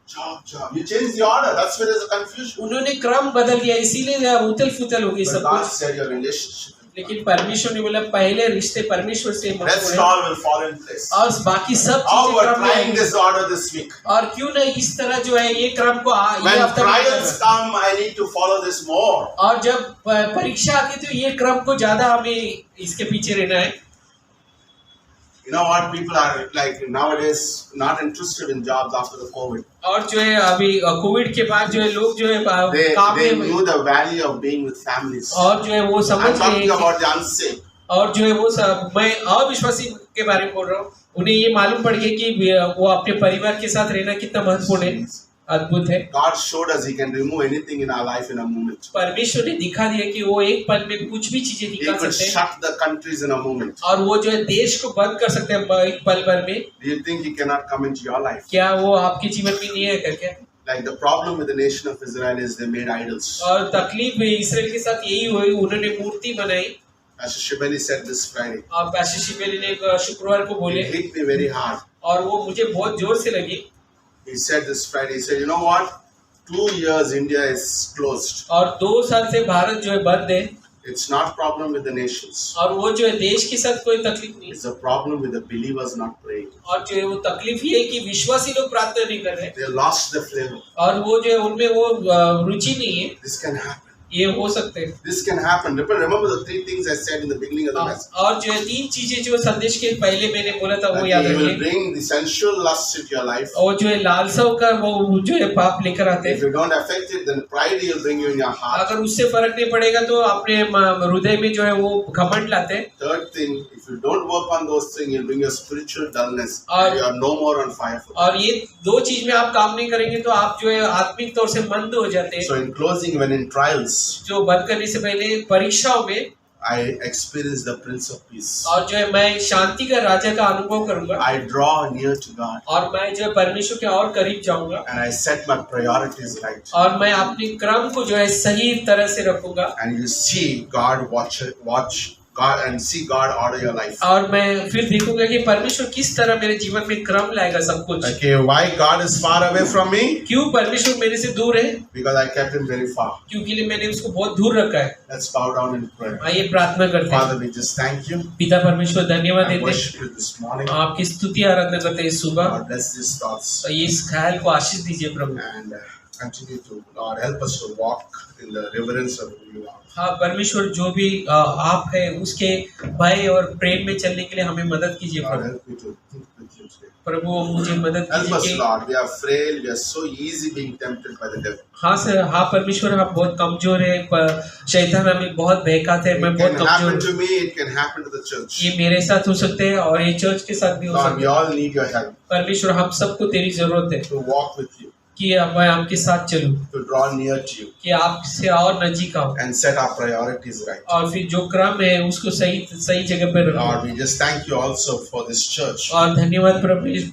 Job. You change the order. That's where there's a confusion. उन्होंने क्रम बदल दिया, इसीलिए उथल फुथल हो गई But सब God कुछ। said your relationship. लेकिन परमेश्वर ने बोला पहले रिश्ते परमेश्वर से Rest महत्वपूर्ण है, all will fall in place. और बाकी सब How चीजें we're क्रम में trying आएंगी। this order this week. और क्यों नहीं इस तरह जो है ये क्रम को ये When हफ्ता में trials करना। come, I need to follow this more. और जब परीक्षा आती है, तो ये क्रम को ज्यादा हमें इसके पीछे रहना है। You know what? People are like nowadays not interested in jobs after the COVID. और जो है अभी कोविड के बाद जो है लोग जो है काम They में, knew the value of being with families. और जो है वो समझ I'm talking गए, about the unsaved. और जो है वो सब, मैं अविश्वासी के बारे में बोल रहा हूँ, उन्हें ये मालूम पड़ गया कि वो अपने परिवार के साथ रहना कितना महत्वपूर्ण है, अद्भुत है। God showed us He can remove anything in our life in a moment. परमेश्वर ने दिखा दिया कि वो एक पल में कुछ भी चीजें He दिखा could सकते हैं, shut the countries in a moment. और वो जो है देश को बंद कर सकते हैं एक पल भर में। Do you think He cannot come into your life? क्या वो आपके जीवन में नहीं है क्या? Like the problem with the nation of Israel is they made idols. और तकलीफ इसराइल के साथ यही हुई, उन्होंने मूर्ति बनाई। Pastor Shibeli said this Friday. और पैसे शिबेली ने शुक्रवार को बोले, It hit me very hard. और वो मुझे बहुत जोर से लगी। He said this Friday. He said, you know what? 2 years India is closed. और 2 साल से भारत जो है बंद है, It's not problem with the nations. और वो जो है देश के साथ कोई तकलीफ नहीं, It's a problem with the believers not praying. और जो है वो तकलीफ ये है कि विश्वासी लोग प्रार्थना नहीं कर रहे, They lost the flavor. और वो जो है उनमें वो रुचि नहीं है। This can happen. ये हो सकते हैं। This can happen. Remember the 3 things I said in the beginning of the message. और जो है 3 चीजें जो संदेश के पहले मैंने बोला था वो That याद He will रखिए। bring the sensual lusts into your life. और जो है लालसाओं का वो जो है पाप लेकर आते If हैं। you don't affect it, then pride He will bring you in your heart. अगर उससे फर्क नहीं पड़ेगा तो अपने हृदय में जो है वो घमंड लाते हैं। Third thing, if you don't work on those things, He'll bring you spiritual dullness. और- And you are no more on fire for God. और ये 2 चीज में आप काम नहीं करेंगे तो आप जो है आत्मिक तौर से मंद हो जाते हैं। So in closing, when in trials, जो बंद करने से पहले परीक्षाओं में I experience the Prince of Peace. और जो है मैं शांति का राजा का अनुभव करूंगा I draw near to God. और मैं जो है परमेश्वर के और करीब जाऊंगा And I set my priorities right. और मैं अपने क्रम को जो है सही तरह से रखूंगा And you see God watch God and see God order your life. और मैं फिर देखूंगा कि परमेश्वर किस तरह मेरे जीवन में क्रम लाएगा सब कुछ। Okay, why God is far away from me? क्यों परमेश्वर मेरे से दूर है? Because I kept him very far. क्योंकि मैंने उसको बहुत दूर रखा है। Let's bow down in prayer. आइए प्रार्थना करते हैं। Father, we just thank you. पिता परमेश्वर धन्यवाद I देते हैं, worship you this morning. आपकी स्तुति आराधना करते हैं सुबह। Lord, bless these thoughts और ये इस ख्याल को आशीष दीजिए प्रभु। and continue to, Lord, help us to walk in the reverence of who you are. हाँ परमेश्वर जो भी आप है उसके भय और प्रेम में चलने के लिए हमें मदद कीजिए Lord, Prabhu. help me to think with you today. प्रभु मुझे मदद Help us, कीजिए कि Lord. We are frail. We are so easy being tempted by the devil. हाँ सर, हाँ परमेश्वर आप बहुत कमजोर है, शैतान हमें बहुत बहकाते हैं, मैं It बहुत can कमजोर happen हूँ। to me. It can happen to the church. ये मेरे साथ हो सकते हैं और ये चर्च के साथ भी हो Lord, सकते we हैं। all need your help परमेश्वर हम सबको तेरी जरूरत है to walk with you, कि अब मैं आपके साथ चलूं, to draw near to you, कि आपसे और नजीक आऊं and set our priorities right. और फिर जो क्रम है उसको सही सही जगह पर रखूं। Lord, we just thank you also for this church. और धन्यवाद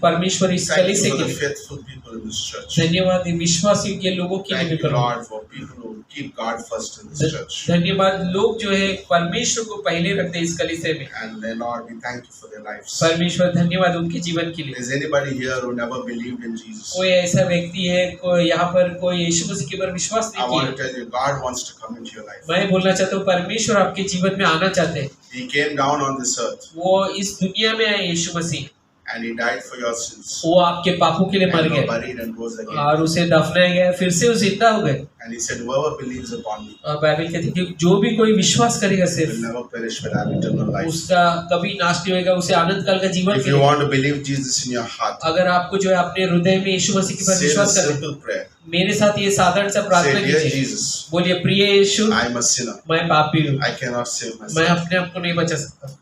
परमेश्वर इस Thank कलीसिया you for के the लिए। faithful people in this church. धन्यवाद विश्वासी के लोगों के लिए Thank भी you, करो। Lord, for people who keep God first in this church. धन्यवाद लोग जो है परमेश्वर को पहले रखते हैं इस कलीसिया में। And then, Lord, we thank you for their lives. परमेश्वर धन्यवाद उनके जीवन के लिए। Is anybody here who never believed in Jesus? कोई ऐसा व्यक्ति है कोई यहाँ पर कोई यीशु मसीह के ऊपर विश्वास I नहीं want to किया, tell you, God wants to come into your life. मैं बोलना चाहता हूँ परमेश्वर आपके जीवन में आना चाहते हैं। He came down on this earth वो इस दुनिया में आए यीशु मसीह, and He died for your sins. वो आपके पापों के लिए मर And was गए buried and rose again. और उसे दफनाया गया, फिर से वो जिंदा हो गए। And He said, whoever believes upon me और बाइबल कहती है कि जो भी कोई विश्वास करेगा will सिर्फ never perish but have eternal life. उसका कभी नाश नहीं होगा, उसे आनंद काल का जीवन If you मिलेगा। want to believe Jesus in your heart, अगर आपको जो है अपने हृदय में यीशु मसीह के ऊपर say विश्वास this करना है, simple prayer. मेरे साथ ये साधारण सा प्रार्थना Say, dear कीजिए। Jesus, बोलिए प्रिय यीशु, I am a sinner. मैं पापी हूँ, I cannot save मैं myself. अपने आप को नहीं बचा सकता,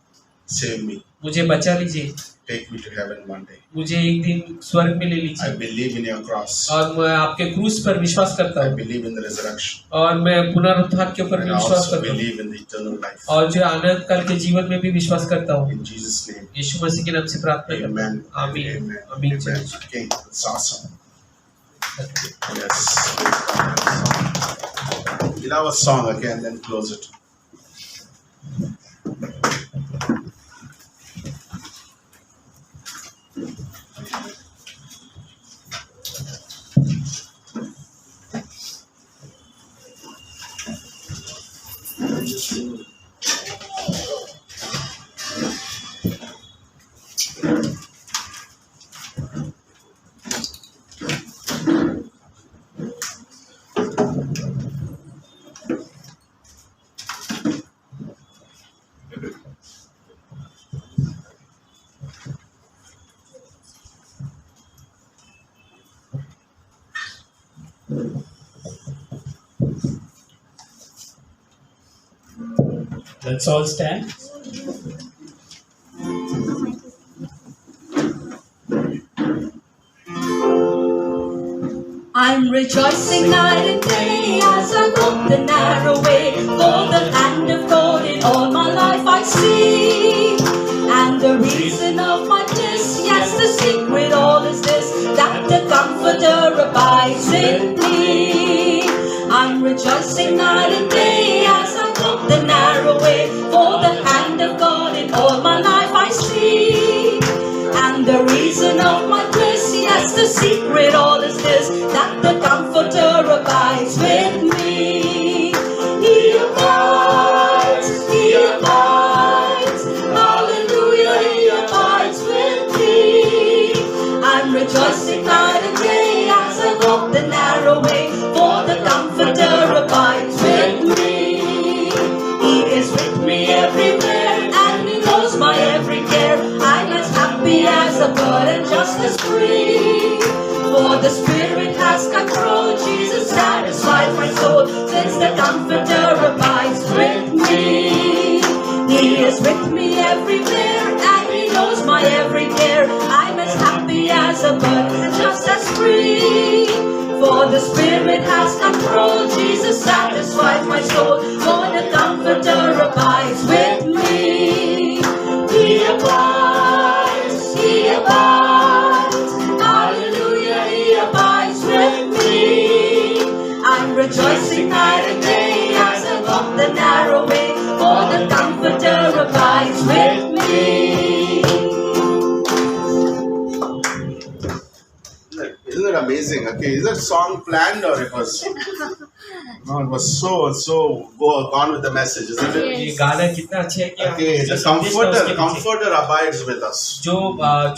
Save me. मुझे बचा लीजिए, Take me to heaven one day. मुझे एक दिन स्वर्ग में ले I लीजिए। believe in your cross. और मैं आपके क्रूस पर विश्वास करता I हूँ believe in the resurrection. और मैं पुनरुत्थान के ऊपर And भी I विश्वास also करता हूँ believe in the eternal life. और जो आनंद काल के जीवन में भी विश्वास करता हूँ। In Jesus' name. यीशु मसीह के नाम से प्रार्थना करता Amen. हूँ, आमीन Amen. आमीन। Amen. Okay, that's awesome. Yes. We'll have a song again, then close it. Let's all stand. I'm rejoicing night and day as I walk the narrow way. For the hand of God in all my life I see. And the reason of my bliss, yes, the secret all is this, that the Comforter abides in me. I'm rejoicing night and day as I walk the narrow way. For the hand of God in all my life I see. And the reason of my bliss, yes, the secret all is this, that the Comforter abides with me. He abides, hallelujah, He abides with me. I'm rejoicing night and day as I walk the narrow way, for the Comforter abides with me. He is with me everywhere, and He knows my every care. I'm as happy as a bird and just as free. For the Spirit has control, Jesus satisfies my soul, since the Comforter abides with me. He is with me everywhere, and He knows my every care. I'm as happy as a bird and just as free. For the Spirit has control, Jesus satisfies my soul, for the Comforter abides amazing. Okay, is that song planned or it was? No, it was so gone with the message, isn't it? ये गाना कितना अच्छा है कि हम Okay, जो the संदेश था उसके पीछे- comforter abides with us.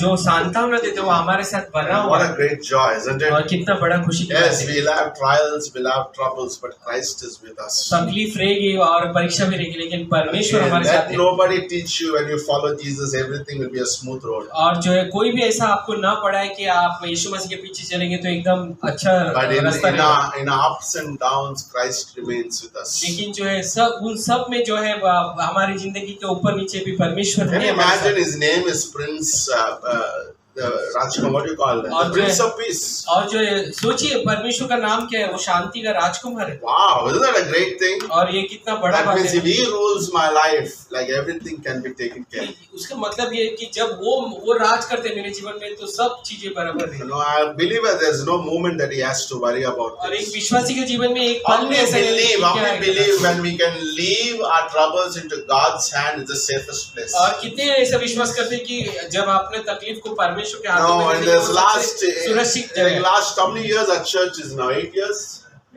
जो सांत्वना देते वो हमारे साथ बना हुआ What है a great joy, isn't और it? कितना बड़ा खुशी की बात Yes, है। we'll have trials, we'll have troubles, but Christ is with us. तकलीफ रहेगी और परीक्षा भी रहेगी लेकिन परमेश्वर Okay, हमारे साथ let है। nobody teach you when you follow Jesus, everything will be a smooth road. और जो है कोई भी ऐसा आपको ना पढ़ाए कि आप यीशु मसीह के पीछे चलेंगे तो एकदम अच्छा But रास्ता रहेगा। in our ups and downs, Christ remains with us. लेकिन जो है सब उन सब में जो है हमारी जिंदगी के ऊपर नीचे भी परमेश्वर Can है you हमारे imagine साथ। his name is Prince, the Rajkumar, what do you call that? और The जो Prince है- of Peace. और जो है सोचिए परमेश्वर का नाम क्या है, वो शांति का राजकुमार है। Wow, isn't that a great thing? और ये कितना बड़ा That बात means if है। he rules my life, like everything can be taken care of. उसका मतलब ये है कि जब वो राज करते हैं मेरे जीवन में तो सब चीजें बराबर You है। know, I believe that there's no moment that he has to worry about और एक this. विश्वासी के जीवन में एक पल How में we ऐसा नहीं है कि believe, how क्या we है। believe when we can leave our troubles into God's hand is the safest place. और कितने ऐसा विश्वास करते हैं कि जब अपने तकलीफ को परमेश्वर के हाथों No, में in देते हैं, this वो last, सबसे सुरक्षित जगह है। last how many years our church is now? 8 years?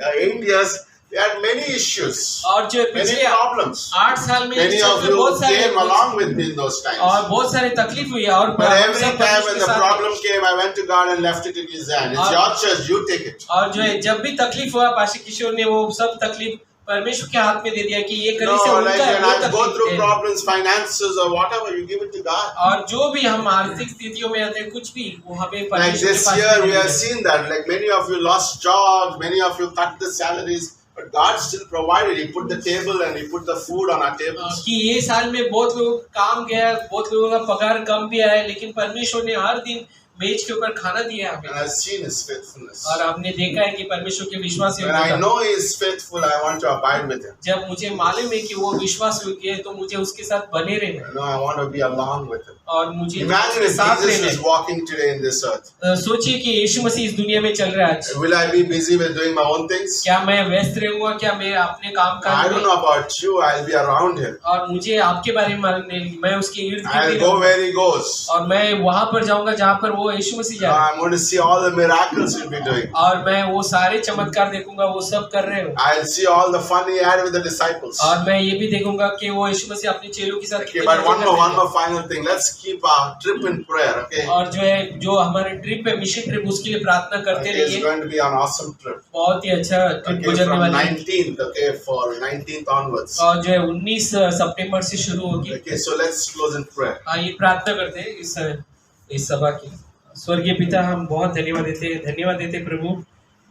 Yeah, 8 years. We had many issues, और जो है many पिछले problems. 8 साल में Many इस of चर्च में बहुत you सारे came along with me in those और times. बहुत सारे तकलीफ हुई है और But हम every सब time परमेश्वर when के the साथ problem came, I went to God and left it in His hand. It's your church, you take it. और जो है जब भी तकलीफ हुआ पास्टर किशोर ने वो सब तकलीफ परमेश्वर के हाथ में दे दिया कि ये No, कली से like उनका है, when वो I go through तकलीफ है। problems, finances or whatever, you give it to God. और जो भी हम आर्थिक स्थितियों में आते हैं कुछ भी वो हमें Like परमेश्वर के this pass year, they we have देते हैं। seen that. Like many of you lost jobs, many of you cut the salaries, but God still provided. He put the table and He put the food on our tables. कि ये साल में बहुत लोग काम गया, बहुत लोगों का पगार कम भी आया, लेकिन परमेश्वर ने हर दिन मेज के ऊपर खाना दिया And हमें। I've seen His faithfulness. और आपने देखा है कि परमेश्वर के विश्वास When I know He is faithful, I want to abide with Him. जब मुझे मालूम है कि वो विश्वास योग्य है तो मुझे उसके साथ बने रहना You know, I want to be along with Him. और मुझे Imagine उसके if साथ Jesus रहना is है। walking today in this earth. सोचिए कि यीशु मसीह इस दुनिया में चल रहा है आज। Will I be busy with doing my own things? क्या मैं व्यस्त रहूंगा, क्या मैं अपने काम I काज don't में, know about you. I'll be around Him. और मुझे आपके बारे में मालूम नहीं, मैं उसके इर्द गिर्द I'll ही go रहूंगा। where He goes. और मैं वहां पर जाऊंगा जहां पर वो यीशु मसीह जा रहा है I'm going to see all the miracles He'll be doing. और मैं वो सारे चमत्कार देखूंगा, वो सब कर रहे हो। I'll see all the fun He had with the disciples. और मैं ये भी देखूंगा कि वो यीशु मसीह अपने चेलों के साथ Okay, कितने but मजे one करते हैं। more final thing. Let's keep our trip in prayer. Okay. और जो है जो हमारे ट्रिप है, मिशन ट्रिप, उसके लिए प्रार्थना करते Okay, it's रहिए। going to be an awesome trip. बहुत ही अच्छा ट्रिप Okay, गुजरने from वाली है 19th. Okay, for 19th onwards. और जो है 19 सितंबर से शुरू होगी। Okay, so let's close in prayer. आइए प्रार्थना करते हैं इस सभा की। स्वर्गीय पिता, हम बहुत धन्यवाद देते प्रभु,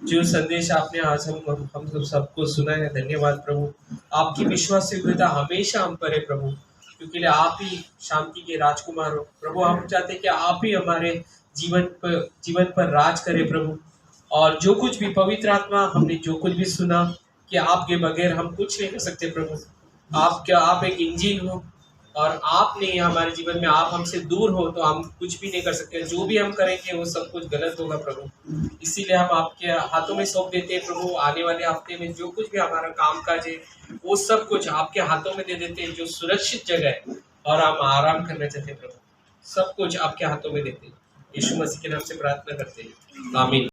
जो संदेश आपने आज हम सबको सुना है। धन्यवाद प्रभु, आपकी विश्वास योग्यता हमेशा हम पर है प्रभु, क्योंकि आप ही शांति के राजकुमार हो प्रभु। हम चाहते हैं कि आप ही हमारे जीवन पर राज करें प्रभु। और जो कुछ भी पवित्र आत्मा हमने जो कुछ भी सुना कि आपके बगैर हम कुछ नहीं कर सकते प्रभु। आप एक इंजीन हो और आप नहीं हमारे जीवन में, आप हमसे दूर हो तो हम कुछ भी नहीं कर सकते। जो भी हम करेंगे वो सब कुछ गलत होगा प्रभु। इसीलिए हम आपके हाथों में सौंप देते हैं प्रभु। आने वाले हफ्ते में जो कुछ भी हमारा काम काज है वो सब कुछ आपके हाथों में दे देते हैं, जो सुरक्षित जगह है, और हम आराम करना चाहते हैं प्रभु। सब कुछ आपके हाथों में देते हैं। यीशु मसीह के नाम से प्रार्थना करते हैं, आमीन।